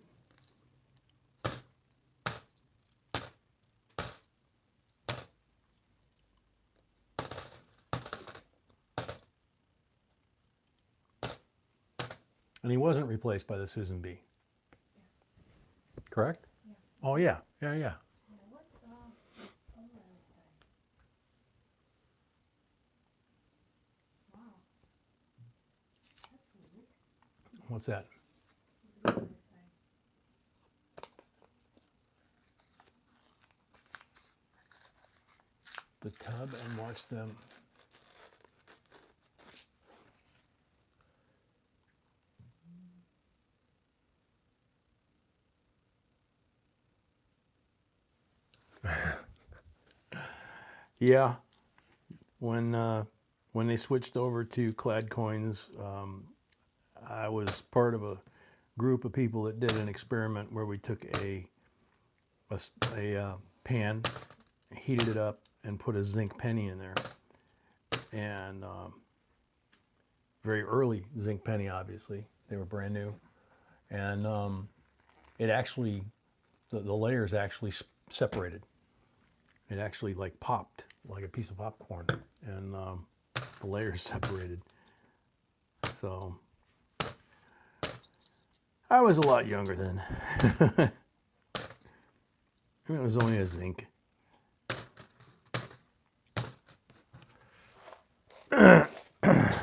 And he wasn't replaced by the Susan B. Yeah. Correct? Yeah. Oh, yeah. Yeah, yeah. Yeah, what color is that? Wow. That's weird. What's that? What color is that? The tub and watch them. Yeah, when they switched over to clad coins, I was part of a group of people that did an experiment where we took a a pan, heated it up, and put a zinc penny in there. And very early zinc penny, obviously. They were brand new. And it actually, the layers actually separated. It actually like popped like a piece of popcorn, and the layers separated. So I was a lot younger then. It was only a zinc.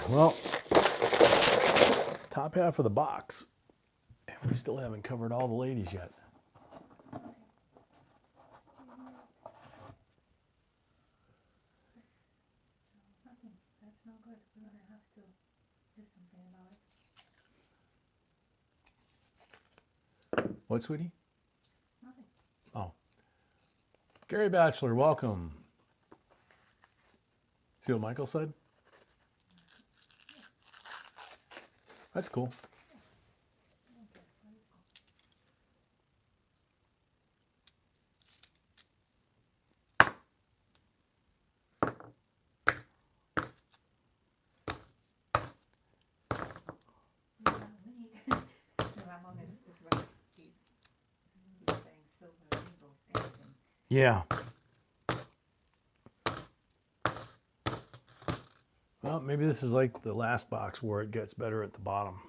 Well, top half of the box, and we still haven't covered all the ladies yet. Nothing. That's no good. We're gonna have to do something about it. What, sweetie? Nothing. Oh. Gary Batchelor, welcome. See what Michael said? That's cool. Ramon is right. He's saying silver eagles dancing. Yeah. Well, maybe this is like the last box where it gets better at the bottom.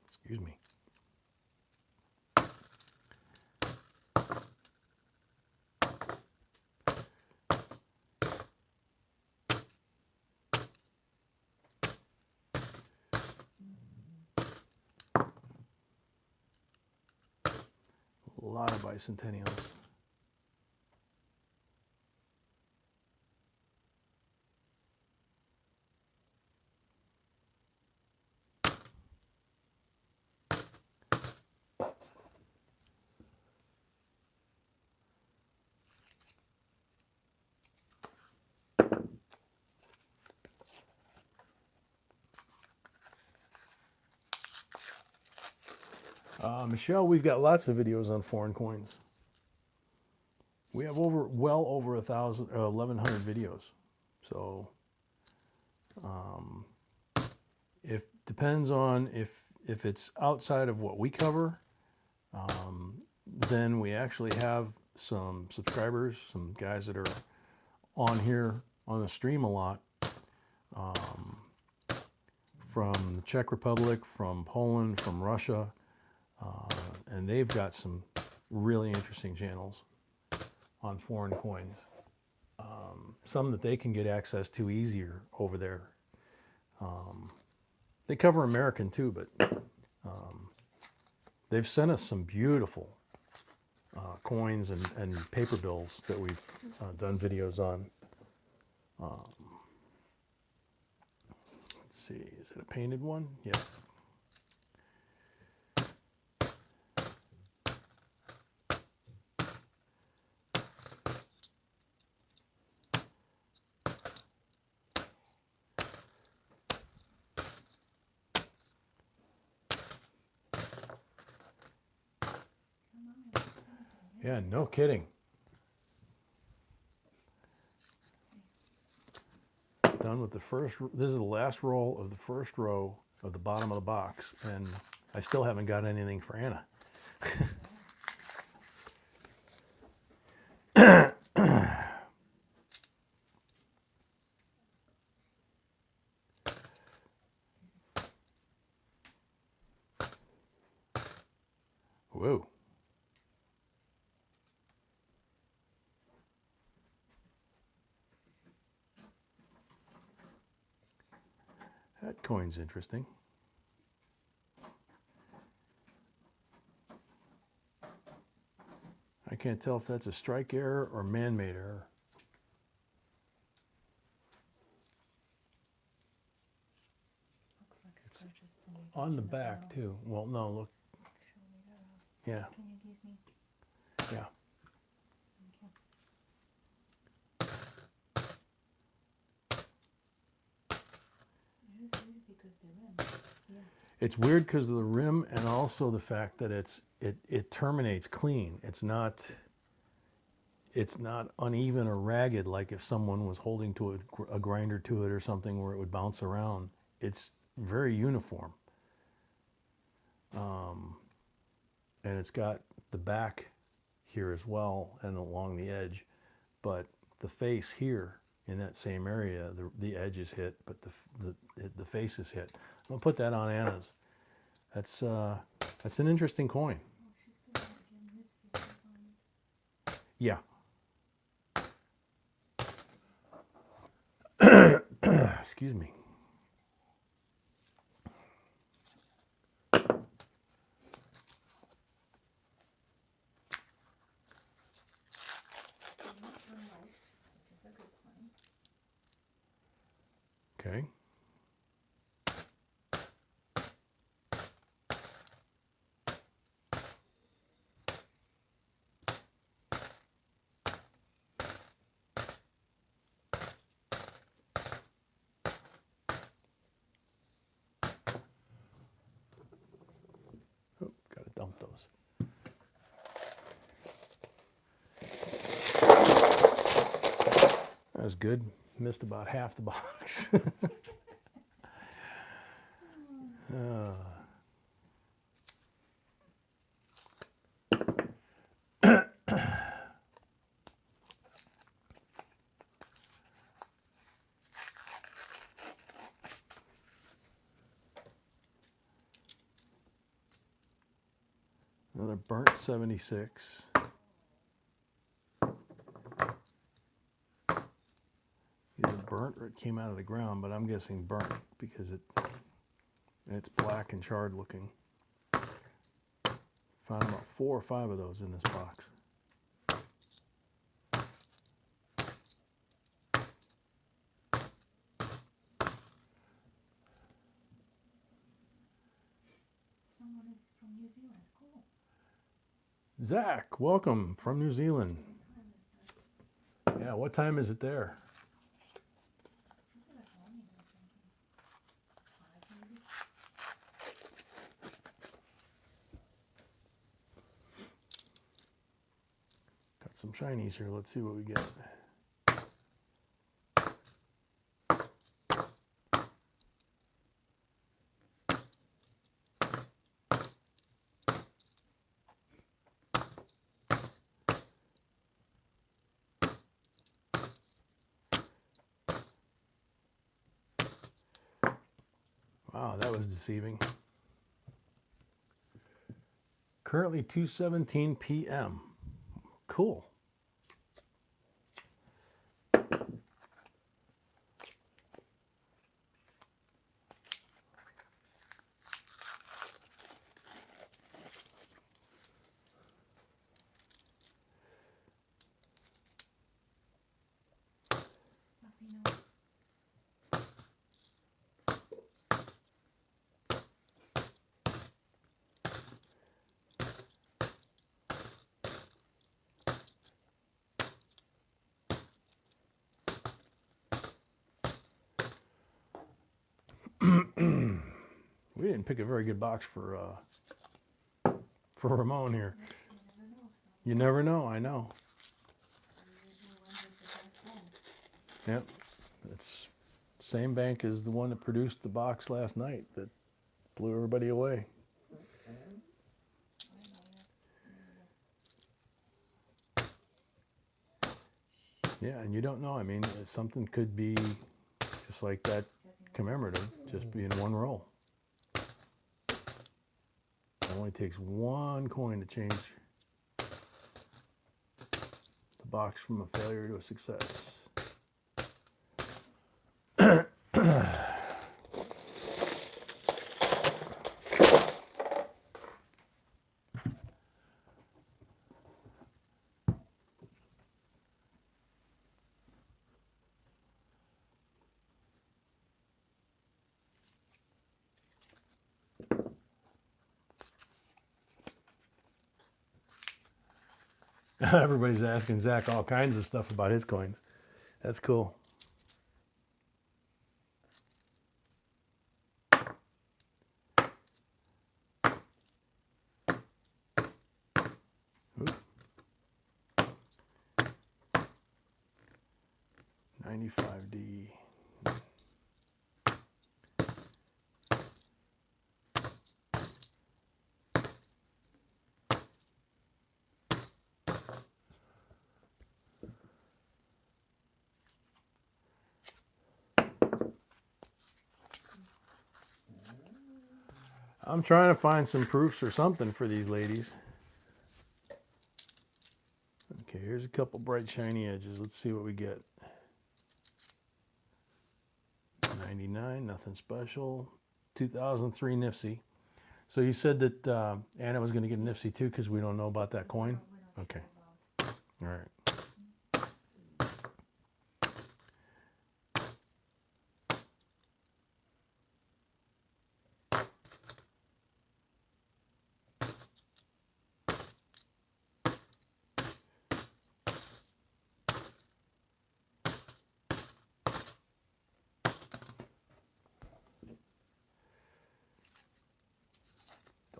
Excuse me. A lot of bicentennials. Michelle, we've got lots of videos on foreign coins. We have well over 1,100 videos. So if depends on if it's outside of what we cover, then we actually have some subscribers, some guys that are on here on the stream a lot, from the Czech Republic, from Poland, from Russia, and they've got some really interesting channels on foreign coins. Some that they can get access to easier over there. They cover American too, but they've sent us some beautiful coins and paper bills that we've done videos on. Let's see, is it a painted one? Yeah. Yeah, no kidding. Done with the first, this is the last roll of the first row of the bottom of the box, and I still haven't got anything for Anna. Whoa. That coin's interesting. I can't tell if that's a strike error or man-made error. Looks like scratches to me. On the back too. Well, no, look. Show me that. Yeah, Can you give me? yeah. Thank you. because the rim. Yeah. It's weird because of the rim and also the fact that it terminates clean. It's not uneven or ragged like if someone was holding to a grinder to it or something where it would bounce around. It's very uniform. And it's got the back here as well and along the edge, but the face here in that same area, the edge is hit, but the face is hit. I'm gonna put that on Anna's. That's an interesting coin. Oh, she's still getting lipstick on it. Yeah. Excuse me. Which is a good sign. Okay. Oh, gotta dump those. That was good. Missed about half the box. Another burnt 76. Either burnt or it came out of the ground, but I'm guessing burnt because it's black and charred looking. Found about 4 or 5 of those in this box. Someone is from New Zealand. Cool. Zach, welcome from New Zealand. What time is that? Yeah, what time is it there? Is it at home? I'm thinking 5 maybe. Got some shinies here. Let's see what we get. Wow, that was deceiving. Currently 2:17 p.m. Cool. Puppy nose. We didn't pick a very good box for Ramon here. You never know. So You never know, I know. usually went with the best end. Yep. It's same bank as the one that produced the box last night that blew everybody away. I know that. Yeah, and you don't know. I mean, something could be just like that commemorative, just be in one roll. It only takes one coin to change the box from a failure to a success. Everybody's asking Zach all kinds of stuff about his coins. That's cool. Wow, 95D. I'm trying to find some proofs or something for these ladies. Okay, here's a couple bright shiny edges. Let's see what we get. 99, nothing special. 2003 Nifty. So you said that Anna was going to get a Nifty too because we don't know about that coin? Okay. All right.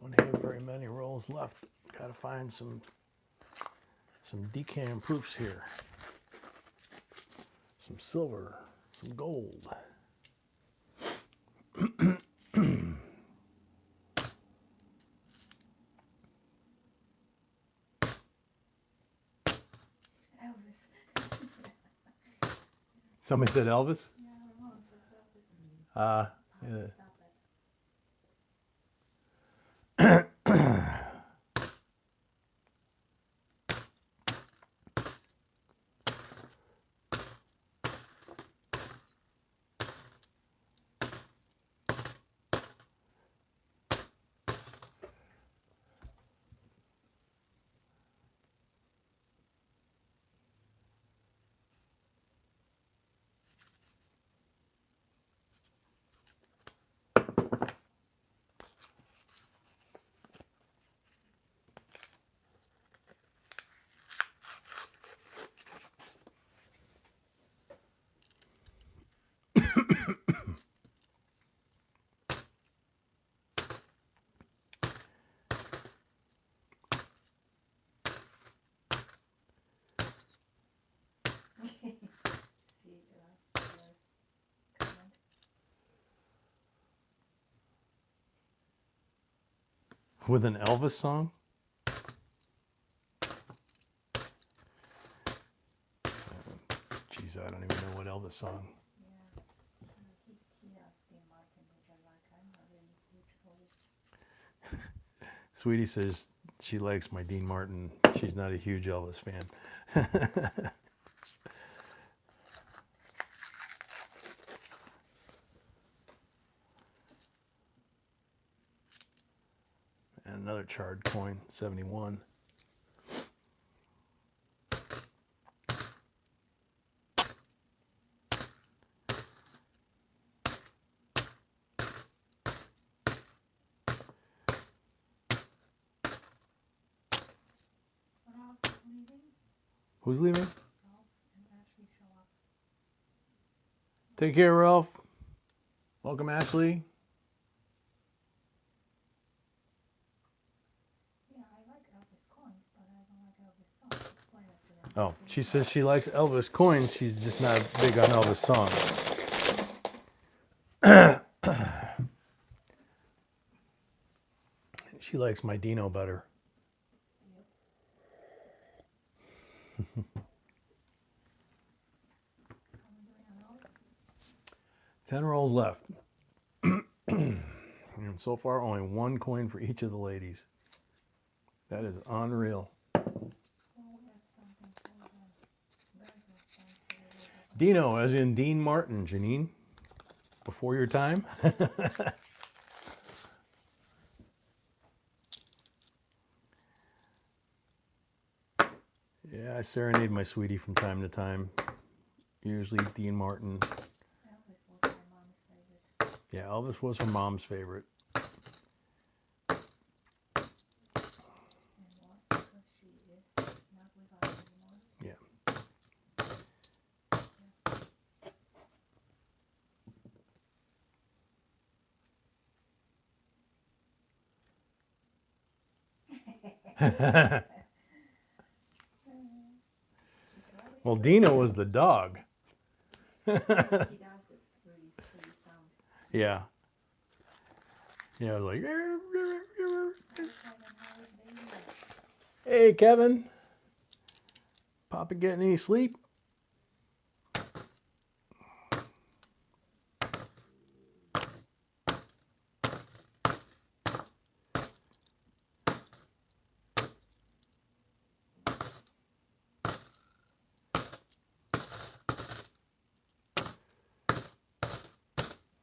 Don't have very many rolls left. Got to find some decam proofs here. Some silver, some gold. Elvis. Somebody said Elvis? Yeah, Ramon says Elvis. Yeah. Stop it. See, comment. With an Elvis song? Jeez, I don't even know what Elvis song. Yeah. He has Dean Martin, which I like. I'm not really huge Elvis. Sweetie says she likes my Dean Martin. She's not a huge Elvis fan. And another charred coin, 71. Ralph leaving? Who's leaving? Ralph and Ashley show up. Take care, Ralph. Welcome, Ashley. Yeah, I like Elvis coins, but I don't like Elvis songs. Explain it to them. Oh, she says she likes Elvis coins. She's just not big on Elvis songs. She likes my Dino better. Yep. How we doing on those? 10 rolls left. And so far, only one coin for each of the ladies. That is unreal. Oh, we had something for them. Very good sense. Dino, as in Dean Martin, Janine. Before your time. Yeah, I serenade my sweetie from time to time. Usually Dean Martin. Elvis was my mom's favorite. Yeah, Elvis was her mom's favorite. And was because she is not with us anymore. Yeah. Well, Dino was the dog. He does this really silly sound. Yeah. Yeah, like. Hey, Kevin. Papa getting any sleep?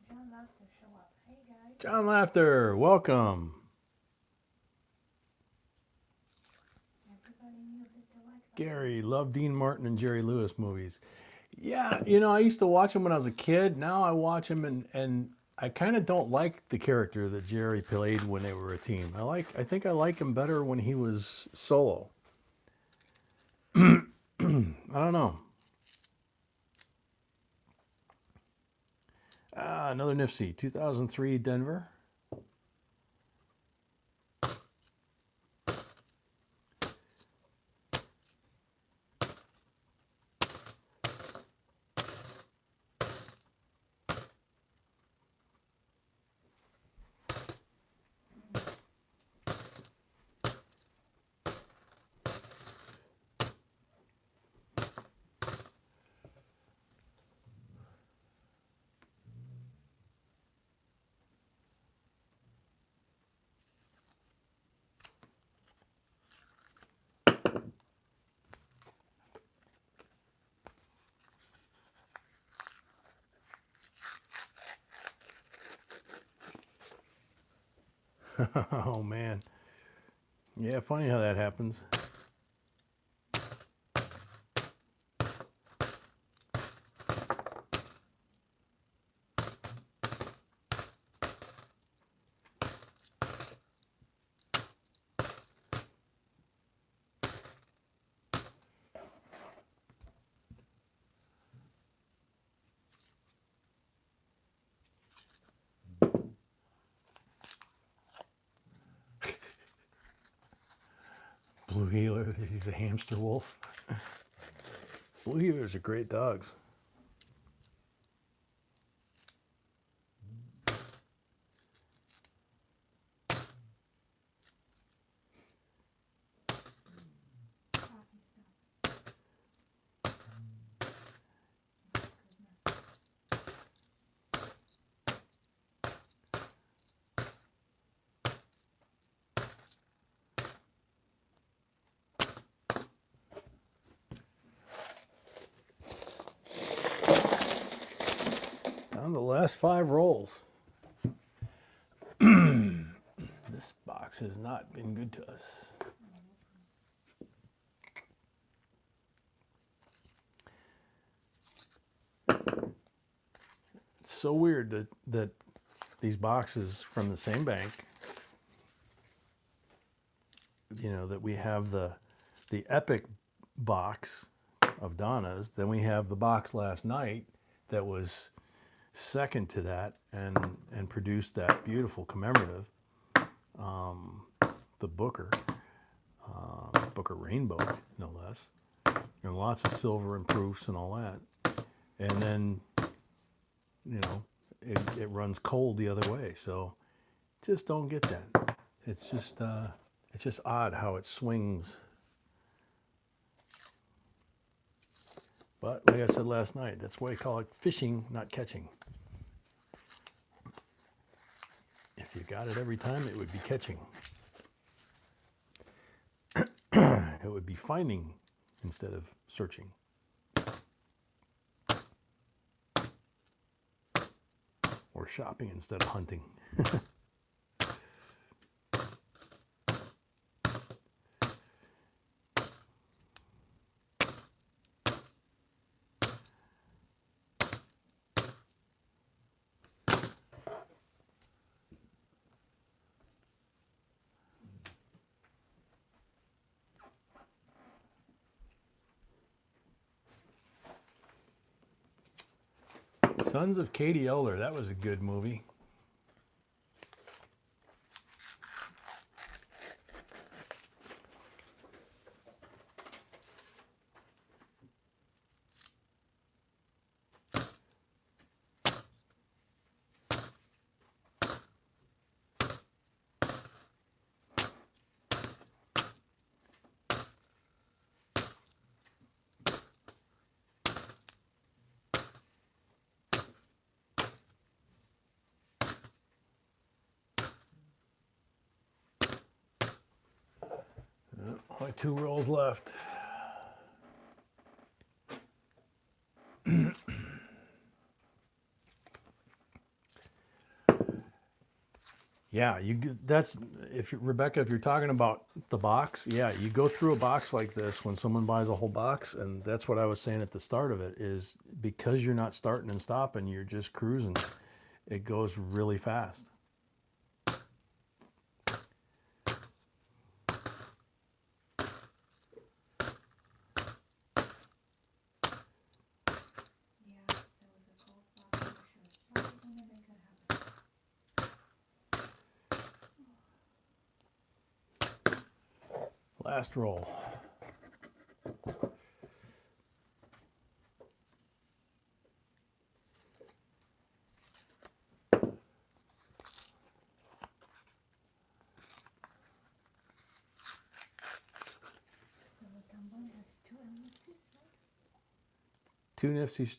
John Laughter show up. Hey guys. John Laughter, welcome. Everybody knew that they liked them. Gary, love Dean Martin and Jerry Lewis movies. Yeah, you know, I used to watch them when I was a kid. Now I watch them and I kind of don't like the character that Jerry played when they were a team. I think I like him better when he was solo. I don't know. Another Nifty, 2003 Denver. Oh man. Yeah, funny how that happens. Blue Heeler, he's a hamster wolf. Blue Heelers are great dogs. Coffee stuff. Goodness. On the last 5 rolls. This box has not been good to us. It's so weird that these boxes from the same bank, you know, that we have the Epic box of Donna's, then we have the box last night that was second to that and produced that beautiful commemorative, the Booker Rainbow, no less, and lots of silver and proofs and all that. And then, you know, it runs cold the other way, so just don't get that. It's just odd how it swings. But like I said last night, that's why I call it fishing, not catching. If you got it every time, it would be catching. It would be finding instead of searching. Or shopping instead of hunting. Sons of Katie Elder, that was a good movie. Only 2 rolls left. Yeah, that's if Rebecca, if you're talking about the box, yeah, you go through a box like this when someone buys a whole box, and that's what I was saying at the start of it is because you're not starting and stopping, you're just cruising. It goes really fast. Yeah, there was a cold box for sure. Something to make it happen. Last roll. So the tambon has 2 ellipses, right? 2 Nifsies,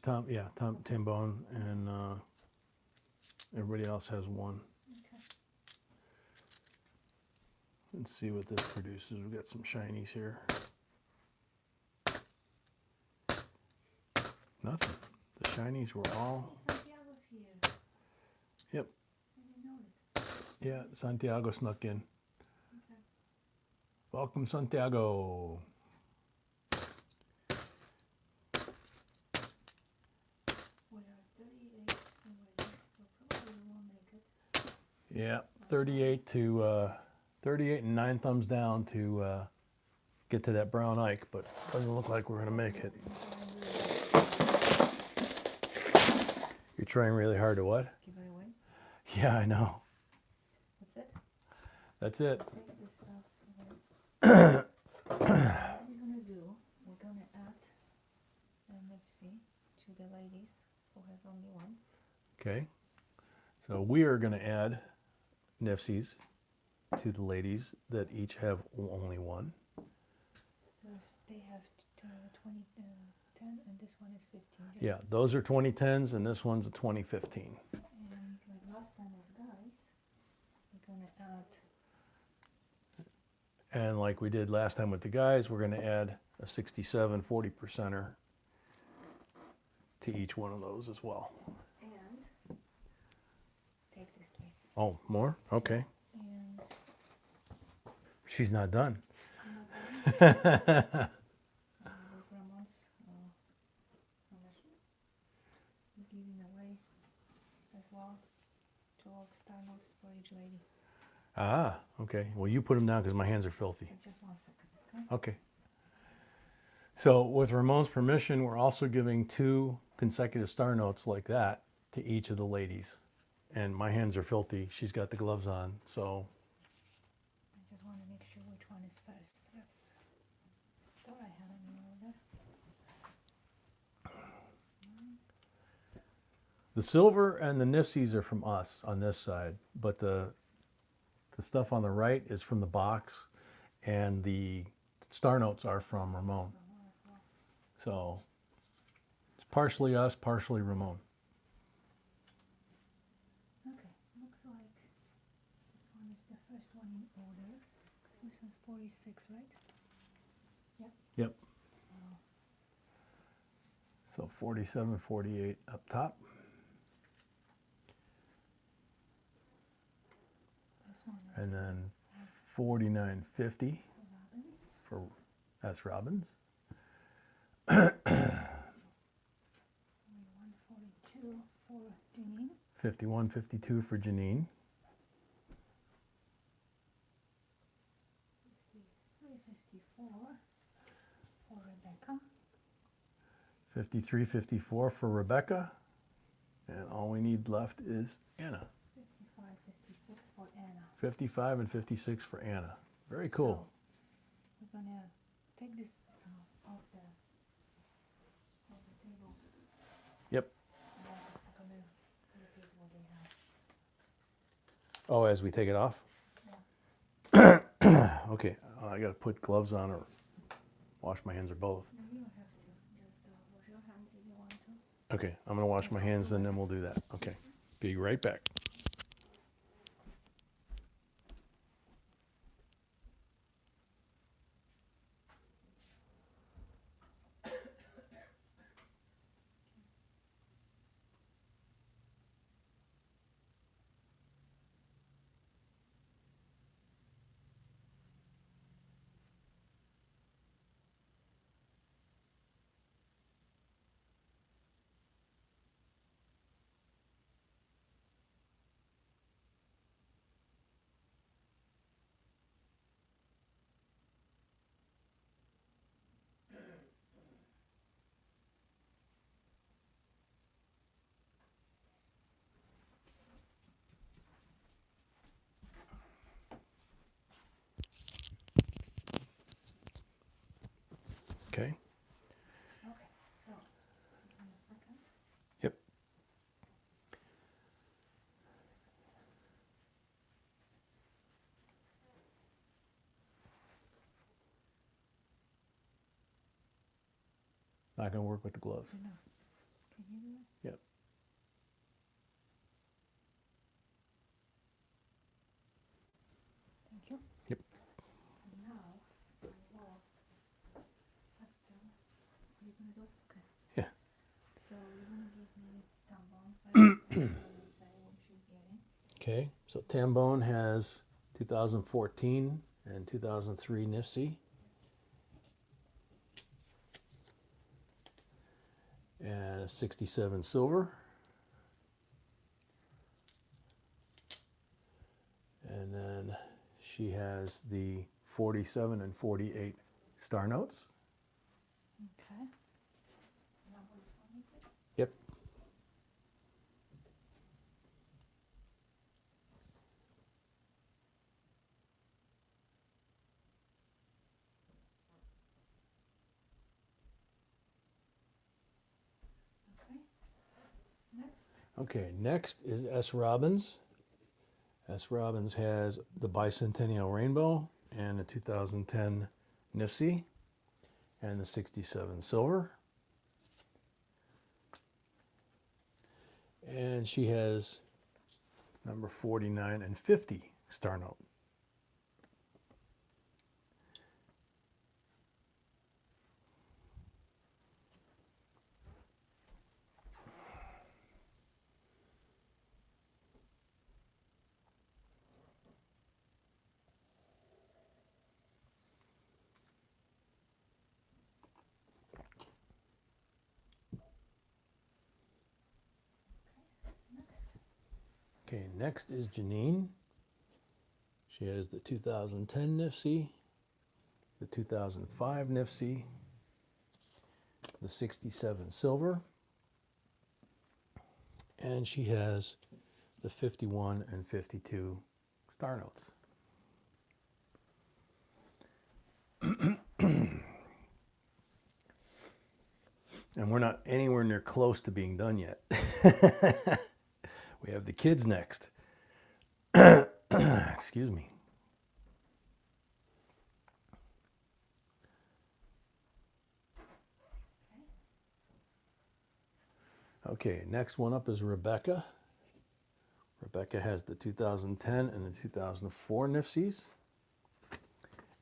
Tambone, and everybody else has 1. Okay. Let's see what this produces. We've got some shinies here. Nothing. The shinies were all. Santiago's here. Yep. I didn't know it. Yeah, Santiago snuck in. Okay. Welcome, Santiago. We are 38 already, so probably we won't make it. Yeah, 38 and 9 thumbs down to get to that brown Ike, but doesn't look like we're gonna make it. You're trying really hard to what? Give it away. Yeah, I know. That's it. That's it. Take this off. What we're gonna do, we're gonna add NFC to the ladies who has only 1. Okay. So we are gonna add Nifsies to the ladies that each have only 1. They have 20, 10, and this one is 15. Just Yeah, those are 2010s, and this one's a 2015. And like last time with guys, we're gonna add. And like we did last time with the guys, we're gonna add a 67 40%er to each one of those as well. And take this, please. Oh, more? Okay. And She's not done. with Ramon's permission, we're giving away as well 12 star notes for each lady. Ah, okay. Well, you put them down because my hands are filthy. So just 1 second, okay? Okay. So with Ramon's permission, we're also giving 2 consecutive star notes like that to each of the ladies. And my hands are filthy. She's got the gloves on, so. I just want to make sure which one is first. That's thought I had it in order. The silver and the Nifsies are from us on this side, but the stuff on the right is from the box, and the star notes are from Ramon. So it's partially us, partially Ramon. Okay, looks like this one is the first one in order. This one's 46, right? Yep. So So 47, 48 up top. this one is And then 49, 50 Robin's. for, that's Robbins. 41, 42 for Janine. 51, 52 for Janine. 53, 54 for Rebecca. 53, 54 for Rebecca. And all we need left is Anna. 55, 56 for Anna. 55 and 56 for Anna. Very cool. So, we're gonna take this off the table. Yep. And then we're gonna repeat what they have. Oh, as we take it off? Yeah. Okay, I gotta put gloves on or wash my hands or both. No, you don't have to. Just wash your hands if you want to. Okay, I'm gonna wash my hands and then we'll do that. Okay, be right back. not going to work with the gloves. I know. Can you do that? Yep. Thank you. Yep. So now, I will have to, are you gonna do it? Okay. Yeah. So you're gonna give me tampon first, and I'm gonna say what she's getting. Okay, so Tambone has 2014 and 2003 NIFC. And a 67 silver. And then she has the 47 and 48 star notes. Okay. Now wait for me, please. Yep. Okay. Next. Okay, next is S. Robbins. S. Robbins has the Bicentennial Rainbow and the 2010 NIFC and the 67 silver. And she has number 49 and 50 star note. Next. Okay, next is Janine. She has the 2010 NIFC, the 2005 NIFC, the 67 silver, and she has the 51 and 52 star notes. And we're not anywhere near close to being done yet. We have the kids next. Excuse me. Okay, next one up is Rebecca. Rebecca has the 2010 and the 2004 NIFCs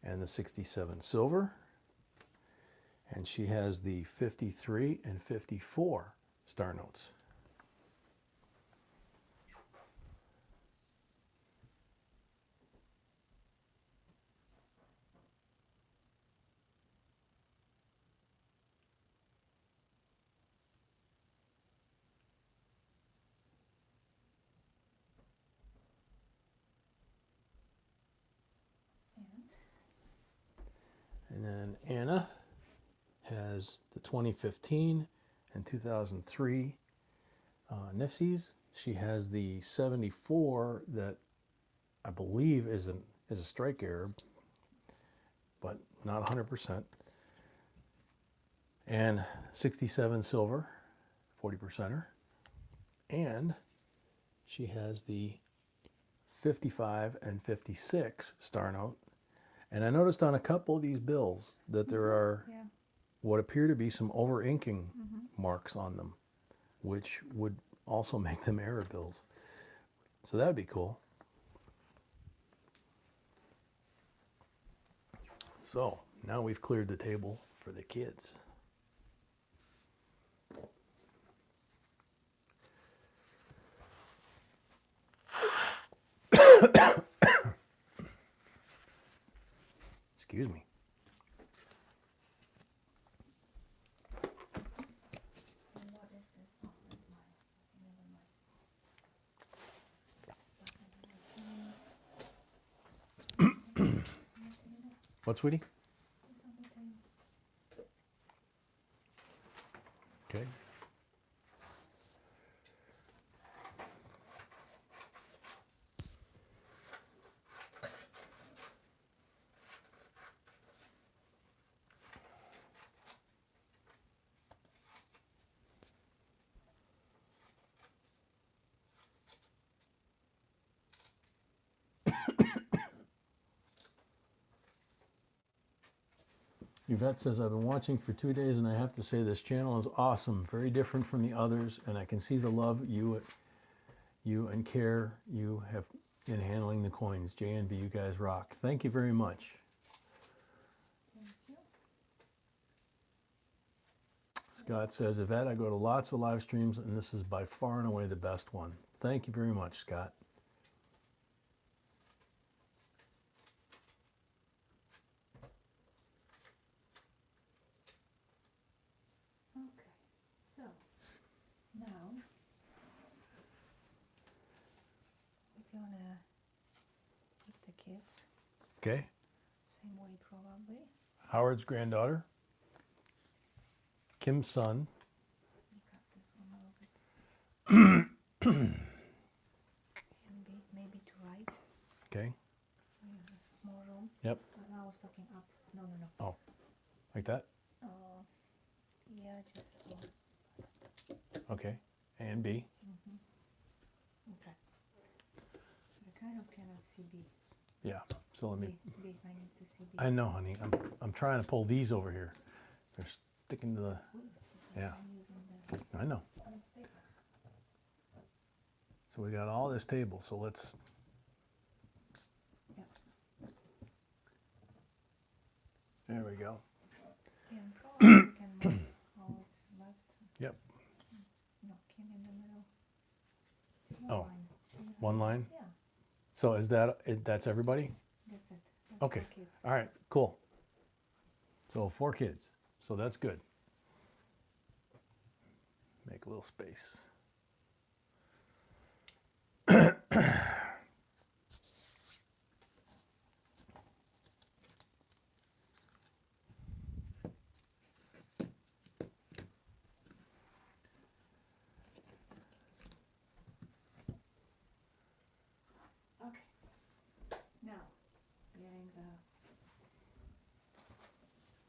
and the 67 silver. And she has the 53 and 54 star notes. And then Anna has the 2015 and 2003 NIFCs. She has the 74 that I believe is a strike error, but not 100%. And 67 silver, 40%er. And she has the 55 and 56 star note. And I noticed on a couple of these bills that there are Yeah. what appear to be some over-inking marks on them, which would also make them error bills. So that would be cool. So now we've cleared the table for the kids. Excuse me. And what is this? Oh, that's mine. Never mind. Stuff in there. What, sweetie? It's on the table. Okay. Yvette says, I've been watching for 2 days and I have to say this channel is awesome. Very different from the others, and I can see the love you and care you have in handling the coins. JNB, you guys rock. Thank you very much. Thank you. Scott says, Yvette, I go to lots of live streams and this is by far and away the best one. Thank you very much, Scott. Okay, so now we're gonna put the kids Okay. same way probably. Howard's granddaughter. Kim's son. We cut this one a little bit. Maybe to right, Okay. so you have more room. Yep. But I was looking up. No. Oh, like that? Yeah, just Okay. A and B. okay. I kind of cannot see B. Yeah. So let me. B. I need to see B. I know, honey. I'm trying to pull these over here. They're sticking to the. Yeah. I'm using the I know. staplers. So we got all this table. So let's. Yeah. There we go. And probably we can move all it's left. Yep. No, Kim in the middle. Oh, Line. Do you have- one line. Yeah, So is that's everybody? that's it. That's Okay. for kids. All right. Cool. So 4 kids. So that's good. Make a little space. Okay. Now, getting the.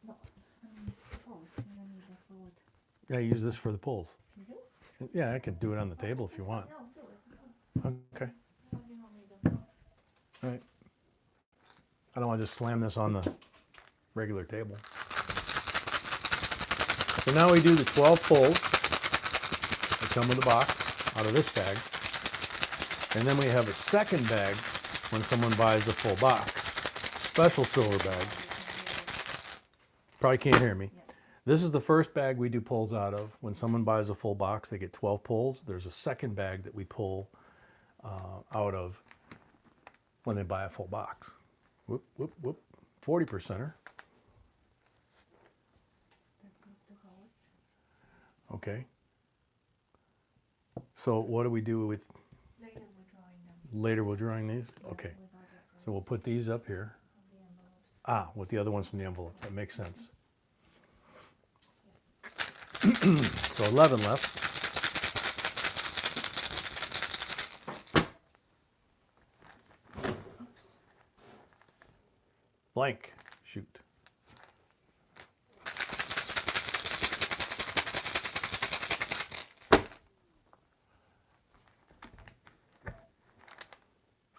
No, pulse. You don't need the fluid. Yeah, use this for the pulls. You do? Yeah, I could do it on the table if you want. No, do it. Okay. No, you don't need the. All right. I don't want to just slam this on the regular table. So now we do the 12 pulls. They come with a box out of this bag. And then we have a second bag when someone buys the full box. Special silver bag. Probably can't hear me. This is the first bag we do pulls out of. When someone buys a full box, they get 12 pulls. There's a second bag that we pull out of when they buy a full box. Whoop, whoop, whoop. 40%er. That goes to Howard's. Okay. So what do we do with, Later we're drawing them. later we're drawing these? Okay. Without that, So we'll put these up here. the envelopes. Ah, with the other ones from the envelope. That makes sense. So 11 left. Oops. Blank. Shoot.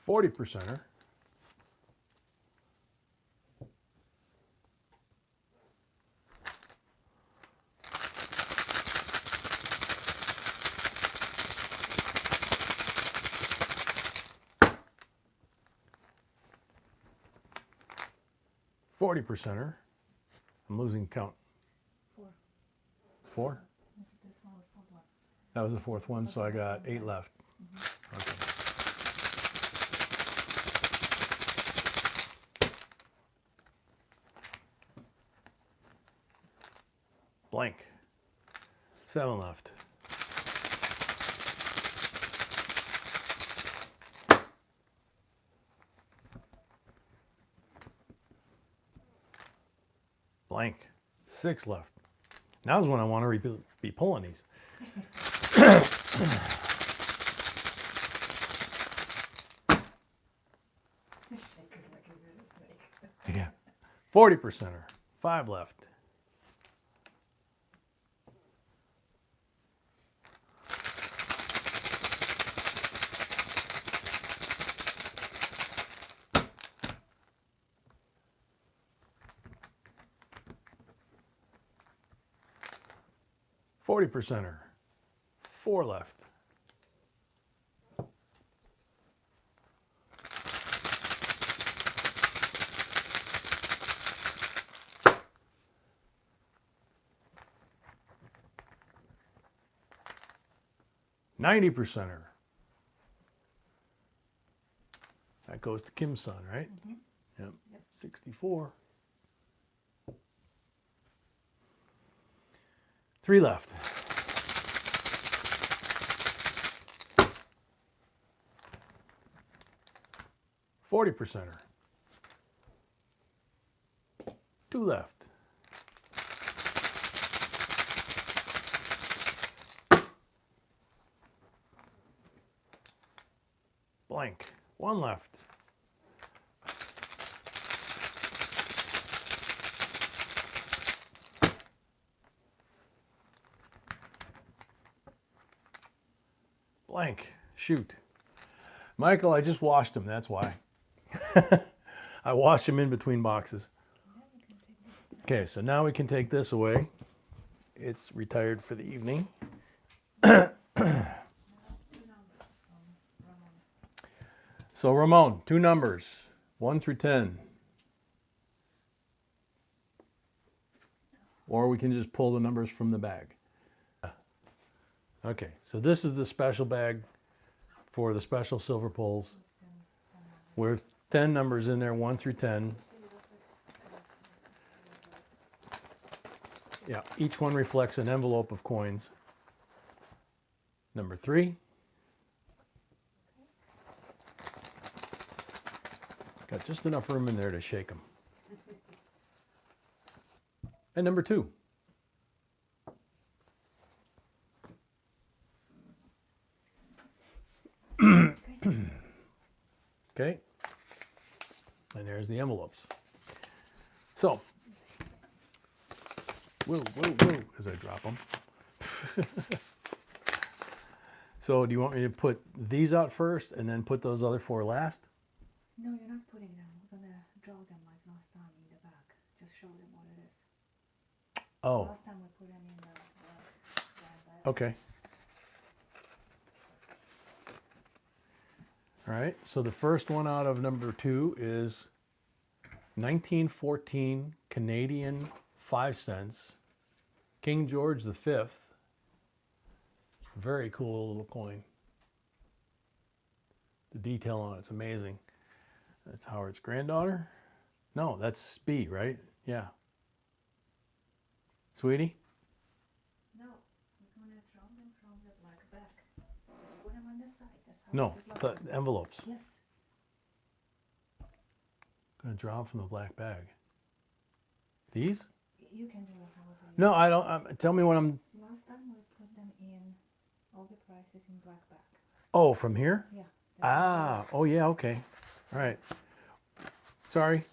%er. %er. I'm losing count. 4. 4? This one was 4 one. That was the fourth one, so I got 8 left. Okay. Blank. 7 left. Blank. 6 left. Now's when I want to be pulling these. Yeah. 40%er. 5 left. 40%er. 4 left. $90%er. That goes to Kim's son, right? Yep. 64. 3 left. $40%er. 2 left. Blank. 1 left. Blank. Shoot. Michael, I just washed them, that's why. I washed them in between boxes. Okay, so now we can take this away. It's retired for the evening. So Ramon, 2 numbers, 1 through 10. Or we can just pull the numbers from the bag. Okay, so this is the special bag for the special silver pulls with 10 numbers in there, 1 through 10. Yeah, each one reflects an envelope of coins. Number 3. Got just enough room in there to shake them. And number 2. Okay. And there's the envelopes. So, whoa, whoa, whoa, as I drop them. So, do you want me to put these out first and then put those other 4 last? No, you're not putting them. We're gonna draw them like last time in the back. Just show them what it is. Oh, Last time we put them in the bag. okay. All right, so the first one out of number 2 is 1914 Canadian 5 cents, King George V. Very cool little coin. The detail on it's amazing. That's Howard's granddaughter. No, that's B, right? Yeah. Sweetie? No, we're gonna draw them from the black back. Just put them on the side. That's how No, we draw them. the envelopes. Yes. Gonna draw them from the black bag. These? You can draw however you No, I don't. Tell me when I'm. Last time we put them in all the prices in black back. Oh, from here? Yeah. Ah, oh yeah, okay. All right. Sorry.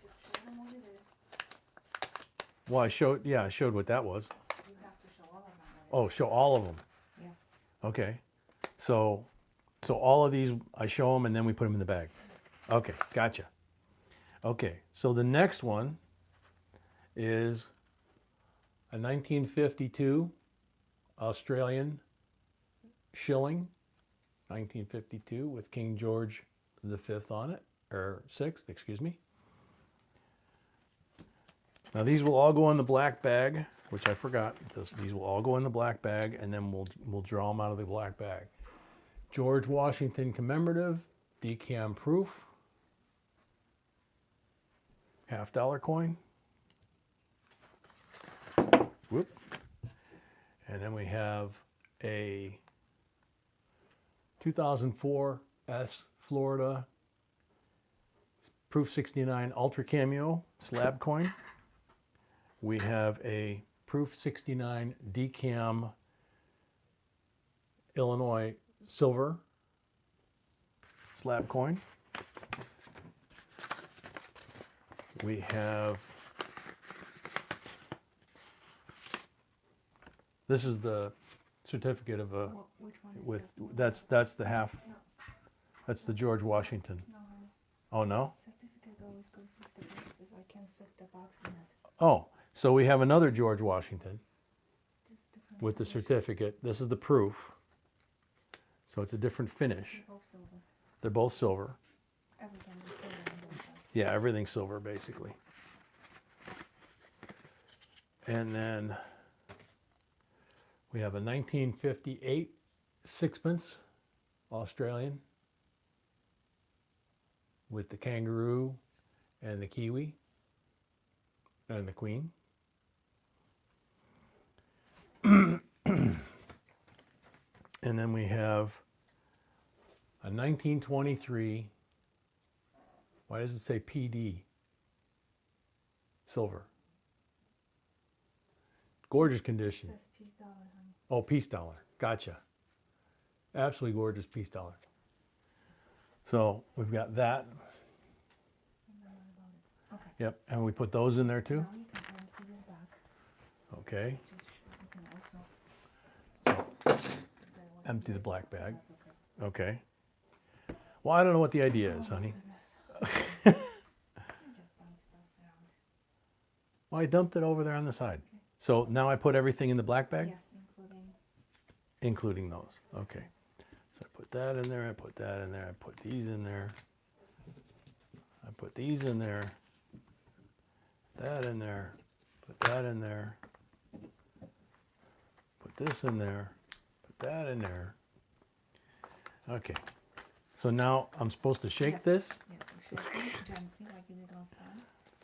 Just show them what it is. Well, I showed what that was. You have to show all of them. Oh, show all of them. Yes. Okay. So all of these, I show them and then we put them in the bag. Okay, gotcha. Okay, so the next one is a 1952 Australian shilling, 1952 with King George V on it, or 6th, excuse me. Now these will all go in the black bag, which I forgot. These will all go in the black bag, and then we'll draw them out of the black bag. George Washington commemorative, decam proof, $50 coin. Whoop. And then we have a 2004 S Florida Proof 69 Ultra Cameo slab coin. We have a Proof 69 Decam Illinois silver slab coin. We have, this is the certificate of a, Which one is with, that? that's the half, No, that's the George Washington. no, honey. Oh no? Certificate always goes with the boxes. I can fit the box in it. Oh, so we have another George Washington. Just different with the certificate. This is the proof. So it's a different finish. Both silver. They're both silver. Everything is silver on both sides. Yeah, everything's silver basically. And then we have a 1958 sixpence Australian with the kangaroo and the kiwi and the queen. And then we have a 1923, why does it say PD? Silver. Gorgeous It condition. says peace dollar, honey. Oh, peace dollar. Gotcha. Absolutely gorgeous peace dollar. So we've got that. And then what about it? Okay. Yep. And we put those in there too. Now you can empty this back. Okay. Just you can also. So that wasn't empty the there. black bag. That's okay. Okay. Well, I don't know what the idea is, Oh, honey. goodness. You just dump stuff around. Well, I dumped it over there on the side. So now I put everything in the black bag? Yes, including. Including those. Okay. So I put that in there, I put that in there, I put these in there. I put these in there. That in there. Put that in there. Put this in there. Put that in there. Okay. So now I'm supposed to shake Yes. this? Yes, you shake it gently like you did last time.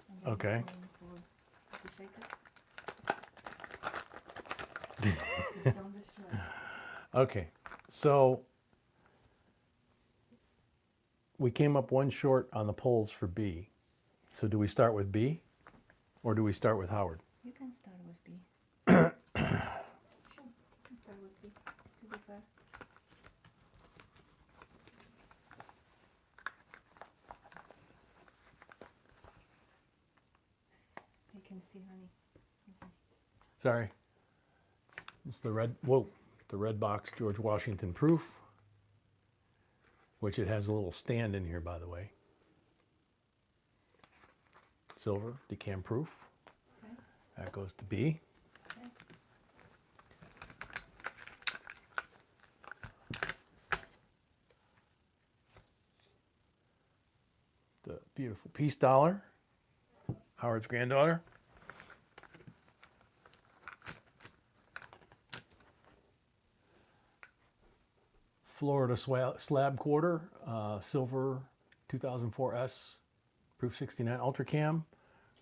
And then Okay. you pour- you shake it. Don't destroy it. Okay. So we came up one short on the polls for B. So do we start with B or do we start with Howard? You can start with B. Sure, you can start with B, to be fair. You can see, honey. Okay. Sorry. It's the red, whoa, the red box George Washington proof, which it has a little stand in here, by the way. Silver, decam proof. Okay. That goes to B. Okay. The beautiful peace dollar, Howard's granddaughter. Florida slab quarter, silver 2004 S, proof 69 Ultra Cam,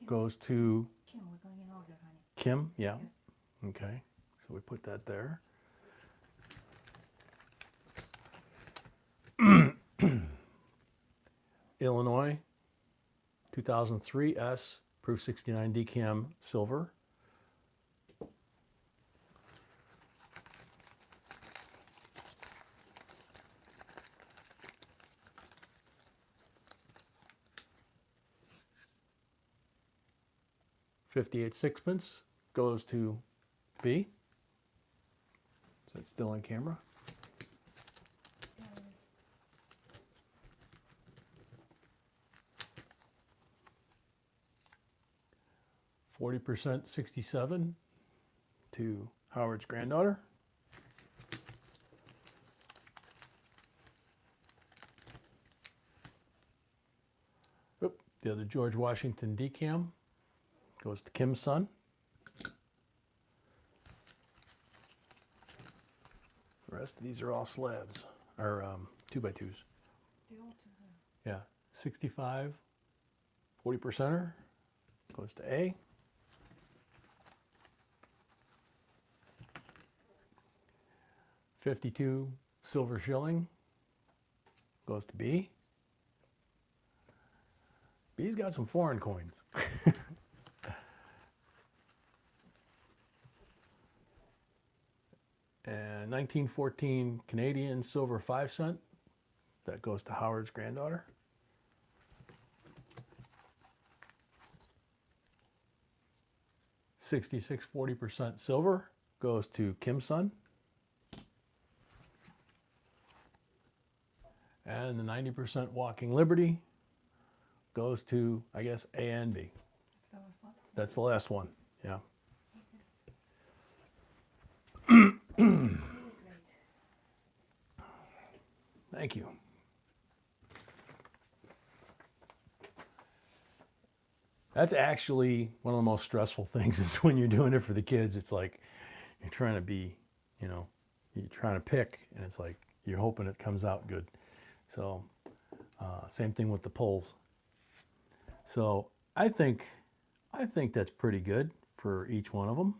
goes to Kim, we're going in order, honey. Kim. Yeah. Yes. Okay. So we put that there. Illinois 2003 S, proof 69 DCAM silver. .58 sixpence goes to B. Is that still on camera? There it is. .40% 67 to Howard's granddaughter. Oop, the other George Washington decam goes to Kim's son. The rest of these are all slabs, or 2x2s. They all to her. Yeah, 65, 40%er goes to A. .52 silver shilling goes to B. B's got some foreign coins. And 1914 Canadian silver 5 cent. That goes to Howard's granddaughter. .66 40% silver goes to Kim's son. And the 90% Walking Liberty goes to, I guess, A and B. That's the last lot. That's the last one, yeah. Thank you. That's actually one of the most stressful things is when you're doing it for the kids. It's like you're trying to be, you know, you're trying to pick, and it's like you're hoping it comes out good. So same thing with the pulls. So I think that's pretty good for each one of them.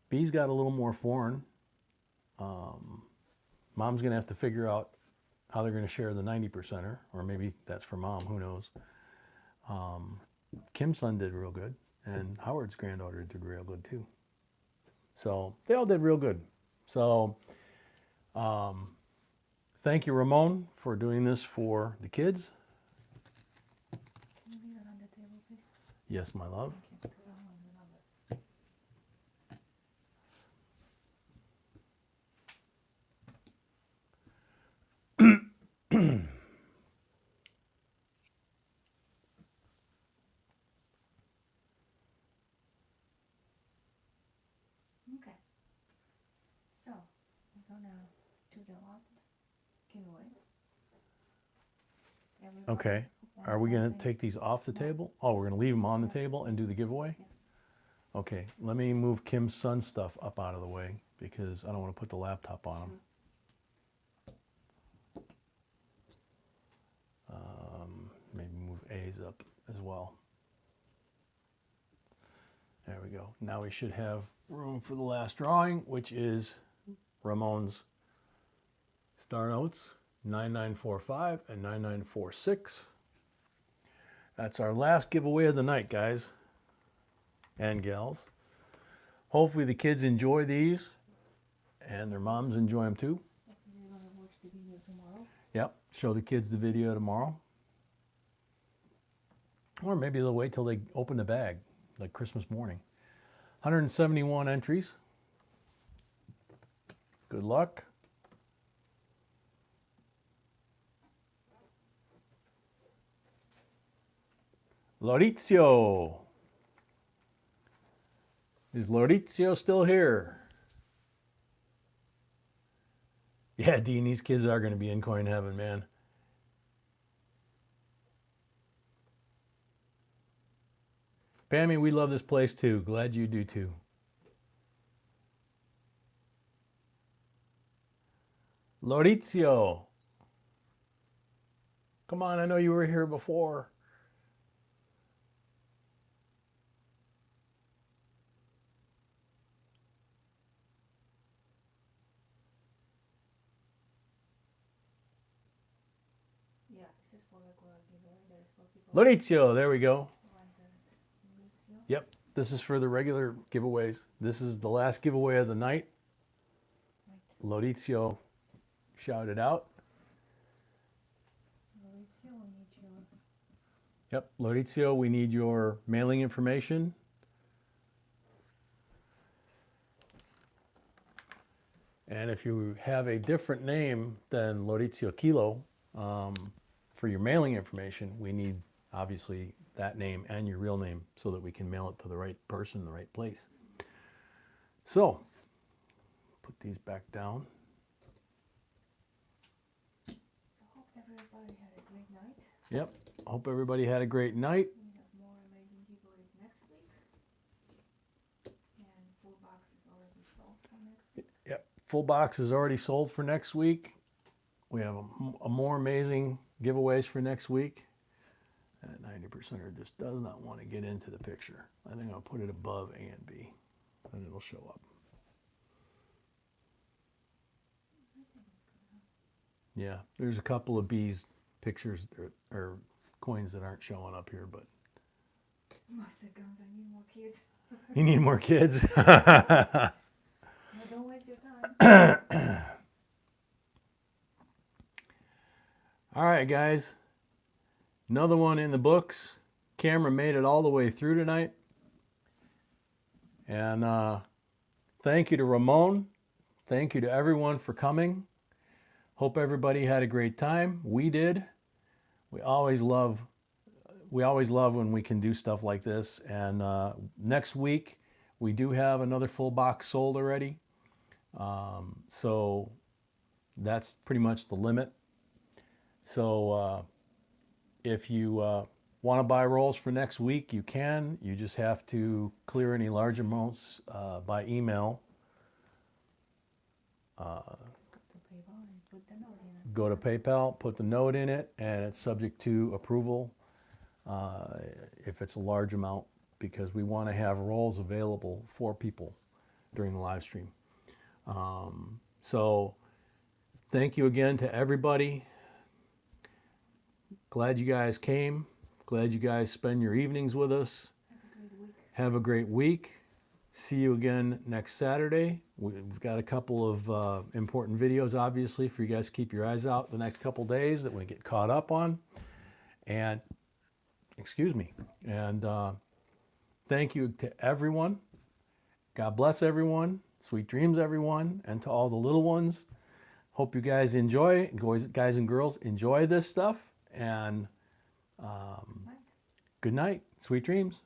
B's got a little more foreign. Mom's gonna have to figure out how they're gonna share the 90%er, or maybe that's for mom, who knows. Kim's son did real good, and Howard's granddaughter did real good too. So they all did real good. So thank you, Ramon, for doing this for the kids. Can you leave it on the table, please? Yes, my love. Okay, because I want the number. Okay. So, we're gonna do the last giveaway. Everybody Okay. wants Are we going to something. take these off the No. table? Oh, we're going to leave them on the table and do the giveaway? Yes. Okay, let me move Kim's son stuff up out of the way because I don't want to put the laptop on him. Maybe move A's up as well. There we go. Now we should have room for the last drawing, which is Ramon's star notes, 9945 and 9946. That's our last giveaway of the night, guys and gals. Hopefully the kids enjoy these and their moms enjoy them too. We're gonna watch the video tomorrow. Yep, show the kids the video tomorrow. Or maybe they'll wait till they open the bag, like Christmas morning. 171 entries. Good luck. Maurizio. Is Maurizio still here? Yeah, Dean, these kids are going to be in coin heaven, man. Pammy, we love this place too. Glad you do too. Maurizio. Come on, I know you were here before. Yeah, this is for regular giveaway. That is for people Maurizio, there we go. who wanted Maurizio. Yep, this is for the regular giveaways. This is the last giveaway of the night. Right. Maurizio shouted out. Maurizio, we need your Yep, Maurizio, we need your mailing information. And if you have a different name than Maurizio Kilo for your mailing information, we need obviously that name and your real name so that we can mail it to the right person in the right place. So, put these back down. So hope everybody had a great night. Yep, hope everybody had a great night. We have more amazing giveaways next week. And full box is already sold for next week. Yep, full box is already sold for next week. We have a more amazing giveaways for next week. That 90%er just does not want to get into the picture. I think I'll put it above A and B, and it'll show up. Yeah, there's a couple of B's pictures or coins that aren't showing up here, but Master Guns, I need more kids. you need more kids. No, don't waste your time. All right, guys. Another one in the books. Camera made it all the way through tonight. And thank you to Ramon. Thank you to everyone for coming. Hope everybody had a great time. We did. We always love when we can do stuff like this. And next week, we do have another full box sold already. So That's pretty much the limit. So if you want to buy rolls for next week, you can. You just have to clear any large amounts by email. Go to PayPal and put the note in it. Go to PayPal, put the note in it, and it's subject to approval if it's a large amount, because we want to have rolls available for people during the live stream. So thank you again to everybody. Glad you guys came. Glad you guys spend your evenings with us. Have a great week. Have a great week. See you again next Saturday. We've got a couple of important videos, obviously, for you guys to keep your eyes out the next couple days that we get caught up on. And, excuse me. And thank you to everyone. God bless everyone. Sweet dreams, everyone. And to all the little ones. Hope you guys enjoy, guys and girls, enjoy this stuff. And Right. good night. Sweet dreams.